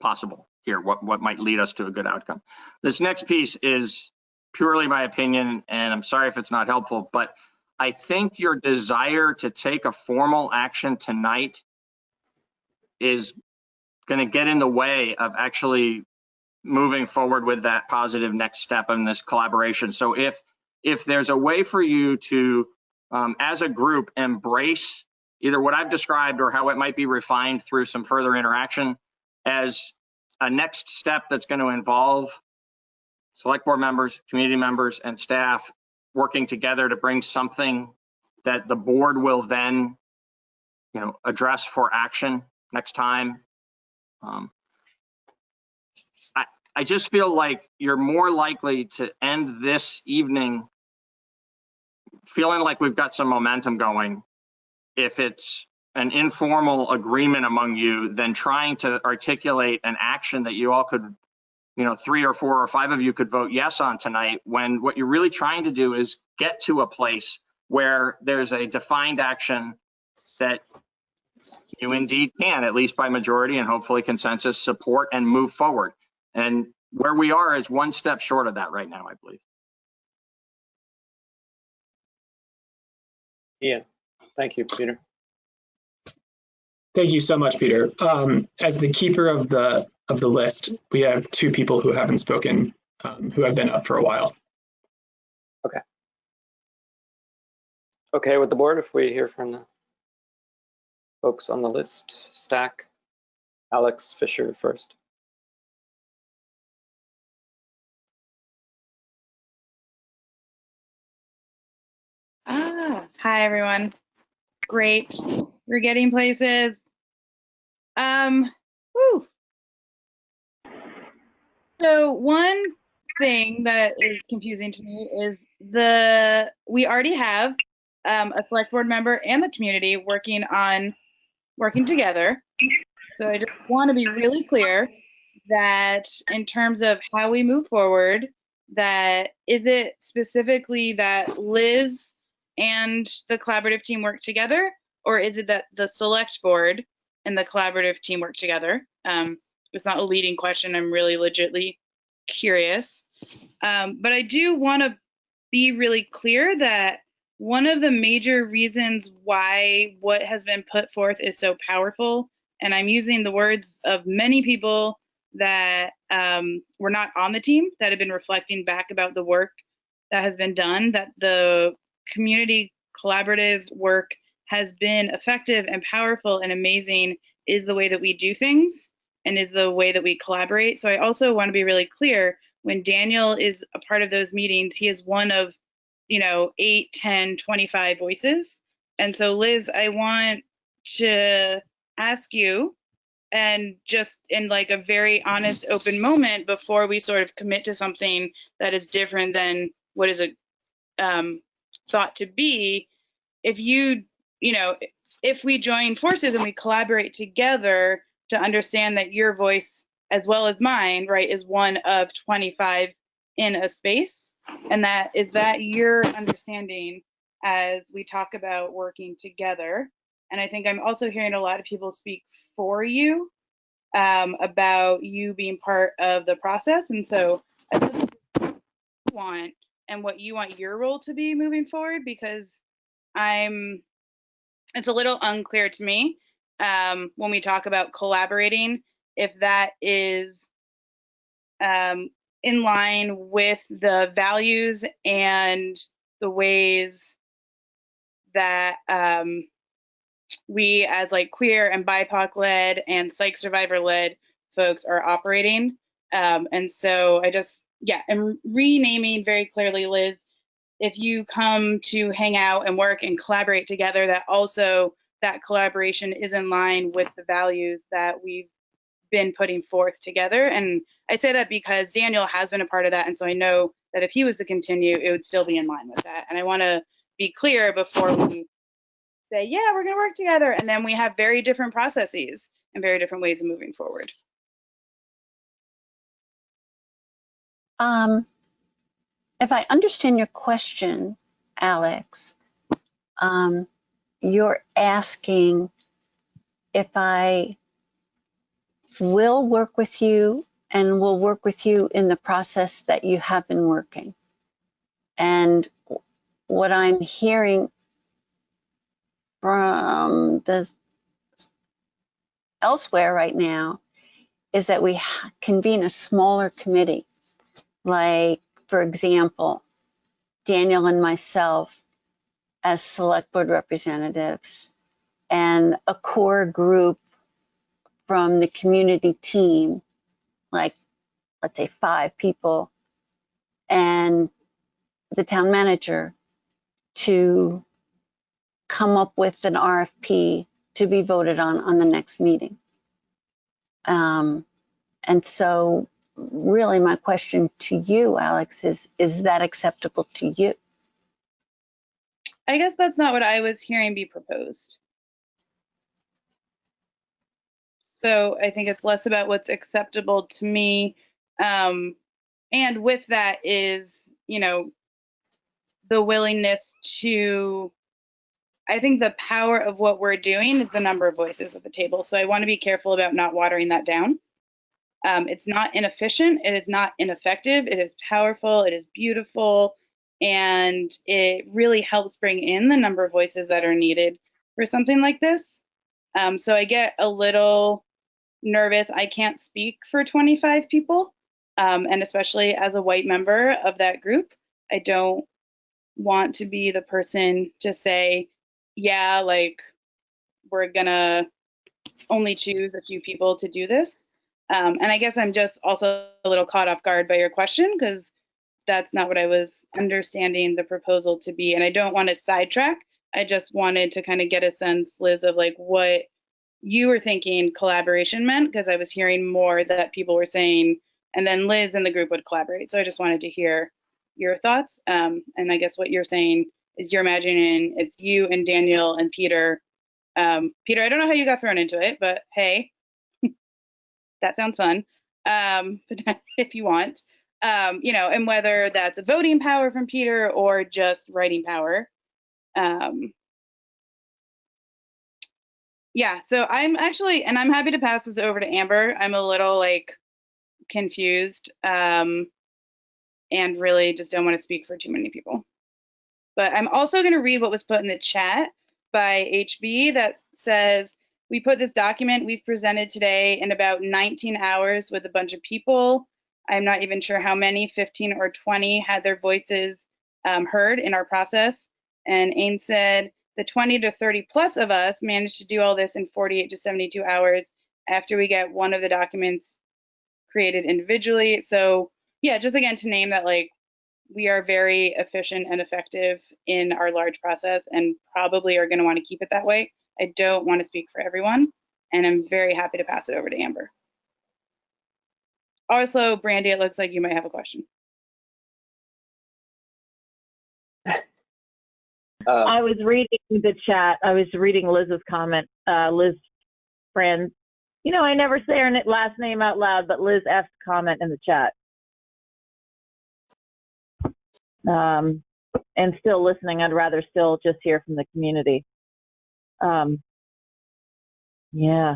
possible here, what might lead us to a good outcome. This next piece is purely my opinion, and I'm sorry if it's not helpful, but I think your desire to take a formal action tonight is going to get in the way of actually moving forward with that positive next step in this collaboration. So if there's a way for you to, as a group, embrace either what I've described or how it might be refined through some further interaction as a next step that's going to involve select board members, community members, and staff working together to bring something that the board will then, you know, address for action next time. I just feel like you're more likely to end this evening feeling like we've got some momentum going if it's an informal agreement among you than trying to articulate an action that you all could, you know, 3 or 4 or 5 of you could vote yes on tonight, when what you're really trying to do is get to a place where there's a defined action that you indeed can, at least by majority and hopefully consensus, support and move forward. And where we are is one step short of that right now, I believe. Ian, thank you, Peter. Thank you so much, Peter. As the keeper of the list, we have 2 people who haven't spoken, who have been up for a while. Okay. Okay with the board if we hear from the folks on the list stack. Alex Fisher first. Hi everyone. Great. We're getting places. Woo. So one thing that is confusing to me is we already have a select board member and the community working together. So I just want to be really clear that in terms of how we move forward, that is it specifically that Liz and the collaborative team work together, or is it that the select board and the collaborative team work together? It's not a leading question. I'm really legitimately curious. But I do want to be really clear that one of the major reasons why what has been put forth is so powerful, and I'm using the words of many people that were not on the team that have been reflecting back about the work that has been done, that the community collaborative work has been effective and powerful and amazing, is the way that we do things and is the way that we collaborate. So I also want to be really clear, when Daniel is a part of those meetings, he is one of 8, 10, 25 voices. And so Liz, I want to ask you, and just in like a very honest, open moment before we sort of commit to something that is different than what is thought to be, if if we join forces and we collaborate together to understand that your voice as well as mine, right, is one of 25 in a space, and is that your understanding as we talk about working together? And I think I'm also hearing a lot of people speak for you about you being part of the process, and so I really want and what you want your role to be moving forward, because it's a little unclear to me when we talk about collaborating, if that is in line with the values and the ways that we as like queer and BIPOC led and psych survivor led folks are operating. And so I'm renaming very clearly, Liz, if you come to hang out and work and collaborate together, that also that collaboration is in line with the values that we've been putting forth together. And I say that because Daniel has been a part of that. And so I know that if he was to continue, it would still be in line with that. And I want to be clear before we say, yeah, we're going to work together. And then we have very different processes and very different ways of moving forward. If I understand your question, Alex, you're asking if I will work with you and will work with you in the process that you have been working. And what I'm hearing from elsewhere right now is that we convene a smaller committee. Like, for example, Daniel and myself as select board representatives, and a core group from the community team, like let's say 5 people, and the town manager, to come up with an RFP to be voted on the next meeting. And so really my question to you, Alex, is that acceptable to you? I guess that's not what I was hearing be proposed. So I think it's less about what's acceptable to me. And with that is, the willingness to, I think the power of what we're doing is the number of voices at the table. So I want to be careful about not watering that down. It's not inefficient. It is not ineffective. It is powerful. It is beautiful. And it really helps bring in the number of voices that are needed for something like this. So I get a little nervous. I can't speak for 25 people. And especially as a white member of that group, I don't want to be the person to say, yeah, like we're gonna only choose a few people to do this. And I guess I'm just also a little caught off guard by your question, because that's not what I was understanding the proposal to be. And I don't want to sidetrack. I just wanted to kind of get a sense, Liz, of like what you were thinking collaboration meant, because I was hearing more that people were saying and then Liz and the group would collaborate. So I just wanted to hear your thoughts. And I guess what you're saying is you're imagining it's you and Daniel and Peter. Peter, I don't know how you got thrown into it, but hey, that sounds fun. If you want, you know, and whether that's a voting power from Peter or just writing power. Yeah, so I'm actually, and I'm happy to pass this over to Amber. I'm a little like confused and really just don't want to speak for too many people. But I'm also going to read what was put in the chat by HB that says, we put this document we've presented today in about 19 hours with a bunch of people. I'm not even sure how many, 15 or 20 had their voices heard in our process. And Ain said, the 20 to 30 plus of us managed to do all this in 48 to 72 hours after we get one of the documents created individually. So yeah, just again to name that, like, we are very efficient and effective in our large process and probably are going to want to keep it that way. I don't want to speak for everyone, and I'm very happy to pass it over to Amber. Also, Brandy, it looks like you might have a question. I was reading the chat. I was reading Liz's comment. Liz friend, you know, I never say her last name out loud, but Liz F's comment in the chat. And still listening, I'd rather still just hear from the community. Yeah.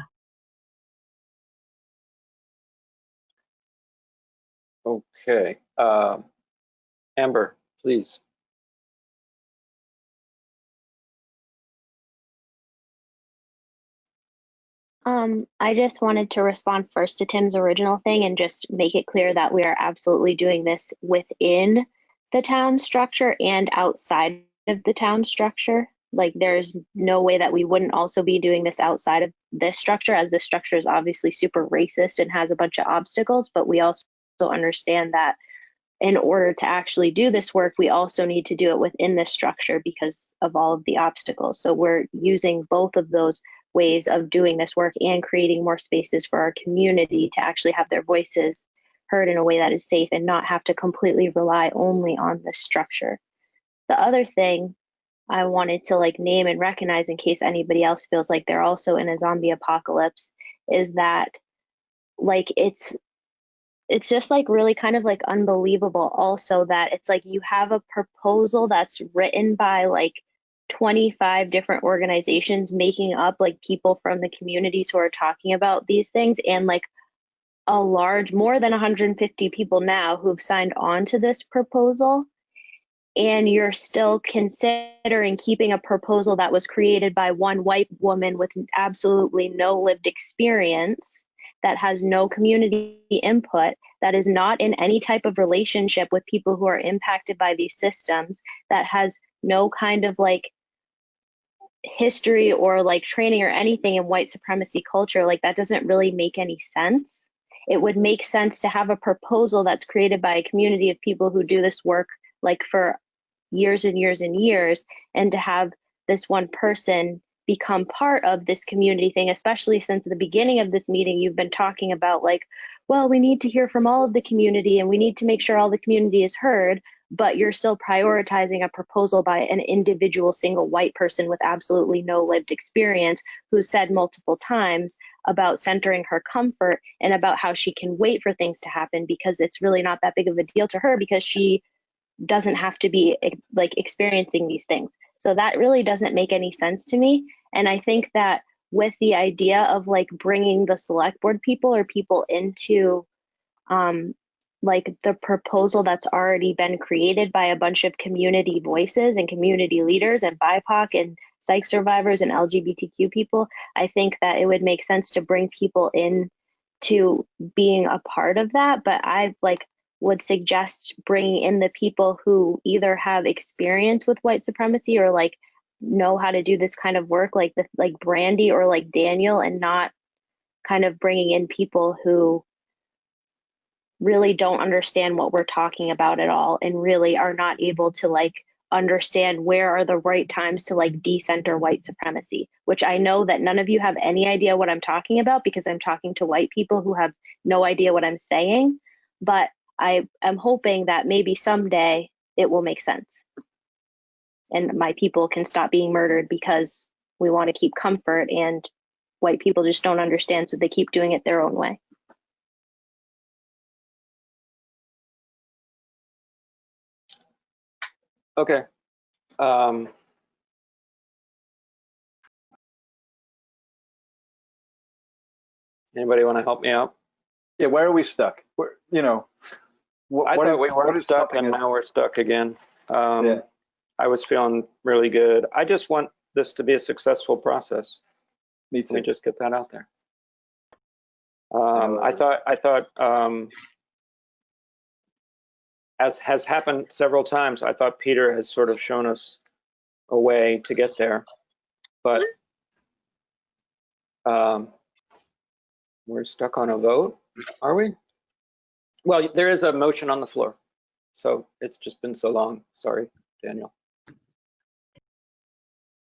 Okay. Amber, please. I just wanted to respond first to Tim's original thing and just make it clear that we are absolutely doing this within the town structure and outside of the town structure. Like, there's no way that we wouldn't also be doing this outside of this structure, as this structure is obviously super racist and has a bunch of obstacles, but we also understand that in order to actually do this work, we also need to do it within this structure because of all of the obstacles. So we're using both of those ways of doing this work and creating more spaces for our community to actually have their voices heard in a way that is safe and not have to completely rely only on this structure. The other thing I wanted to like name and recognize in case anybody else feels like they're also in a zombie apocalypse is that like it's just like really kind of like unbelievable also that it's like you have a proposal that's written by like 25 different organizations making up like people from the communities who are talking about these things, and like a large, more than 150 people now who've signed on to this proposal, and you're still considering keeping a proposal that was created by one white woman with absolutely no lived experience, that has no community input, that is not in any type of relationship with people who are impacted by these systems, that has no kind of like history or like training or anything in white supremacy culture. Like, that doesn't really make any sense. It would make sense to have a proposal that's created by a community of people who do this work like for years and years and years, and to have this one person become part of this community thing, especially since the beginning of this meeting, you've been talking about like, well, we need to hear from all of the community and we need to make sure all the community is heard, but you're still prioritizing a proposal by an individual single white person with absolutely no lived experience, who said multiple times about centering her comfort and about how she can wait for things to happen because it's really not that big of a deal to her because she doesn't have to be like experiencing these things. So that really doesn't make any sense to me. And I think that with the idea of like bringing the select board people or people into like the proposal that's already been created by a bunch of community voices and community leaders and BIPOC and psych survivors and LGBTQ people, I think that it would make sense to bring people in to being a part of that. But I like would suggest bringing in the people who either have experience with white supremacy or like know how to do this kind of work, like Brandy or like Daniel, and not kind of bringing in people who really don't understand what we're talking about at all and really are not able to like understand where are the right times to like decenter white supremacy, which I know that none of you have any idea what I'm talking about because I'm talking to white people who have no idea what I'm saying. but I am hoping that maybe someday it will make sense. And my people can stop being murdered because we want to keep comfort, and white people just don't understand, so they keep doing it their own way. Okay. Anybody want to help me out? Yeah, where are we stuck? Where, you know, I thought we weren't stuck, and now we're stuck again. Yeah. I was feeling really good. I just want this to be a successful process. Me too. Let me just get that out there. I thought, as has happened several times, I thought Peter has sort of shown us a way to get there, but we're stuck on a vote, are we? Well, there is a motion on the floor, so it's just been so long. Sorry, Daniel.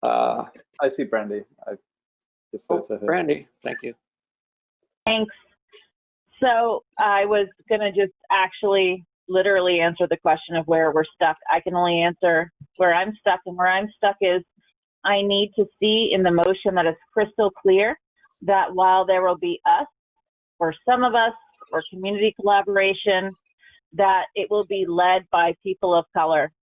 I see Brandy. I defer to her. Brandy, thank you. Thanks. So I was going to just actually literally answer the question of where we're stuck. I can only answer where I'm stuck, and where I'm stuck is I need to see in the motion that it's crystal clear that while there will be us, or some of us, or community collaboration, that it will be led by people of color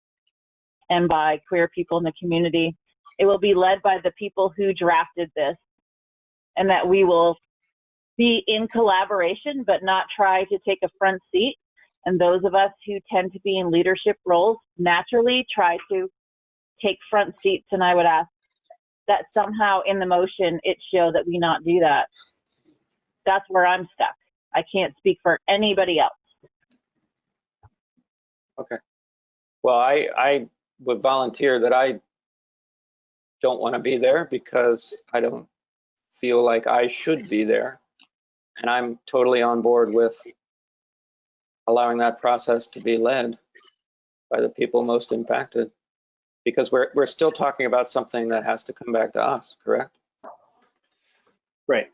and by queer people in the community. It will be led by the people who drafted this, and that we will be in collaboration, but not try to take a front seat. And those of us who tend to be in leadership roles naturally try to take front seats. And I would ask that somehow in the motion, it show that we not do that. That's where I'm stuck. I can't speak for anybody else. Okay. Well, I would volunteer that I don't want to be there because I don't feel like I should be there. And I'm totally on board with allowing that process to be led by the people most impacted, because we're still talking about something that has to come back to us, correct? Right.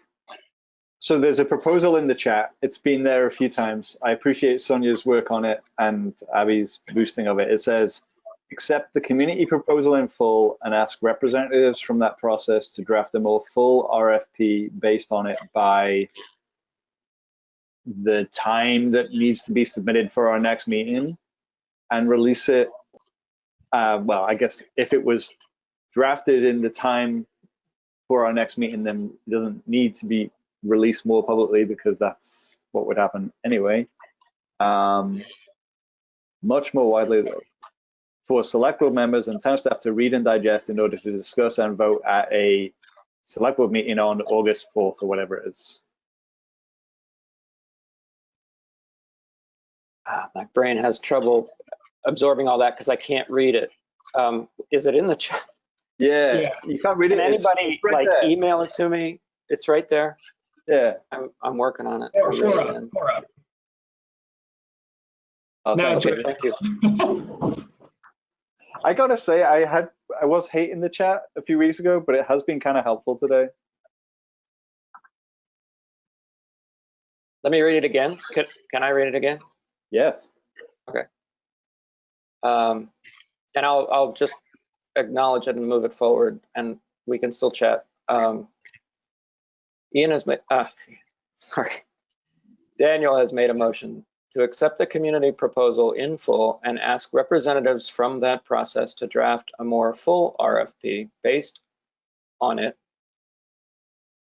So there's a proposal in the chat. It's been there a few times. I appreciate Sonia's work on it and Abby's boosting of it. It says, accept the community proposal in full and ask representatives from that process to draft a more full RFP based on it by the time that needs to be submitted for our next meeting, and release it. Well, I guess if it was drafted in the time for our next meeting, then it doesn't need to be released more publicly, because that's what would happen anyway. Much more widely for select board members and town staff to read and digest in order to discuss and vote at a select board meeting on August 4th or whatever it is. My brain has trouble absorbing all that because I can't read it. Is it in the chat? Yeah, you can't read it. Can anybody it's right like there. email it to me? It's right there. Yeah, I'm working on it. No, it's Okay, right. thank you. I gotta say, I was hating the chat a few weeks ago, but it has been kind of helpful today. Let me read it again. Can I read it again? Yes. Okay. And I'll just acknowledge it and move it forward, and we can still chat. Ian has made, Daniel has made a motion to accept the community proposal in full and ask representatives from that process to draft a more full RFP based on it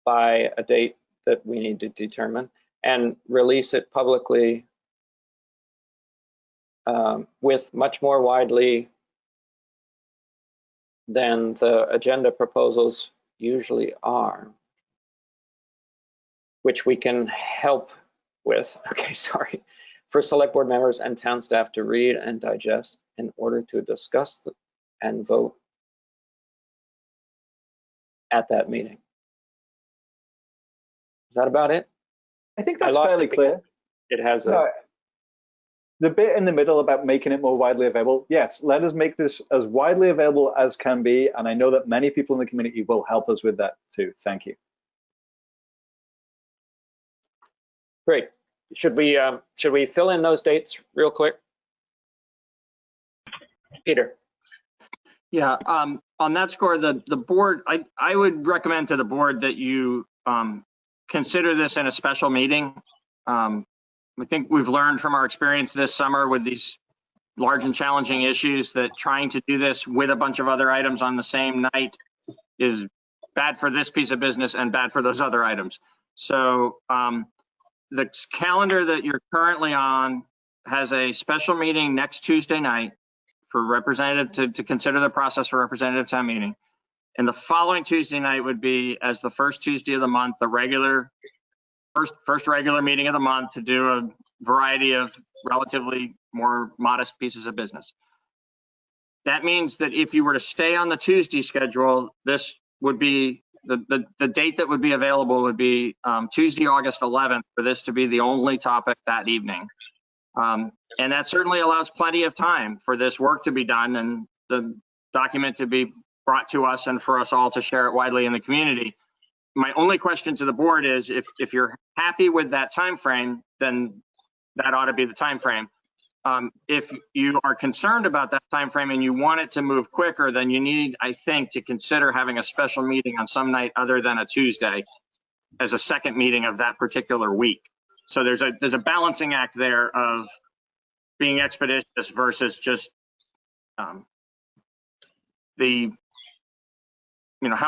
by a date that we need to determine, and release it publicly with much more widely than the agenda proposals usually are, which we can help with, okay, sorry, for select board members and town staff to read and digest in order to discuss and vote at that meeting. Is that about it? I think that's fairly clear. It has a... No, the bit in the middle about making it more widely available, yes, let us make this as widely available as can be, and I know that many people in the community will help us with that too. Thank you. Great. Should we fill in those dates real quick? Peter. Yeah, on that score, the board, I would recommend to the board that you consider this in a special meeting. I think we've learned from our experience this summer with these large and challenging issues that trying to do this with a bunch of other items on the same night is bad for this piece of business and bad for those other items. So the calendar that you're currently on has a special meeting next Tuesday night for representative to consider the process for representative town meeting. And the following Tuesday night would be, as the first Tuesday of the month, the regular first regular meeting of the month to do a variety of relatively more modest pieces of business. That means that if you were to stay on the Tuesday schedule, this would be the date that would be available would be Tuesday, August 11th, for this to be the only topic that evening. And that certainly allows plenty of time for this work to be done and the document to be brought to us and for us all to share it widely in the community. My only question to the board is if you're happy with that time frame, then that ought to be the time frame. If you are concerned about that time frame and you want it to move quicker, then you need, I think, to consider having a special meeting on some night other than a Tuesday as a second meeting of that particular week. So there's a balancing act there of being expeditious versus just how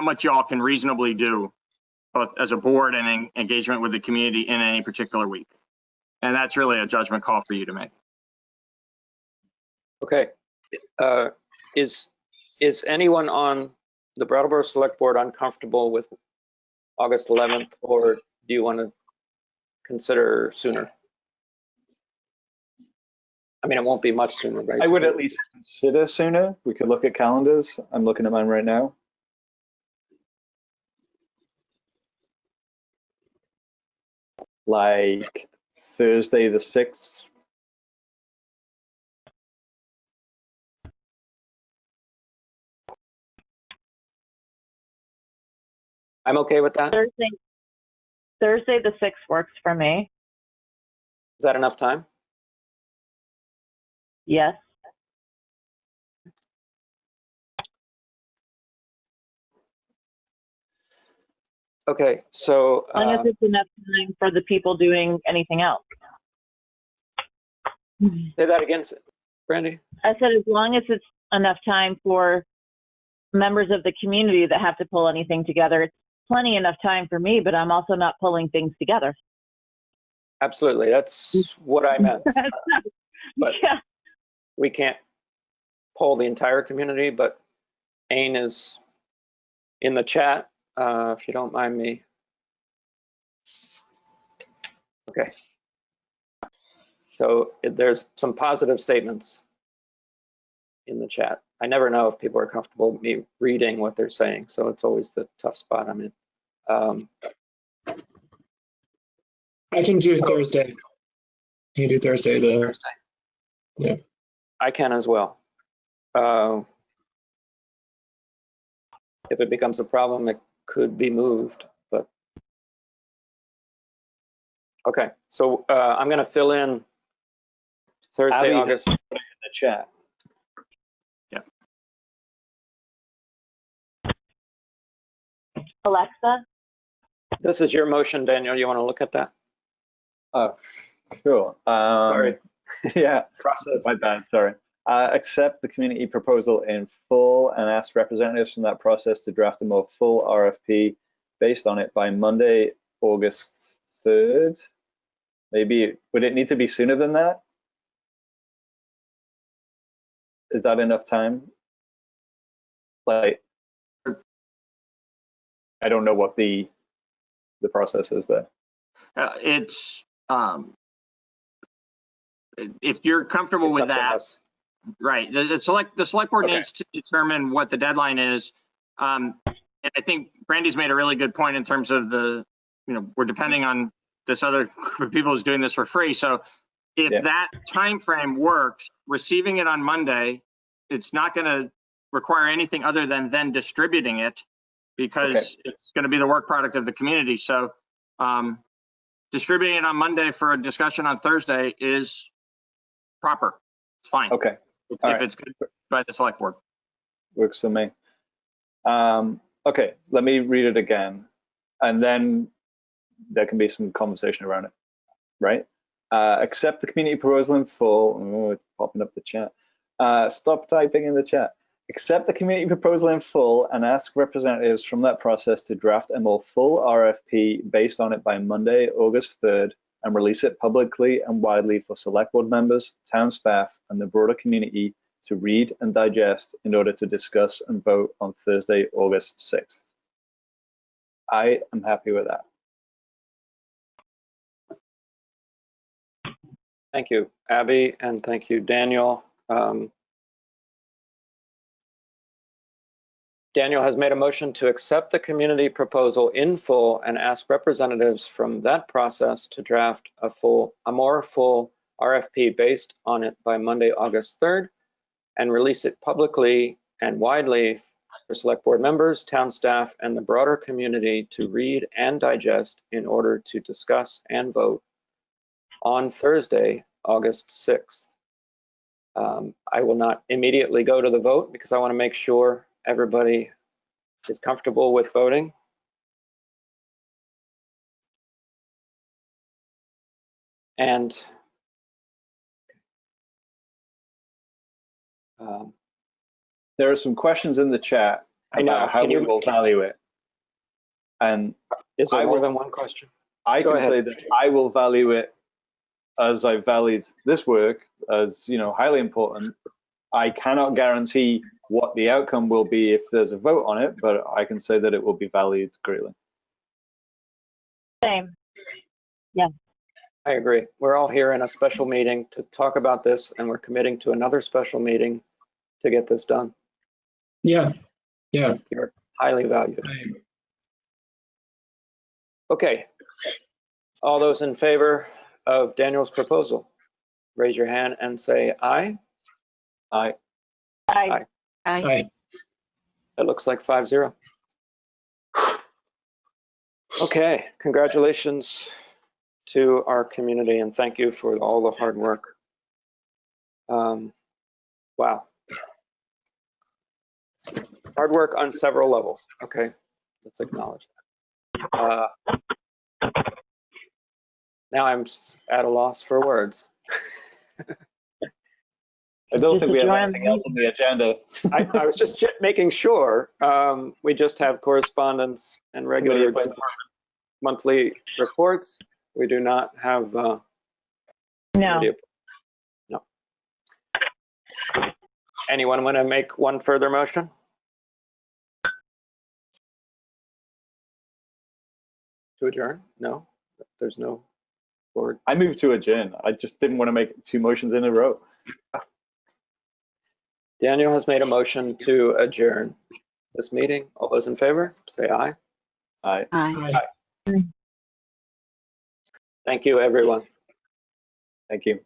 much y'all can reasonably do both as a board and in engagement with the community in any particular week. And that's really a judgment call for you to make. Okay. Is anyone on the Brattleboro Select Board uncomfortable with August 11th, or do you want to consider sooner? I mean, it won't be much sooner, right? I would at least consider sooner. We could look at calendars. I'm looking at mine right now. Like Thursday the 6th. I'm okay with that. Thursday the 6th works for me. Is that enough time? Yes. Okay, so as long as it's enough time for the people doing anything else. say that again, Brandy. I said as long as it's enough time for members of the community that have to pull anything together. It's plenty enough time for me, but I'm also not pulling things together. Absolutely, that's what I meant. But yeah. We can't poll the entire community, but Ain is in the chat, if you don't mind me. Okay. So there's some positive statements in the chat. I never know if people are comfortable with me reading what they're saying, so it's always the tough spot I'm in. I can do Thursday. You can do Thursday. Thursday. Yeah. I can as well. If it becomes a problem, it could be moved, but okay. So I'm going to fill in Thursday, Abby, August. in the chat. Yeah. Alexa? This is your motion, Daniel. You want to look at that? Sure. Sorry. Yeah. Process. My bad. Sorry. Accept the community proposal in full and ask representatives from that process to draft a more full RFP based on it by Monday, August 3rd. Maybe, would it need to be sooner than that? Is that enough time? Like, I don't know what the process is there. It's if you're comfortable with that, right? The select board needs to determine what the deadline is. And I think Brandy's made a really good point in terms of we're depending on this other group of people who's doing this for free. So if that time frame works, receiving it on Monday, it's not going to require anything other than then distributing it, because it's going to be the work product of the community. So distributing it on Monday for a discussion on Thursday is proper. It's fine. Okay. If right. it's good by the select board. Works for me. Okay, let me read it again, and then there can be some conversation around it, right? Accept the community proposal in full. Oh, it's popping up the chat. Stop typing in the chat. Accept the community proposal in full and ask representatives from that process to draft a more full RFP based on it by Monday, August 3rd, and release it publicly and widely for select board members, town staff, and the broader community to read and digest in order to discuss and vote on Thursday, August 6th. I am happy with that. Thank you, Abby, and thank you, Daniel. Daniel has made a motion to accept the community proposal in full and ask representatives from that process to draft a more full RFP based on it by Monday, August 3rd, and release it publicly and widely for select board members, town staff, and the broader community to read and digest in order to discuss and vote on Thursday, August 6th. I will not immediately go to the vote because I want to make sure everybody is comfortable with voting. And there are some questions in the chat about how we will value it. And is there more than one question? I can say that I will value it as I valued this work as, you know, highly important. I cannot guarantee what the outcome will be if there's a vote on it, but I can say that it will be valued greatly. Same. Yeah. I agree. We're all here in a special meeting to talk about this, and we're committing to another special meeting to get this done. Yeah. Yeah. You're highly valued. Okay. All those in favor of Daniel's proposal, raise your hand and say aye. Aye. Aye. Aye. Aye. That looks like 5-0. Okay, congratulations to our community and thank you for all the hard work. Wow. Hard work on several levels. Okay, let's acknowledge that. Now I'm at a loss for words. I don't think we have anything else on the agenda. I was just making sure. We just have correspondence and regular monthly reports. We do not have no. No. Anyone want to make one further motion? To adjourn? No, there's no board. I moved to adjourn. I just didn't want to make 2 motions in a row. Daniel has made a motion to adjourn this meeting. All those in favor, say aye. Aye. Aye. Thank you, everyone. Thank you.